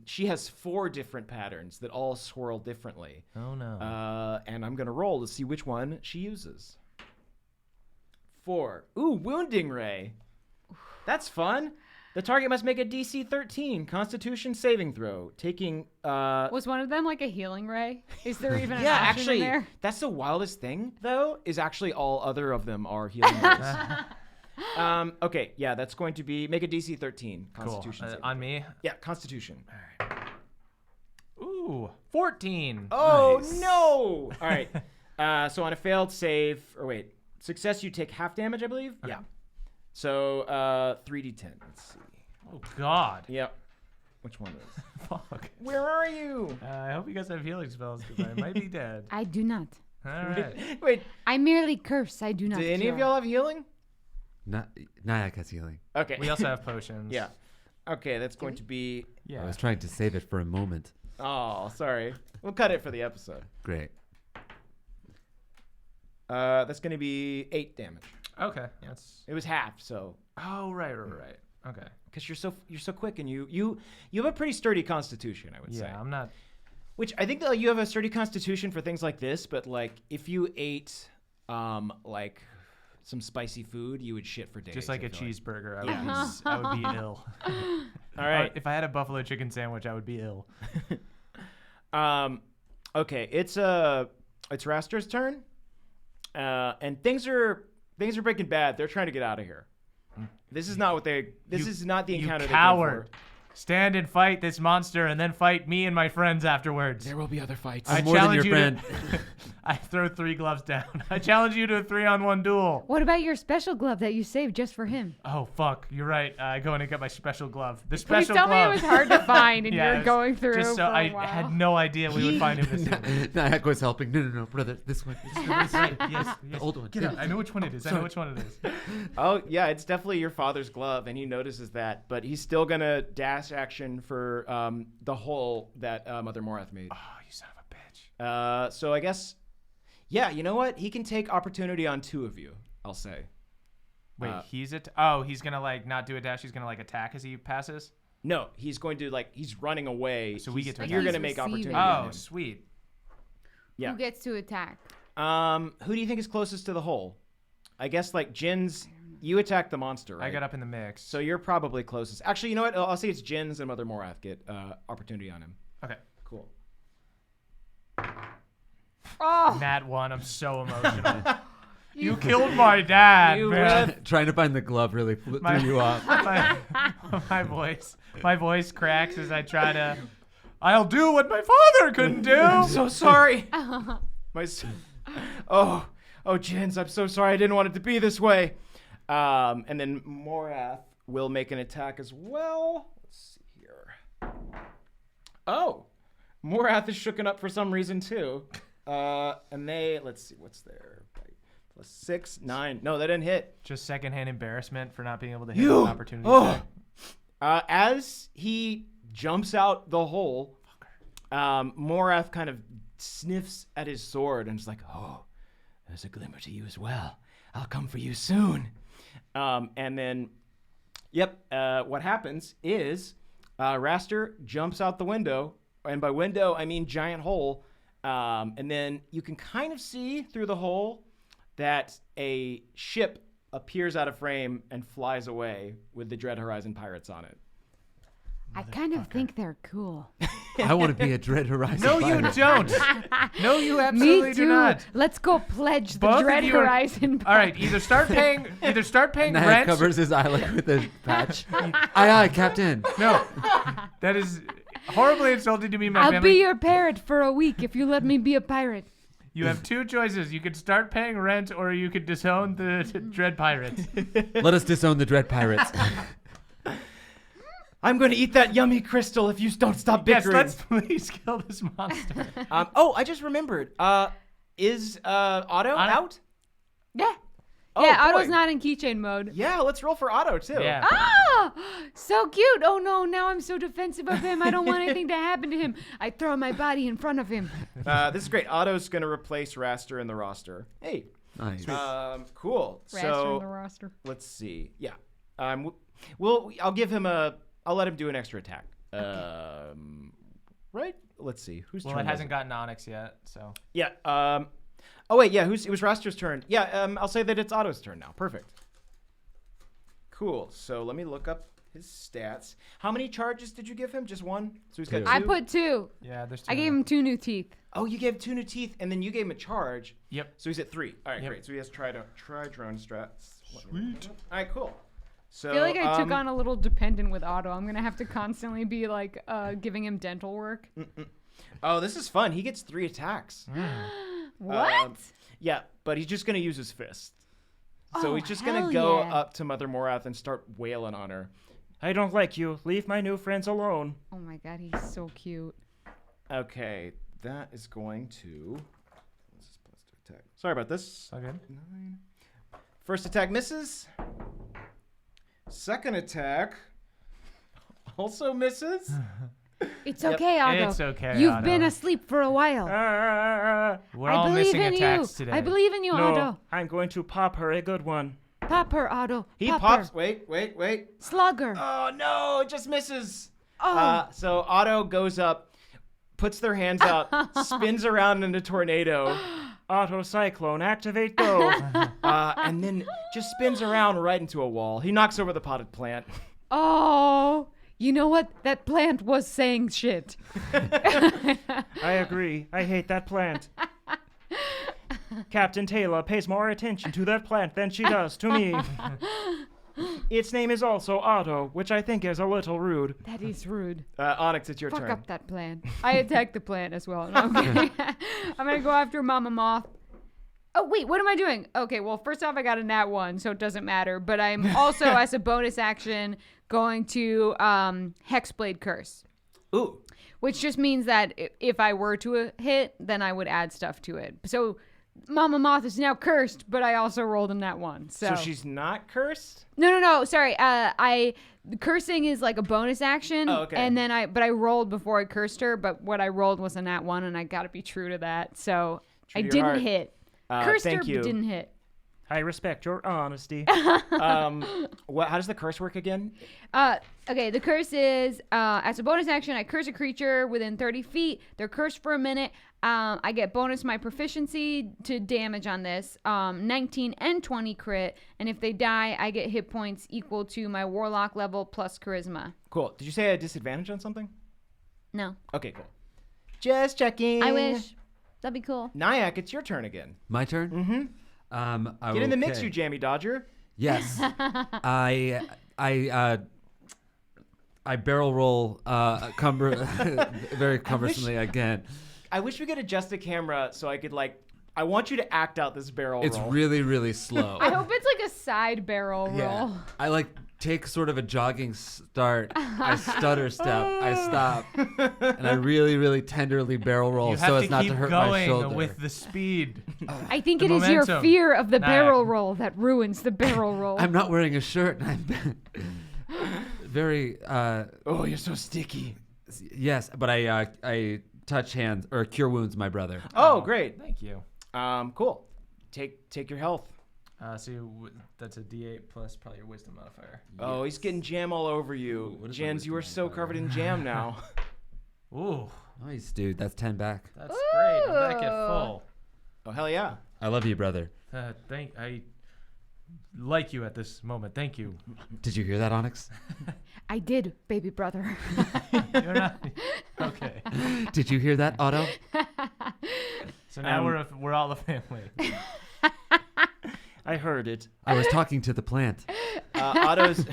she has 4 different patterns that all swirl differently. Oh, no. And I'm going to roll to see which one she uses. 4. Ooh, Wounding Ray. That's fun. The target must make a DC 13 Constitution saving throw, taking... Was one of them like a healing ray? Is there even an yeah, option actually, in there? that's the wildest thing, though, is actually all other of them are healing rays. Okay, yeah, that's going to be... Make a DC 13 Cool. Constitution saving On throw. me? Yeah, Constitution. Ooh, 14. Oh, Nice. no! All right. So on a failed save... Or wait. Success, you take half damage, I believe? Okay. Yeah. So 3d10. Let's see. Oh, God. Yep. Which one is? Fuck. Where are you? I hope you guys have healing spells because I might be dead. I do not. All right. Wait, I merely curse. I do not. do any of cure. y'all have healing? Nyack has healing. Okay. We also have potions. Yeah. Okay, that's going to be... Yeah. I was trying to save it for a moment. Oh, sorry. We'll cut it for the episode. Great. That's going to be 8 damage. Okay. That's. It was half, so... Oh, right. Okay. Because you're so quick, and you have a pretty sturdy constitution, I would say. Yeah, I'm not. Which I think that you have a sturdy constitution for things like this, but like if you ate like some spicy food, you would shit for days. Just like I a feel cheeseburger, Yeah. I would be ill. All right. If I had a buffalo chicken sandwich, I would be ill. Okay, it's Raster's turn, and things are breaking bad. They're trying to get out of here. This is not what they. This is not the You encounter. coward! Stand and fight this monster, and then fight me and my friends afterwards. There will be other fights. I'm more than your challenge friend. you to- I throw 3 gloves down. I challenge you to a 3-on-1 duel. What about your special glove that you saved just for him? Oh fuck! You're right. I go in and get my special glove. The Please special tell glove. me it was hard to find and Yeah, you were it's going through Just so for a I while. had no idea we would find him this evening. Nyack was helping. No, brother. This one. Yes, The old one. Get out. I know which one it is. I know which one it is. Oh yeah, it's definitely your father's glove, and he notices that, but he's still gonna dash action for the hole that Mother Morath made. Oh, you son of a bitch. So I guess, yeah, you know what? He can take opportunity on 2 of you. I'll say. Wait, Uh, he's gonna like not do a dash. He's gonna like attack as he passes. No, he's going to he's running away. So we get to You're attack. gonna make He's opportunity. receiving. on Oh, him. sweet. Yeah. Who gets to attack? Who do you think is closest to the hole? I guess like Jin's. You attack the monster, right? I got up in the mix. So you're probably closest. Actually, you know what? I'll say it's Jin's and Mother Morath get opportunity on him. Okay. Cool. Oh, Nat 1. I'm so emotional. You killed my dad, You man. Trying to find the glove really threw My- you off. my voice cracks as I try to. I'll do what my father couldn't do. I'm so sorry. Oh, Jins, I'm so sorry. I didn't want it to be this way. And then Morath will make an attack as well. Let's see here. Oh, Morath is shooken up for some reason too. And let's see, what's their bite? +6, 9. No, that didn't hit. Just secondhand embarrassment for not being able to hit You. an opportunity. Oh. As he jumps out the hole, Morath kind of sniffs at his sword and is like, "Oh, there's a glimmer to you as well. I'll come for you soon." And then, what happens is Raster jumps out the window, and by window I mean giant hole. And then you can kind of see through the hole that a ship appears out of frame and flies away with the Dread Horizon pirates on it. I kind of think they're cool. I want to be a Dread Horizon. No, you pirate. don't. No, you absolutely Me too. do not. Let's go pledge the Both of Dread you are- Horizon. All right, either start paying Naya rent. covers his eye like with a patch. Aye, Captain. No, that is horribly insulting to me and my I'll family. be your parrot for a week if you let me be a pirate. You have two choices. You could start paying rent, or you could disown the Dread Pirates. Let us disown the Dread Pirates. I'm going to eat that yummy crystal if you don't stop Yes, bickering. let's please kill this monster. I just remembered. Is Otto out? Yeah. Oh, Yeah, Otto's boy. not in keychain mode. Yeah, let's roll for Otto too. Yeah. Ah, so cute. Oh no, now I'm so defensive of him. I don't want anything to happen to him. I throw my body in front of him. This is great. Otto's going to replace Raster in the roster. Hey. Nice. Cool. Raster So in the roster. let's see. Yeah. I'll give him I'll let him do an extra attack. Right? Let's see. Whose Well, turn it was hasn't gotten Onyx yet, so. Yeah. Oh wait, yeah. It was Raster's turn. Yeah. I'll say that it's Otto's turn now. Perfect. Cool. So let me look up his stats. How many charges did you give him? Just one. So he's got Two. two. I put 2. Yeah, there's two. I gave him 2 new teeth. Oh, you gave 2 new teeth, and then you gave him a charge. Yep. So he's at 3. All right, Yep. great. So he has try drone strats. Sweet. All right, cool. So I feel like I took on a little dependent with Otto. I'm gonna have to constantly be like giving him dental work. Oh, this is fun. He gets 3 attacks. What? Yeah, but he's just gonna use his fist. So Oh, he's just gonna hell go yeah. up to Mother Morath and start wailing on her. I don't like you. Leave my new friends alone. Oh my god, he's so cute. Okay, that is going to. This is plus 2 attack. Sorry about this. Okay. 9. First attack misses. Second attack also misses. It's Yep. okay, Otto. It's okay, You've Otto. been asleep for a while. We're I all believe missing in attacks you. today. I believe in you, no, Otto. I'm going to pop her a good one. Pop her, Otto. He Pop pops. her. Wait. Slugger. Oh no, it just misses. Oh. So Otto goes up, puts their hands up, spins around in a tornado, Auto Cyclone, activate, go. and then just spins around right into a wall. He knocks over the potted plant. Oh. You know what? That plant was saying shit. I agree. I hate that plant. Captain Taylor pays more attention to that plant than she does to me. Its name is also Otto, which I think is a little rude. That is rude. Onyx, it's your Fuck turn. up that plant. I attacked the plant as well. No, I'm kidding. I'm gonna go after Mama Moth. Oh wait, what am I doing? Okay, well first off I got a nat 1, so it doesn't matter. But I'm also as a bonus action going to Hexblade Curse, Ooh. which just means that if I were to hit, then I would add stuff to it. So Mama Moth is now cursed, but I also rolled a nat 1. So she's not cursed? No. Sorry. Cursing is like a bonus action. Oh, okay. And then I rolled before I cursed her, but what I rolled was a nat 1, and I got to be true to that. So True I to your didn't heart. hit. Cursed her, thank you. but didn't hit. I respect your honesty. How does the curse work again? Okay, the curse is as a bonus action, I curse a creature within 30 feet. They're cursed for a minute. I get bonus my proficiency to damage on this, 19 and 20 crit. And if they die, I get hit points equal to my warlock level plus charisma. Cool. Did you say I had disadvantage on something? No. Okay, cool. Just checking. I wish. That'd be cool. Nyack, it's your turn again. My turn? Mm-hmm. Get in the mix, you jammy dodger. Yes. I barrel roll very cumbersomely again. I wish we could adjust the camera so I could I want you to act out this barrel It's roll. really, really slow. I hope it's like a side barrel roll. I take sort of a jogging start. I stutter step. I stop. And I really, really tenderly barrel roll You so have as to not keep to hurt my going shoulder. with the speed. I think The it is your momentum. fear of the Nah. barrel roll that ruins the barrel roll. I'm not wearing a shirt and I'm very Oh, you're so sticky. yes, but I touch hands or cure wounds my brother. Oh, great. Thank you. Cool. Take your health. That's a D8 plus probably your wisdom modifier. Oh, he's getting jam all over you. Ooh, what is my Jens, you are wisdom so modifier? covered in jam now. Ooh, Nice, dude. That's 10 back. that's great. I'm back at full. Oh, hell yeah. I love you, brother. I like you at this moment. Thank you. Did you hear that, Onyx? I did, baby brother. You're not okay. Did you hear that, Otto? So now we're all a family. I heard it. I was talking to the plant. Otto's. You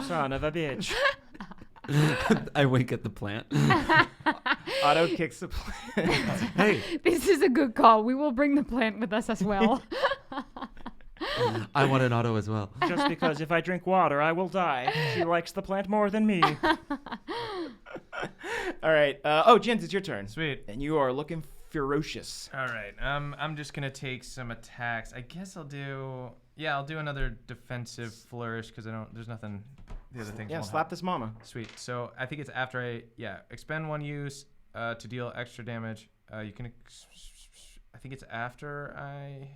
son of a bitch. I wink at the plant. Otto kicks the plant. Hey, This is a good call. We will bring the plant with us as well. I want an Otto as well. Just because if I drink water, I will die. She likes the plant more than me. All right. Jens, it's your turn. Sweet. And you are looking ferocious. All right. I'm just gonna take some attacks. I guess I'll do another defensive flourish because there's nothing. The other things. Yeah, won't slap help. this mama. Sweet. So I think it's after I expend one use to deal extra damage. You can. I think it's after I.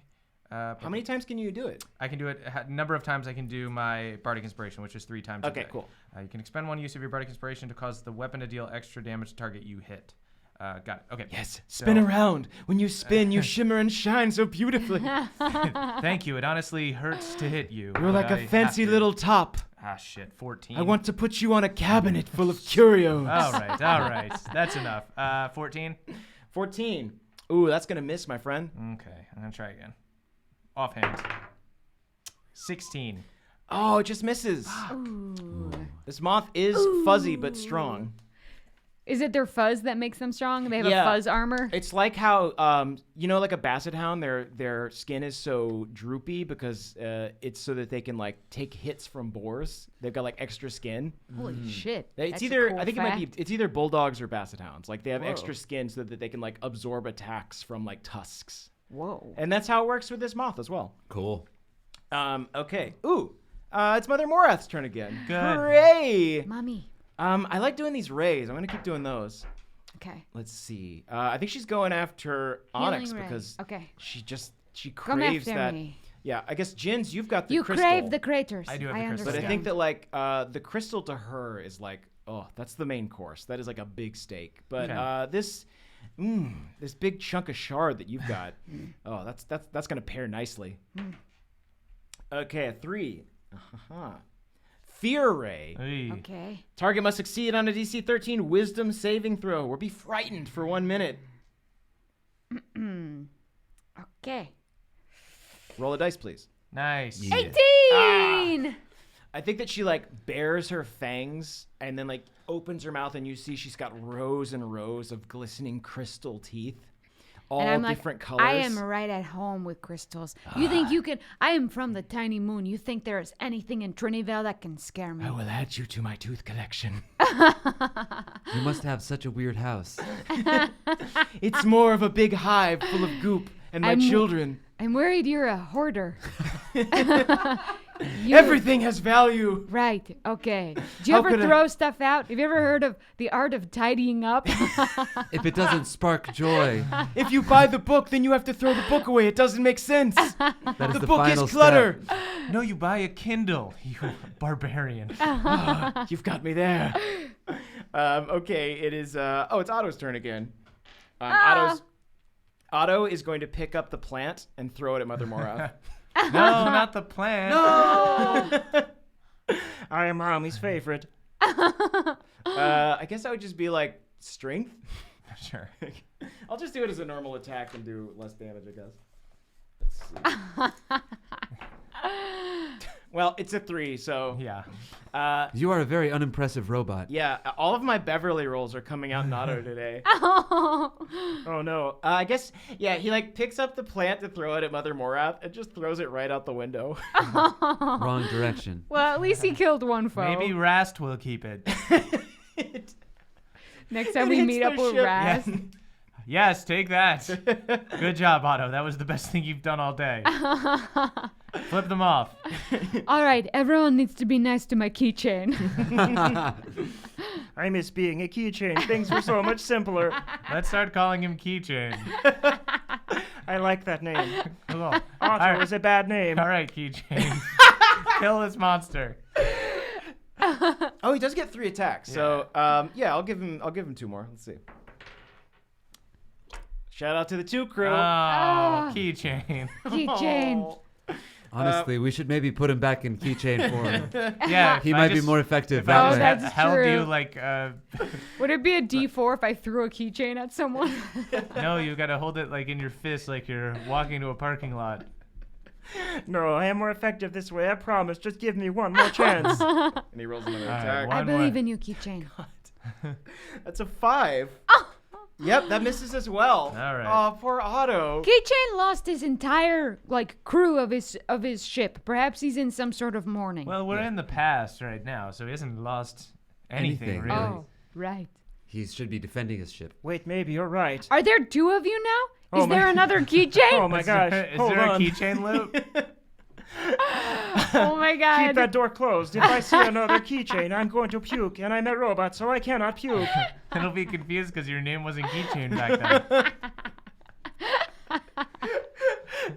How many times can you do it? I can do it. Number of times I can do my Bardic Inspiration, which is 3 times. a Okay, day. cool. You can expend one use of your Bardic Inspiration to cause the weapon to deal extra damage to target you hit. Got it. Okay. Yes. Spin around. When you spin, you shimmer and shine so beautifully. Thank you. It honestly hurts to hit you. You're but like I a have fancy to. little top. Ah, shit. 14. I want to put you on a cabinet full of curios. All right. That's enough. 14. 14. Ooh, that's going to miss, my friend. Okay. I'm going to try again. Offhand. 16. Oh, it just misses. Ooh. This moth is fuzzy but strong. Is it their fuzz that makes them strong? They have Yeah. a fuzz armor? It's like how, like a basset hound, their skin is so droopy because it's so that they can like take hits from boars. They've got like extra skin. Holy shit. It's That's a either cool I think fact. it might be it's either bulldogs or basset hounds. Like they have Whoa. extra skin so that they can like absorb attacks from like tusks. Whoa. And that's how it works with this moth as well. Cool. Okay. Ooh. It's Mother Morath's turn again. Good. Hooray! Mommy. I like doing these rays. I'm gonna keep doing those. Okay. Let's see. I think she's going after Onyx Healing ray. because Okay. she Come craves after that. me. Yeah, I guess Jins, you've got the You crystal. crave the craters. I do have the crystal. But I understand. think that like the crystal to her is like, oh, that's the main course. That is like a big steak. But Okay. this big chunk of shard that you've got, oh, that's gonna pair nicely. Okay, a 3. Fear ray. Hey. Okay. Target must succeed on a DC 13 Wisdom saving throw or be frightened for 1 minute. Okay. Roll a dice, please. Nice. Yeah. 18! I think that she like bares her fangs and then like opens her mouth and you see she's got rows and rows of glistening crystal teeth, all And I'm like, different colors. I am right at home with crystals. You think you can? I am from the tiny moon. You think there is anything in Trinyvale that can scare me? I will add you to my tooth collection. You must have such a weird house. It's more of a big hive full of goop and my I'm- children. I'm worried you're a hoarder. You- Everything has value. Right. Okay. Do you How ever could I- throw stuff out? Have you ever heard of the art of tidying up? If it doesn't spark joy, If you buy the book, then you have to throw the book away. It doesn't make sense. that is The the book final is clutter. step. No, you buy a Kindle, you barbarian. You've got me there. Okay, it is. It's Otto's turn again. Otto is going to pick up the plant and throw it at Mother Morath. No, not the plant. I am Mommy's favorite. I guess I would just be like strength. Sure. I'll just do it as a normal attack and do less damage, I guess. Let's see. Well, it's a 3, so Yeah. You are a very unimpressive robot. yeah. All of my Beverly rolls are coming out in Otto today. Oh no. I guess he like picks up the plant to throw it at Mother Morath and just throws it right out the window. Wrong direction. Well, at least he killed one foe. Maybe Rast will keep it. Next time It we hits meet their up with ship. Raz. Yes, take that. Good job, Otto. That was the best thing you've done all day. Flip them off. All right, everyone needs to be nice to my keychain. I miss being a keychain. Things were so much simpler. Let's start calling him Keychain. I like that name. Cool. Otto is a bad name. All right, Keychain. Kill this monster. Oh, he does get 3 attacks. So, I'll give him 2 more. Let's see. Shout out to the 2 crew. Oh, Keychain. Keychain. Honestly, we should maybe put him back in keychain form. Yeah, He might be more effective If that I way. just that's held true. you like, Would it be a D4 if I threw a keychain at someone? no, you gotta hold it like in your fist, like you're walking to a parking lot. No, I am more effective this way. I promise. Just give me one more chance. And he rolls another All right, attack. one I believe more. in you, keychain. That's a 5. Yep, that misses as well. All right. Oh, poor Otto. Keychain lost his entire crew of his ship. Perhaps he's in some sort of mourning. Well, we're in the past right now, so he hasn't lost anything, Anything. really. Oh, right. He should be defending his ship. Wait, maybe you're right. Are there 2 of you now? Is Oh my- there another keychain? Oh my gosh. Is Hold there on. a keychain loop? Oh my god. Keep that door closed. If I see another keychain, I'm going to puke, and I'm a robot, so I cannot puke. It'll be confused because your name wasn't Keychain back then.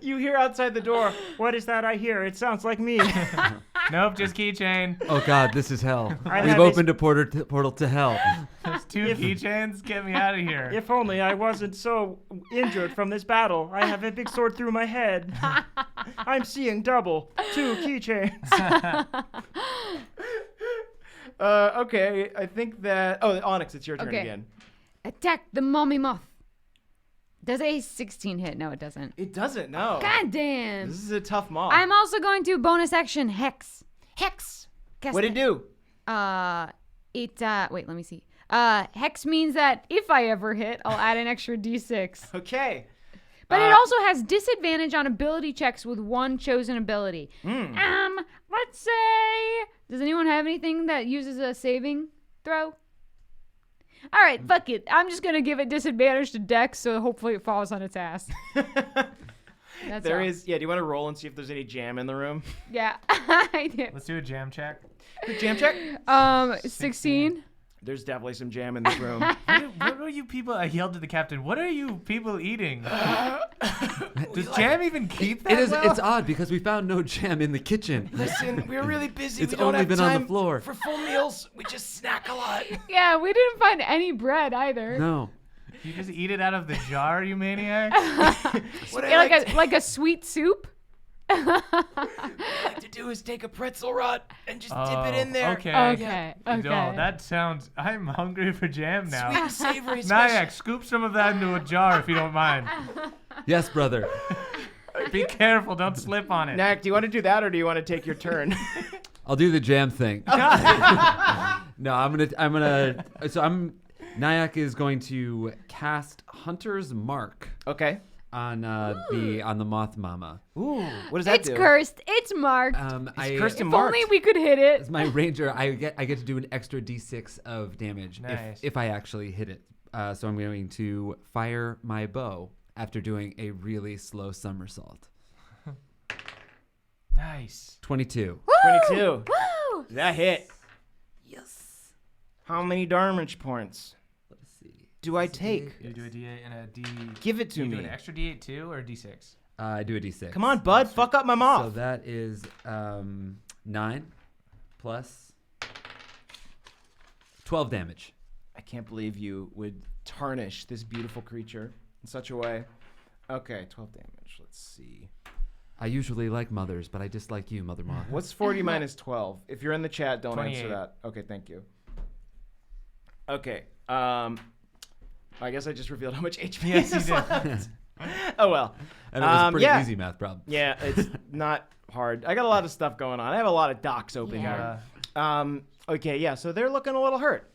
You hear outside the door. What is that I hear? It sounds like me. Nope, just Keychain. Oh God, this is hell. I We've have a- opened a portal to hell. There's 2 keychains. Get me out of here. If only I wasn't so injured from this battle. I have a big sword through my head. I'm seeing double. 2 keychains. Okay, I think that... Oh, Onyx, it's your turn Okay. again. Attack the mommy moth. Does a 16 hit? No, it doesn't. It doesn't, no. God damn. This is a tough mob. I'm also going to bonus action Hex. Hex. Cast What'd it do? Wait, let me see. Hex means that if I ever hit, I'll add an extra d6. Okay. But it also has disadvantage on ability checks with one chosen ability. Let's say, does anyone have anything that uses a saving throw? All right, fuck it. I'm just gonna give it disadvantage to Dex, so hopefully it falls on its ass. That's There all. is... Yeah, do you want to roll and see if there's any jam in the room? Yeah, I do. Let's do a jam check. Jam check? 16. There's definitely some jam in this room. What are you people? I yelled at the captain. What are you people eating? Does jam even keep that? It is. well? It's odd because we found no jam in the kitchen. Listen, we're really busy. It's we don't only have been on the time floor. for full meals. We just snack a lot. Yeah, we didn't find any bread either. No. You just eat it out of the jar, you maniac. What I Yeah, like, like a sweet soup. to do is take a pretzel rod and just dip it in there. Okay. Okay. No, that sounds. I'm hungry for jam now. Sweet and savory. Nyack, scoop some of that into a jar if you don't mind. Yes, brother. Be careful, don't slip on it. Nack, do you want to do that or do you want to take your turn? I'll do the jam thing. No, Nyack is going to cast Hunter's Mark Okay. on the Moth Mama. Ooh, what does that It's do? cursed. It's marked. Cursed if and marked. only we could hit it. As my ranger, I get to do an extra d6 of damage Nice. if I actually hit it. So I'm going to fire my bow after doing a really slow somersault. Nice. 22. 22. Woo! That hit. Yes. How many damage points Let's see. do I take? You do a D8 and a D. Give it to you me. do an extra D8 too, or D6? I do a d6. Come on, bud. Fuck up my So moth. that is 9 plus 12 damage. I can't believe you would tarnish this beautiful creature in such a way. Okay, 12 damage. Let's see. I usually like mothers, but I dislike you, Mother Moth. What's 40 minus 12? If you're in the chat, don't answer 28. that. Okay, thank you. Okay. I guess I just revealed how much HP Yes, you is did. left. Oh well. And it was a pretty yeah. easy math problem. Yeah, it's not hard. I got a lot of stuff going on. I have a lot of docs open Yeah. here. Okay, yeah, so they're looking a little hurt.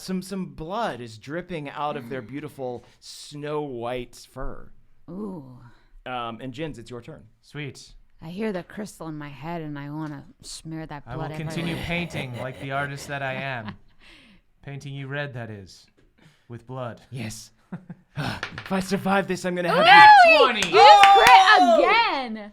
Some blood is dripping out of their beautiful snow white fur. Ooh. And Jins, it's your turn. Sweet. I hear the crystal in my head and I want to smear that I blood will continue everywhere. painting like the artist that I am. Painting you red, that is, with blood. Yes. If I survive this, I'm gonna have. No! 20. You just crit again!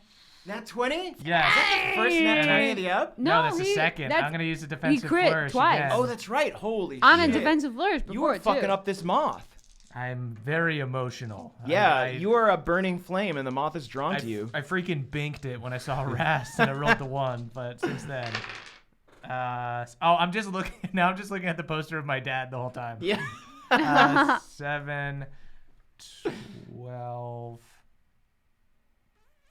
Nat 20? Yes. First nat 20 of the up? No, that's the he- second. that's- I'm gonna use a he defensive crit flourish twice. again. Oh, that's right. Holy On shit. a defensive flourish before You were too. fucking up this moth. I'm very emotional. Yeah, I- you are a burning flame, and the moth is drawn I, to you. I freaking binked it when I saw Rast and I rolled the 1, but since then. I'm just looking now. I'm just looking at the poster of my dad the whole time. Yeah. 7, 12,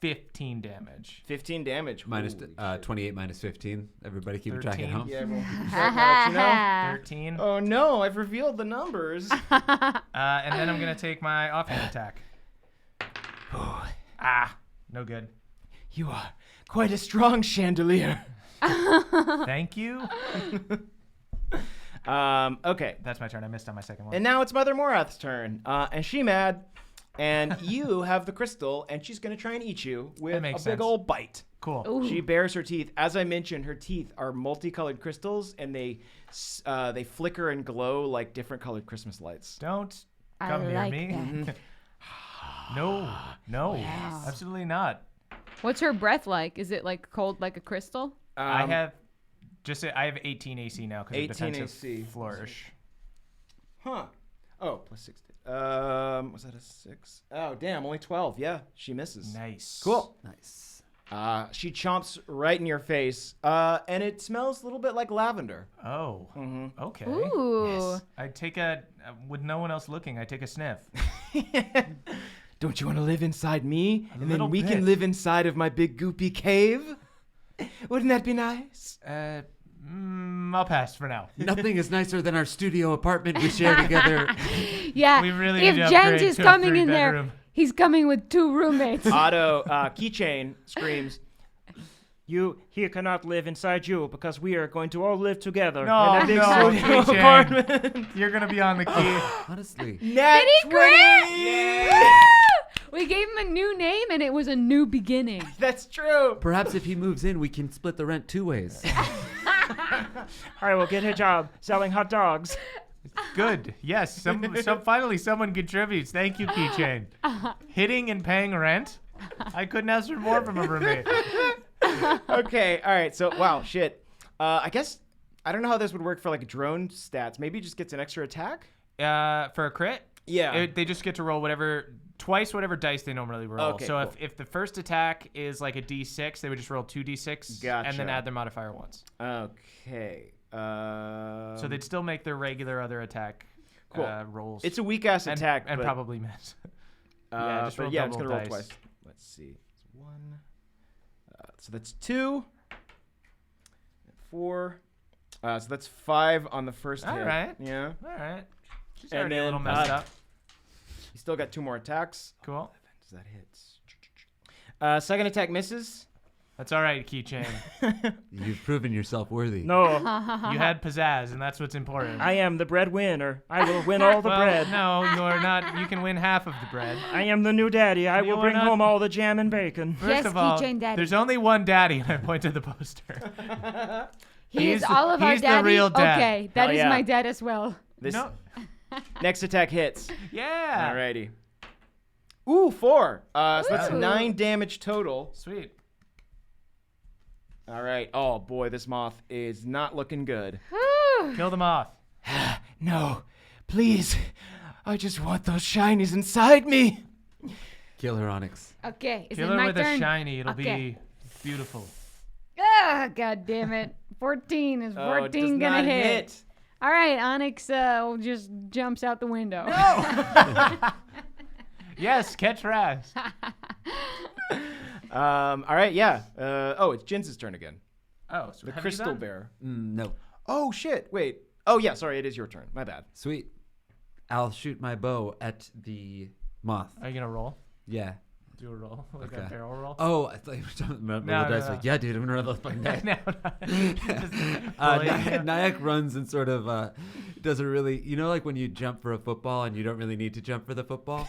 15 damage. 15 damage. Minus Holy 28 minus 15. Everybody keep a track at 13. home. shit. Yeah, everyone keep track now, you know? 13. Oh no, I've revealed the numbers. And then I'm gonna take my offhand attack. No good. You are quite a strong chandelier. Thank you. Okay. That's my turn. I missed on my second one. And now it's Mother Morath's turn. And she mad. And you have the crystal, and she's going to try and eat you with a big makes sense. old bite. Cool. Ooh. She bares her teeth. As I mentioned, her teeth are multicolored crystals, and they flicker and glow like different colored Christmas lights. Don't I come near like me. that. No, Yes. absolutely not. What's her breath like? Is it like cold like a crystal? I have 18 AC now because of 18 defensive AC. flourish. Huh. Oh, plus 6. Was that a 6? Oh, damn, only 12. Yeah, she misses. Nice. Cool. Nice. She chomps right in your face, and it smells a little bit like lavender. Oh. Mm-hmm. Okay. Ooh. I take with no one else looking, I take a sniff. Don't you want to live inside me? And little then we bit. can live inside of my big goopy cave? Wouldn't that be nice? I'll pass for now. Nothing is nicer than our studio apartment we share together. Yeah. We really if need to Jens upgrade is to a coming in there, three-bedroom. he's coming with 2 roommates. Otto, Keychain screams, He cannot live inside you because we are going to all live together No, in a big no, studio Keychain. apartment. You're gonna be on the key. Honestly. Nat Did he 20! crit? Woo! We gave him a new name, and it was a new beginning. That's true. Perhaps if he moves in, we can split the rent 2 ways. I will get a job selling hot dogs. Good. Yes. Finally, someone contributes. Thank you, Keychain. Hitting and paying rent. I couldn't ask for more from a roommate. Okay, all right. So, wow, shit. I guess, I don't know how this would work for like drone stats. Maybe it just gets an extra attack? For a crit, Yeah. they just get to roll twice whatever dice they normally roll. Okay, so cool. if the first attack is like a D6, they would just roll 2D6 and then Gotcha. add their modifier once. Okay. So they'd still make their regular other attack Cool. rolls. It's a weak ass and, attack. and but, probably miss. Just but roll yeah, it's double going to roll dice. twice. Let's see. It's 1. So that's 2. 4. So that's 5 on the first All hit. right. Yeah. All right. She's And already a then, little messed up. You still got 2 more attacks. Cool. Does that hit? Second attack misses. That's all right, Keychain. You've proven yourself worthy. No, You had pizzazz, and that's what's important. I am the breadwinner. I will win all the well, bread. No, you're not. You can win half of the bread. I am the new daddy. I You will are bring not- home all the jam and bacon. First Yes, of all, Keychain Daddy. there's only one daddy, and I point to the poster. He is He's- all of our he's the daddy. real dad. Okay, that Hell is yeah. my dad as well. This No. next attack hits. Yeah. Alrighty. Ooh, 4. So that's Ooh. 9 damage total. Sweet. All right. Oh boy, this moth is not looking good. Whew. Kill them off. No, please. I just want those shinies inside me. Kill her, Onyx. Okay, is Kill it her my with turn? a shiny. It'll Okay. be beautiful. Ah, god damn it. 14 is 14 Oh, it does gonna not hit. All right, Onyx just jumps out the window. Yes, catch Raz. All right, yeah. It's Jin's turn again. Oh, so The have you crystal done? bear. No. Oh shit! Wait. Oh yeah, sorry. It is your turn. My bad. Sweet. I'll shoot my bow at the moth. Are you gonna roll? Yeah. Do a roll, like a Okay. barrel roll. Oh, I thought you were talking about No, the dice. no. Like, yeah, dude, I'm gonna roll my neck. no. Just bullying you. Nyack runs and sort of does a really, like when you jump for a football and you don't really need to jump for the football.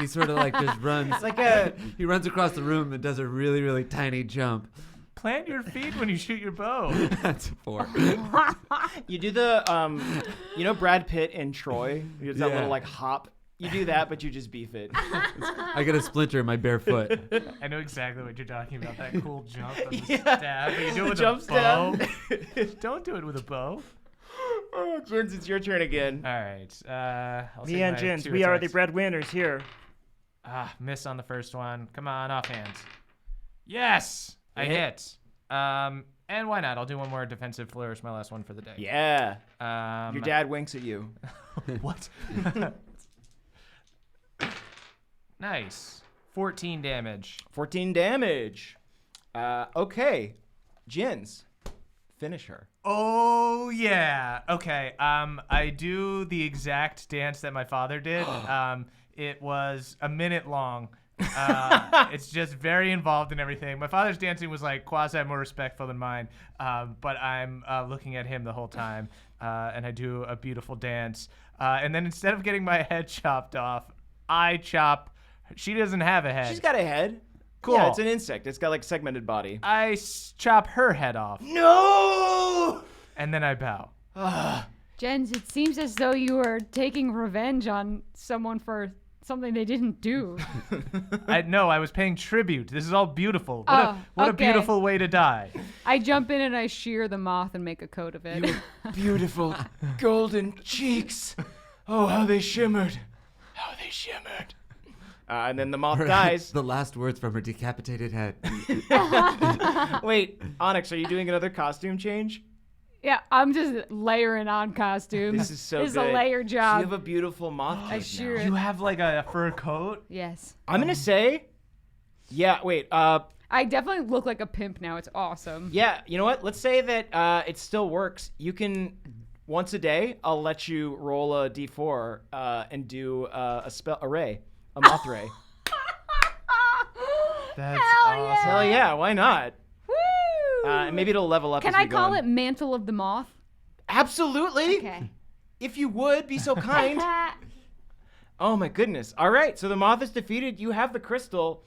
He sort of like just runs. It's like a. He runs across the room and does a really, really tiny jump. Plant your feet when you shoot your bow. That's a 4. You do the Brad Pitt in Troy. He does that Yeah. little like hop You do that, but you just beef it. I get a splinter in my bare foot. I know exactly what you're talking about. That cool jump on the Yeah. stab. But you do it with Jump a bow. stab. Don't do it with a bow. Oh, Jins, it's your turn again. All right. I'll Me take and my Jins, 2 we are the attacks. breadwinners here. Miss on the first one. Come on, offhands. Yes, I hit. And why not? I'll do one more defensive flourish, my last one for the day. Yeah. Um, Your dad winks at you. What? Nice. 14 damage. 14 damage. Okay. Jins, finish her. Oh yeah. Okay. I do the exact dance that my father did. It was a minute long. It's just very involved in everything. My father's dancing was like quasi more respectful than mine. But I'm looking at him the whole time, and I do a beautiful dance. And then instead of getting my head chopped off, I chop. She doesn't have a head. She's got a head. Cool. Yeah, it's an insect. It's got like segmented body. I chop her head off, No! and then I bow. Jens, it seems as though you were taking revenge on someone for something they didn't do. I was paying tribute. This is all beautiful. What a okay. beautiful way to die. I jump in and I shear the moth and make a coat of it. Beautiful golden cheeks. Oh, how they shimmered. How they shimmered. And then the moth dies. The last words from her decapitated head. Wait, Onyx, are you doing another costume change? Yeah, I'm just layering on costumes. This is so This is good. a layer So job. you have a beautiful moth I cape shear now. it. You have like a fur coat? Yes. I'm gonna say, yeah. Wait. I definitely look like a pimp now. It's awesome. Yeah. You know what? Let's say that it still works. You can once a day. I'll let you roll a d4 and do a moth ray. That's Hell awesome. Hell yeah! Why not? Woo! And maybe it'll level up. Can as I we call go it on. Mantle of the Moth? Absolutely. Okay. If you would be so kind. Oh my goodness. All right. So the moth is defeated. You have the crystal.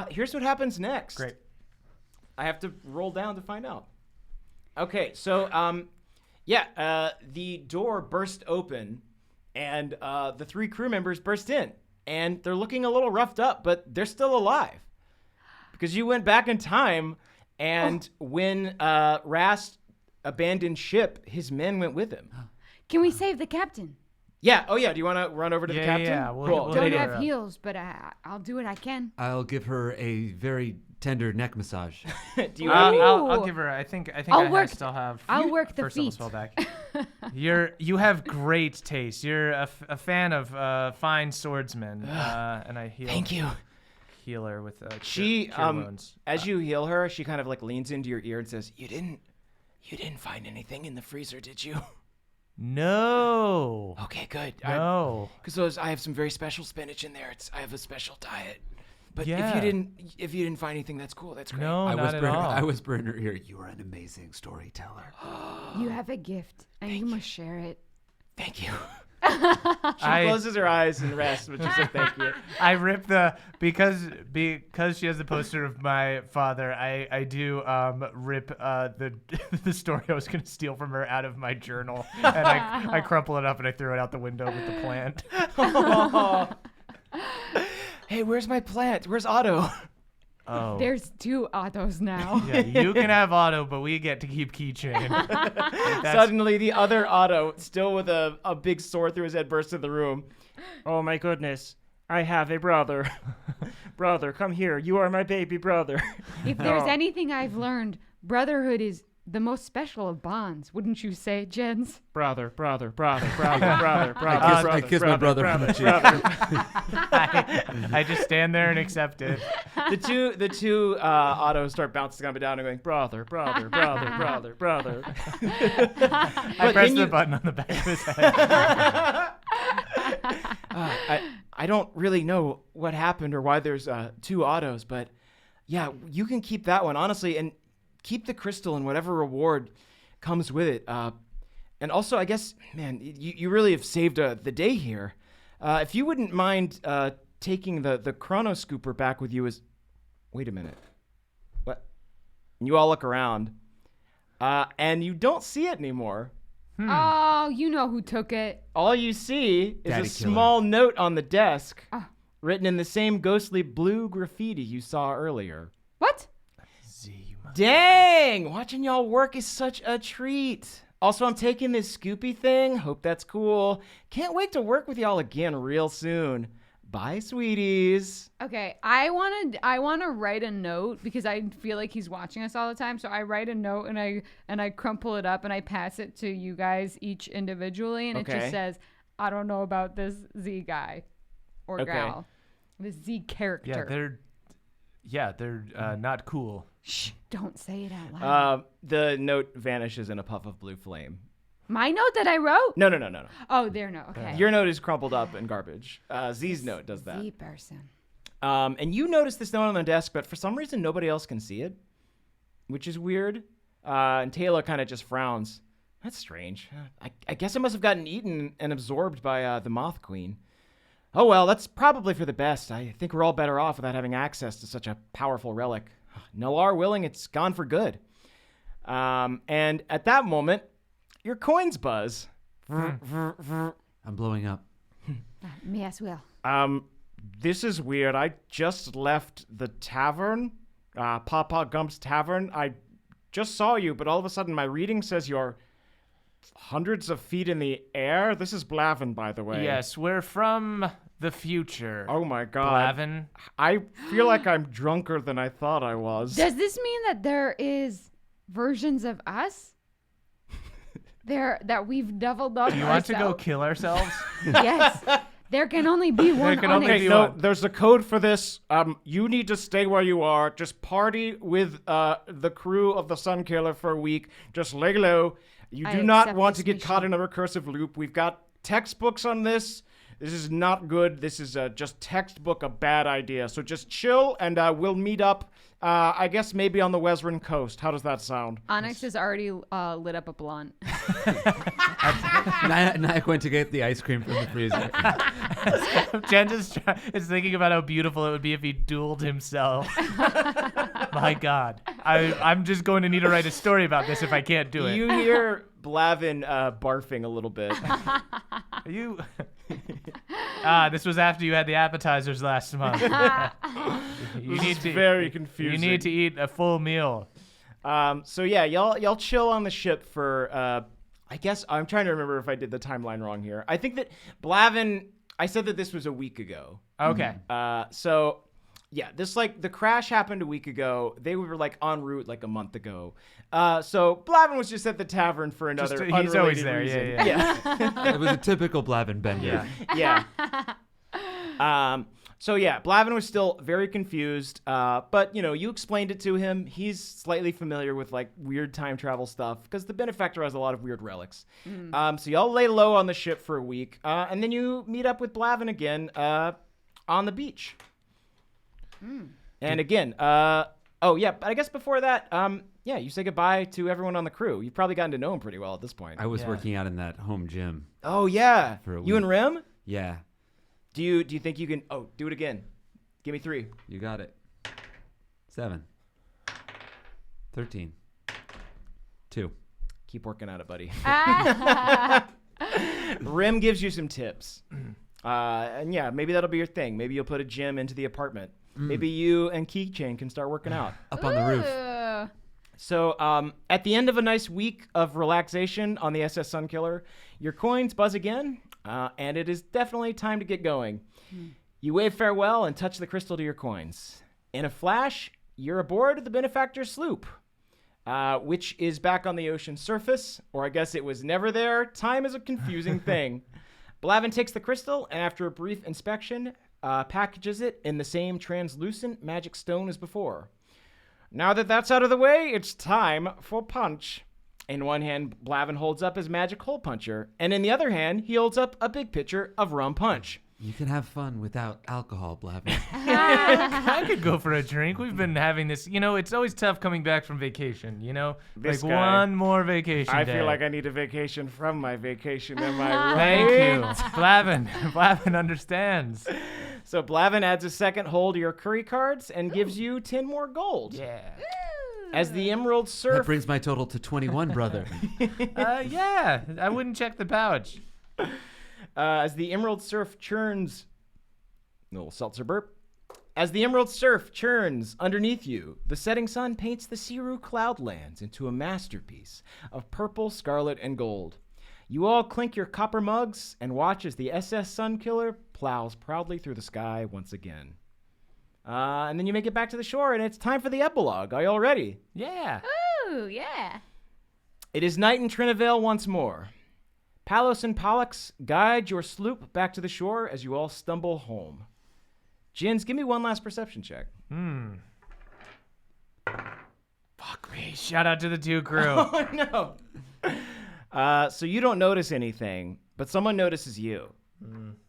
Here's what happens next. Great. I have to roll down to find out. Okay. So the door burst open, and the 3 crew members burst in, and they're looking a little roughed up, but they're still alive because you went back in time, and when Rast abandoned ship, his men went with him. Can we save the captain? Yeah. Oh, yeah. Do you want to run over to the Yeah, captain? yeah, we'll- Cool. we'll Don't hit her have up. heels, but I'll do what I can. I'll give her a very tender neck massage. Do you I'll Ooh. give her. I think I'll I work- still have. I'll work the first level feet. spell back. You have great taste. You're a fan of fine swordsmen, and I Thank you. heal her with She cure wounds. as you heal her, she kind of like leans into your ear and says, "You didn't find anything in the freezer, did you?" No. Okay, good. No. Because I have some very special spinach in there. I have a special diet. But Yeah. if you didn't find anything, that's cool. That's great. No, not at all. I whisper in her ear, "You are an amazing storyteller." You have a gift, and you must share it. Thank you. She closes her eyes and rests, but she said thank you. I rip because she has the poster of my father. I do rip the story I was gonna steal from her out of my journal, and I crumple it up and I throw it out the window with the plant. Hey, where's my plant? Where's Otto? Oh. There's 2 autos now. Yeah, you can have Otto, but we get to keep Keychain. Suddenly, the other Otto, still with a big sword through his head, bursts in the room. Oh my goodness. I have a brother. Brother, come here. You are my baby brother. If there's Oh. anything I've learned, brotherhood is the most special of bonds, wouldn't you say, Jens? Brother, brother, brother, brother, brother, brother. I kiss my brother on the cheek. I just stand there and accept it. The two Ottos start bouncing up and down and going, Brother, brother, brother, brother, brother. I But press then the you- button on the back of his head. I don't really know what happened or why there's 2 Ottos, but yeah, you can keep that one, honestly, and keep the crystal and whatever reward comes with it. And also, I guess, man, you really have saved the day here. If you wouldn't mind taking the chrono scooper back with you as... Wait a minute. What? And you all look around, and you don't see it anymore. Oh, you know who took it. All you see is Daddy a killer. small note on the desk, Ah. written in the same ghostly blue graffiti you saw earlier. What? Dang! Watching y'all work is such a treat. Also, I'm taking this Scoopy thing. Hope that's cool. Can't wait to work with y'all again real soon. Bye, sweeties. Okay, I wanna write a note because I feel like he's watching us all the time. So I write a note and I crumple it up and I pass it to you guys each individually, and it Okay. just says, "I don't know about this Z guy or Okay. gal, this Z character." They're not cool. Shh! Don't say it out loud. The note vanishes in a puff of blue flame. My note that I wrote. No. Oh, their note. Okay. Your note is crumpled up in garbage. Z's note does that. Z person. And you notice this note on the desk, but for some reason nobody else can see it, which is weird. And Taylor kind of just frowns. That's strange. I guess it must have gotten eaten and absorbed by the Moth Queen. Oh well, that's probably for the best. I think we're all better off without having access to such a powerful relic. Nalar willing, it's gone for good. And at that moment, your coins buzz. I'm blowing up. Me as well. This is weird. I just left the tavern, Papa Gump's tavern. I just saw you, but all of a sudden my reading says you're hundreds of feet in the air. This is Blavin, by the way. Yes, we're from the future. Oh my God. Blavin. I feel like I'm drunker than I thought I was. Does this mean that there is versions of us? That we've doubled up. You want to go kill ourselves? Yes. There can only be one. can only Onyx. be No, one. there's a code for this. You need to stay where you are. Just party with the crew of the Sun Killer for a week. Just lay low. You I do not accept want this to get caught in mission. a recursive loop. We've got textbooks on this. This is not good. This is just textbook a bad idea. So just chill, and we'll meet up. I guess maybe on the Wesrin coast. How does that sound? Onyx has already lit up a blunt. Nyack went to get the ice cream from the freezer. Jen is thinking about how beautiful it would be if he dueled himself. My God. I'm just going to need to write a story about this if I can't do it. You hear Blavin barfing a little bit. You. This was after you had the appetizers last month. This is very confusing. You need to eat a full meal. So yeah, y'all chill on the ship for I guess I'm trying to remember if I did the timeline wrong here. I think that Blavin, I said that this was a week ago. Okay. So yeah, this the crash happened a week ago. They were en route a month ago. So Blavin was just at the tavern for another He's always unrelated there. reason. Yeah. It was a typical Blavin bender. Yeah. So yeah, Blavin was still very confused, but you explained it to him. He's slightly familiar with weird time travel stuff because the benefactor has a lot of weird relics. So y'all lay low on the ship for a week, and then you meet up with Blavin again on the beach. And again, oh yeah, but I guess before that, you say goodbye to everyone on the crew. You've probably gotten to know him pretty well at this point. I was working out in that home gym. Oh yeah, For a you and week. Rim? Yeah, Do you think you can? Oh, do it again. Give me 3. you got it. 7. 13. 2. Keep working at it, buddy. Ah. Rim gives you some tips. And yeah, maybe that'll be your thing. Maybe you'll put a gym into the apartment. Maybe you and Keychain can start working out. Up on the roof. Ooh. So at the end of a nice week of relaxation on the SS Sunkiller, your coins buzz again, and it is definitely time to get going. You wave farewell and touch the crystal to your coins. In a flash, you're aboard the Benefactor sloop, which is back on the ocean surface, or I guess it was never there. Time is a confusing thing. Blavin takes the crystal, and after a brief inspection, packages it in the same translucent magic stone as before. Now that that's out of the way, it's time for punch. In one hand, Blavin holds up his magic hole puncher, and in the other hand, he holds up a big pitcher of rum punch. You can have fun without alcohol, Blavin. I could go for a drink. We've been having this. It's always tough coming back from vacation. This Like guy. one more vacation I day. feel like I need a vacation from my vacation, am I right? Thank you. Blavin understands. So Blavin adds a second hole to your curry cards and gives you 10 more gold. Yeah. As the Emerald That Surf brings my total to 21, brother. Yeah, I wouldn't check the pouch. As the Emerald Surf churns, a little seltzer burp. As the Emerald Surf churns underneath you, the setting sun paints the Siru Cloudlands into a masterpiece of purple, scarlet, and gold. You all clink your copper mugs and watch as the SS Sunkiller plows proudly through the sky once again. And then you make it back to the shore, and it's time for the epilogue. Are you all ready? Yeah. Ooh, yeah. It is night in Trinyvale once more. Palos and Pollux guide your sloop back to the shore as you all stumble home. Jins, give me one last perception check. Fuck me. Shout out to the 2 crew. Oh, no. So you don't notice anything, but someone notices you.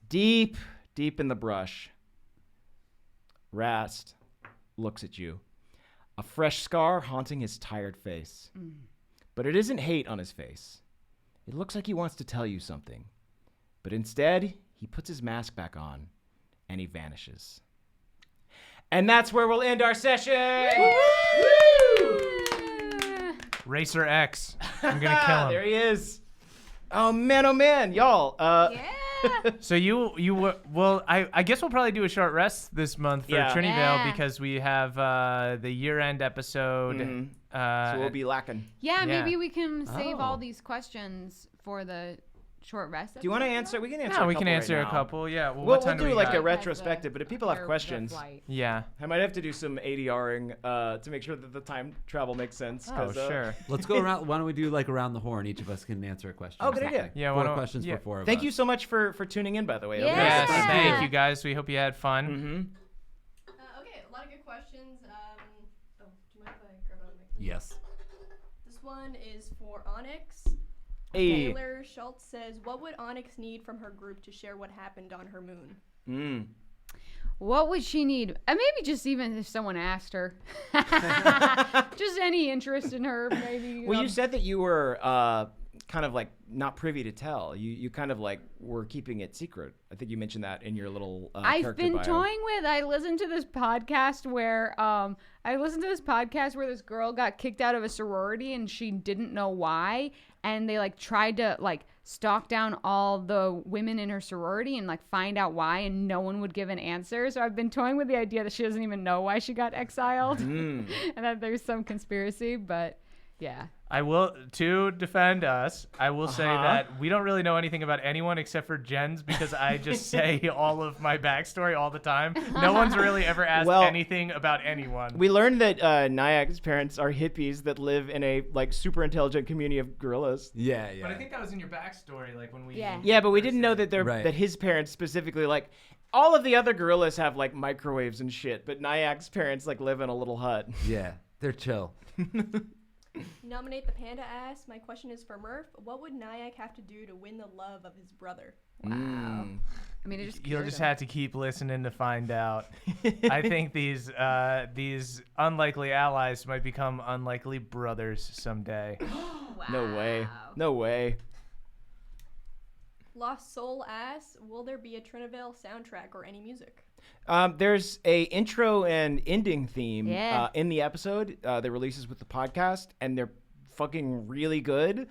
Deep in the brush. Rast looks at you, a fresh scar haunting his tired face. But it isn't hate on his face. It looks like he wants to tell you something. But instead, he puts his mask back on, and he vanishes. And that's where we'll end our session! Racer X. I'm going to kill him. There he is. Oh, man, y'all. Yeah. So you were, well, I guess we'll probably do a short rest this month for Yeah. Trinyvale Yeah. because we have the year-end episode. So we'll be lacking. Yeah, Yeah. maybe we can save Oh. all these questions for the short rest. Do you want to answer? We can answer. Yeah, a we couple can answer right a now. couple. Yeah. Well, We'll what time do do we like got? a retrospective, but if people have questions, Yeah. I might have to do some ADRing to make sure that the time travel makes sense. Oh, 'cause, sure. Let's go around. Why don't we do like around the horn? Each of us can answer a question. Oh, good idea. Yeah. 4 why don't- questions yeah. for 4 of us. Thank you so much for tuning in, by the way. Yeah. Yes. Yeah. Thank you guys. We hope you had fun. Okay, a lot of good questions. Do you mind if I grab another mic? Yes. This one is for Onyx. Hey. Taylor Schultz says, "What would Onyx need from her group to share what happened on her moon?" What would she need? Maybe just even if someone asked her. Just any interest in her, maybe. Well, you said that you were kind of like not privy to tell. You kind of like were keeping it secret. I think you mentioned that in your little I've character been bio. toying with. I listened to this podcast where this girl got kicked out of a sorority and she didn't know why, and they like tried to like stalk down all the women in her sorority and like find out why, and no one would give an answer. So I've been toying with the idea that she doesn't even know why she got exiled, and that there's some conspiracy. But yeah. I will, to defend us, I will say that we don't really know anything about anyone except for Jen's because I just say all of my backstory all the time. No one's really ever asked Well, anything about anyone. We learned that Nyak's parents are hippies that live in a like super intelligent community of gorillas. Yeah. But I think that was in your backstory, like when we. Yeah. Yeah, but we didn't know that Right. that his parents specifically like all of the other gorillas have like microwaves and shit, but Nyak's parents like live in a little hut. Yeah. They're chill. Nominate the Panda asks, "My question is for Murph. What would Nyack have to do to win the love of his brother?" Wow. I mean, it just You'll cured just him. have to keep listening to find out. I think these unlikely allies might become unlikely brothers someday. No way. No way. Lost Soul asks, "Will there be a Trinyvale soundtrack or any music?" There's a intro and ending theme Yeah. in the episode that releases with the podcast, and they're fucking really good.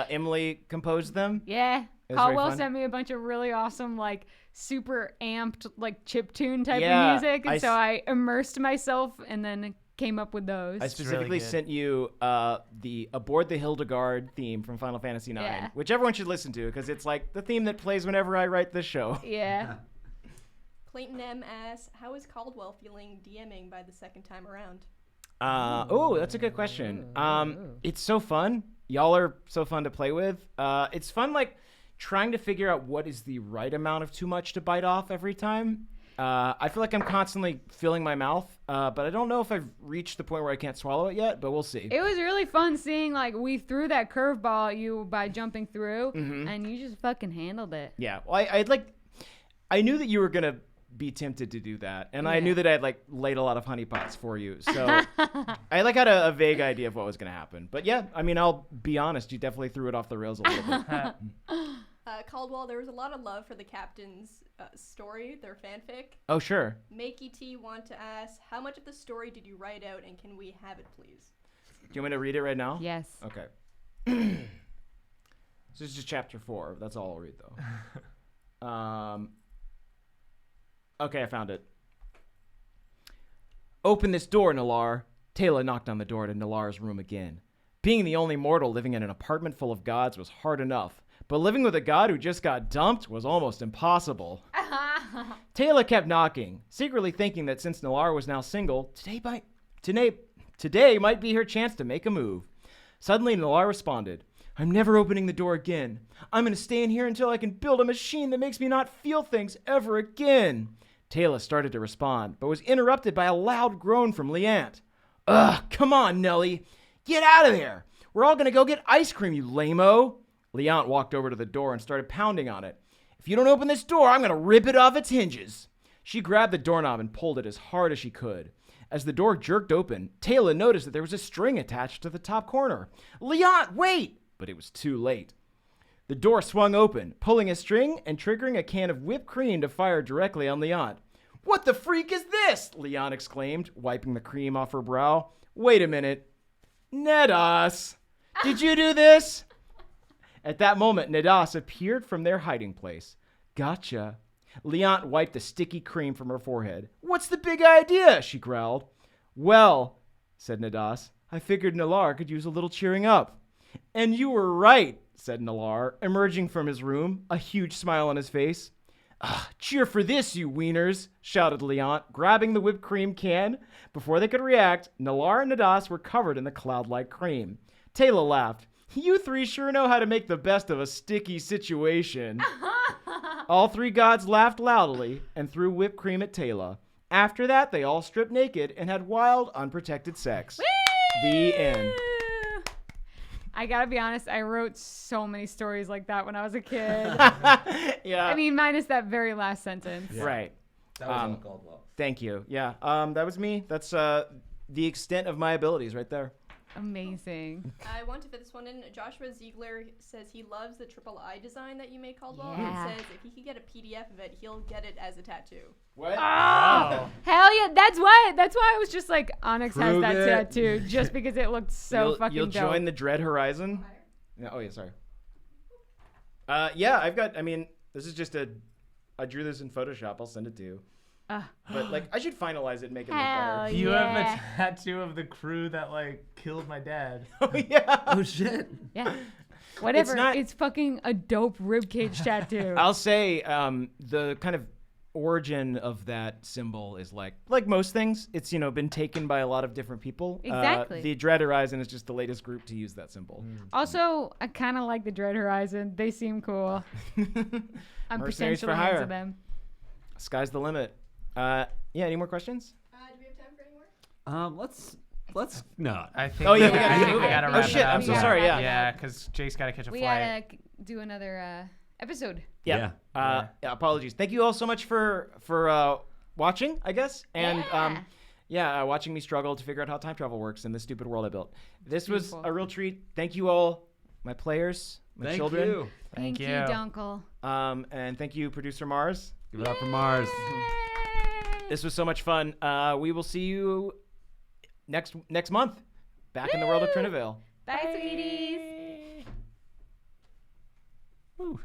Emily composed them. Yeah. It was very Caldwell fun. sent me a bunch of really awesome, like, super amped, like, chiptune type Yeah, of music. I And so s- I immersed myself and then came up with those. I specifically good. sent you the Aboard the Hildegard theme from Final Fantasy IX, Yeah. which everyone should listen to because it's like the theme that plays whenever I write this show. Yeah. Clayton M asks, "How is Caldwell feeling DMing by the second time around?" Oh, that's a good question. It's so fun. Y'all are so fun to play with. It's fun, like, trying to figure out what is the right amount of too much to bite off every time. I feel like I'm constantly filling my mouth, but I don't know if I've reached the point where I can't swallow it yet, but we'll see. It was really fun seeing, like, we threw that curveball at you by jumping through, Mm-hmm. and you just fucking handled it. Yeah, well, I knew that you were going to be tempted to do that, and I knew that I'd, like, laid a lot of honeypots for you, so I, like, had a vague idea of what was going to happen. But, yeah, I mean, I'll be honest, you definitely threw it off the rails a little bit. Caldwell, there was a lot of love for the captain's story, their fanfic. Oh, sure. Makey T want to ask, how much of the story did you write out, and can we have it, please? Do you want me to read it right now? Yes. Okay. So this is just chapter 4. That's all I'll read, though. Okay, I found it. Open this door, Nalar. Taylor knocked on the door to Nalar's room again. Being the only mortal living in an apartment full of gods was hard enough, but living with a god who just got dumped was almost impossible. Taylor kept knocking, secretly thinking that since Nalar was now single, today might be her chance to make a move. Suddenly, Nalar responded, I'm never opening the door again. I'm going to stay in here until I can build a machine that makes me not feel things ever again. Taylor started to respond, but was interrupted by a loud groan from Leant. Ugh, come on, Nellie. Get out of there. We're all going to go get ice cream, you lame-o. Leant walked over to the door and started pounding on it. If you don't open this door, I'm going to rip it off its hinges. She grabbed the doorknob and pulled it as hard as she could. As the door jerked open, Taylor noticed that there was a string attached to the top corner. Leant, wait! But it was too late. The door swung open, pulling a string and triggering a can of whipped cream to fire directly on Leant. What the freak is this? Leant exclaimed, wiping the cream off her brow. Wait a minute. Nedas, did you do this? At that moment, Nedas appeared from their hiding place. Gotcha. Leant wiped the sticky cream from her forehead. What's the big idea? She growled. Well, said Nedas, I figured Nalar could use a little cheering up. And you were right, said Nalar, emerging from his room, a huge smile on his face. Cheer for this, you wieners, shouted Leant, grabbing the whipped cream can. Before they could react, Nalar and Nadas were covered in the cloud-like cream. Taylor laughed. You three sure know how to make the best of a sticky situation. All three gods laughed loudly and threw whipped cream at Taylor. After that, they all stripped naked and had wild, unprotected sex. Whee! The end. I gotta be honest, I wrote so many stories like that when I was a kid. Yeah. I mean, minus that very last sentence. Yeah. Right. That was all Caldwell. Thank you. Yeah. That was me. That's the extent of my abilities right there. Amazing. I want to fit this one in. Joshua Ziegler says he loves the triple I design that you made, Caldwell. Yeah. And says if he could get a PDF of it, he'll get it as a tattoo. What? Oh, hell yeah. That's why I was just like, Onyx has Prove that it. tattoo just because it looked so fucking You'll dope. join the Dread Horizon? Yeah, oh, yeah, sorry. Yeah, I've got, I mean, this is just I drew this in Photoshop. I'll send it to you. But, like, I should finalize it and make it look Hell better. You yeah. have a tattoo of the crew that like killed my dad. Oh, yeah. Oh, shit. Yeah. Whatever. not- It's fucking a dope ribcage tattoo. I'll say the kind of origin of that symbol is like most things, it's, been taken by a lot of different people. Exactly. The Dread Horizon is just the latest group to use that symbol. Also, I kind of like the Dread Horizon. They seem cool. I'm Mercenaries for potentially hire. into them. Sky's the limit. Yeah, any more questions? Do we have time for any more? Let's not. I think. Oh, yeah, I we gotta think move we it. gotta Oh, wrap shit, it up. I'm so sorry, yeah. Yeah, because Jake's gotta catch a We flight. gotta do another episode. Yeah. Yeah, apologies. Thank you all so much for watching, I guess, and watching me struggle to figure out how time travel works in this stupid world I built. This was beautiful. a real treat. Thank you all, my players, my Thank children. you. Thank you, you. Dunkel. And thank you, producer Mars. Give it up for Mars. This was so much fun. We will see you next month, back in the world of Trinyvale. Bye, sweeties. Woo.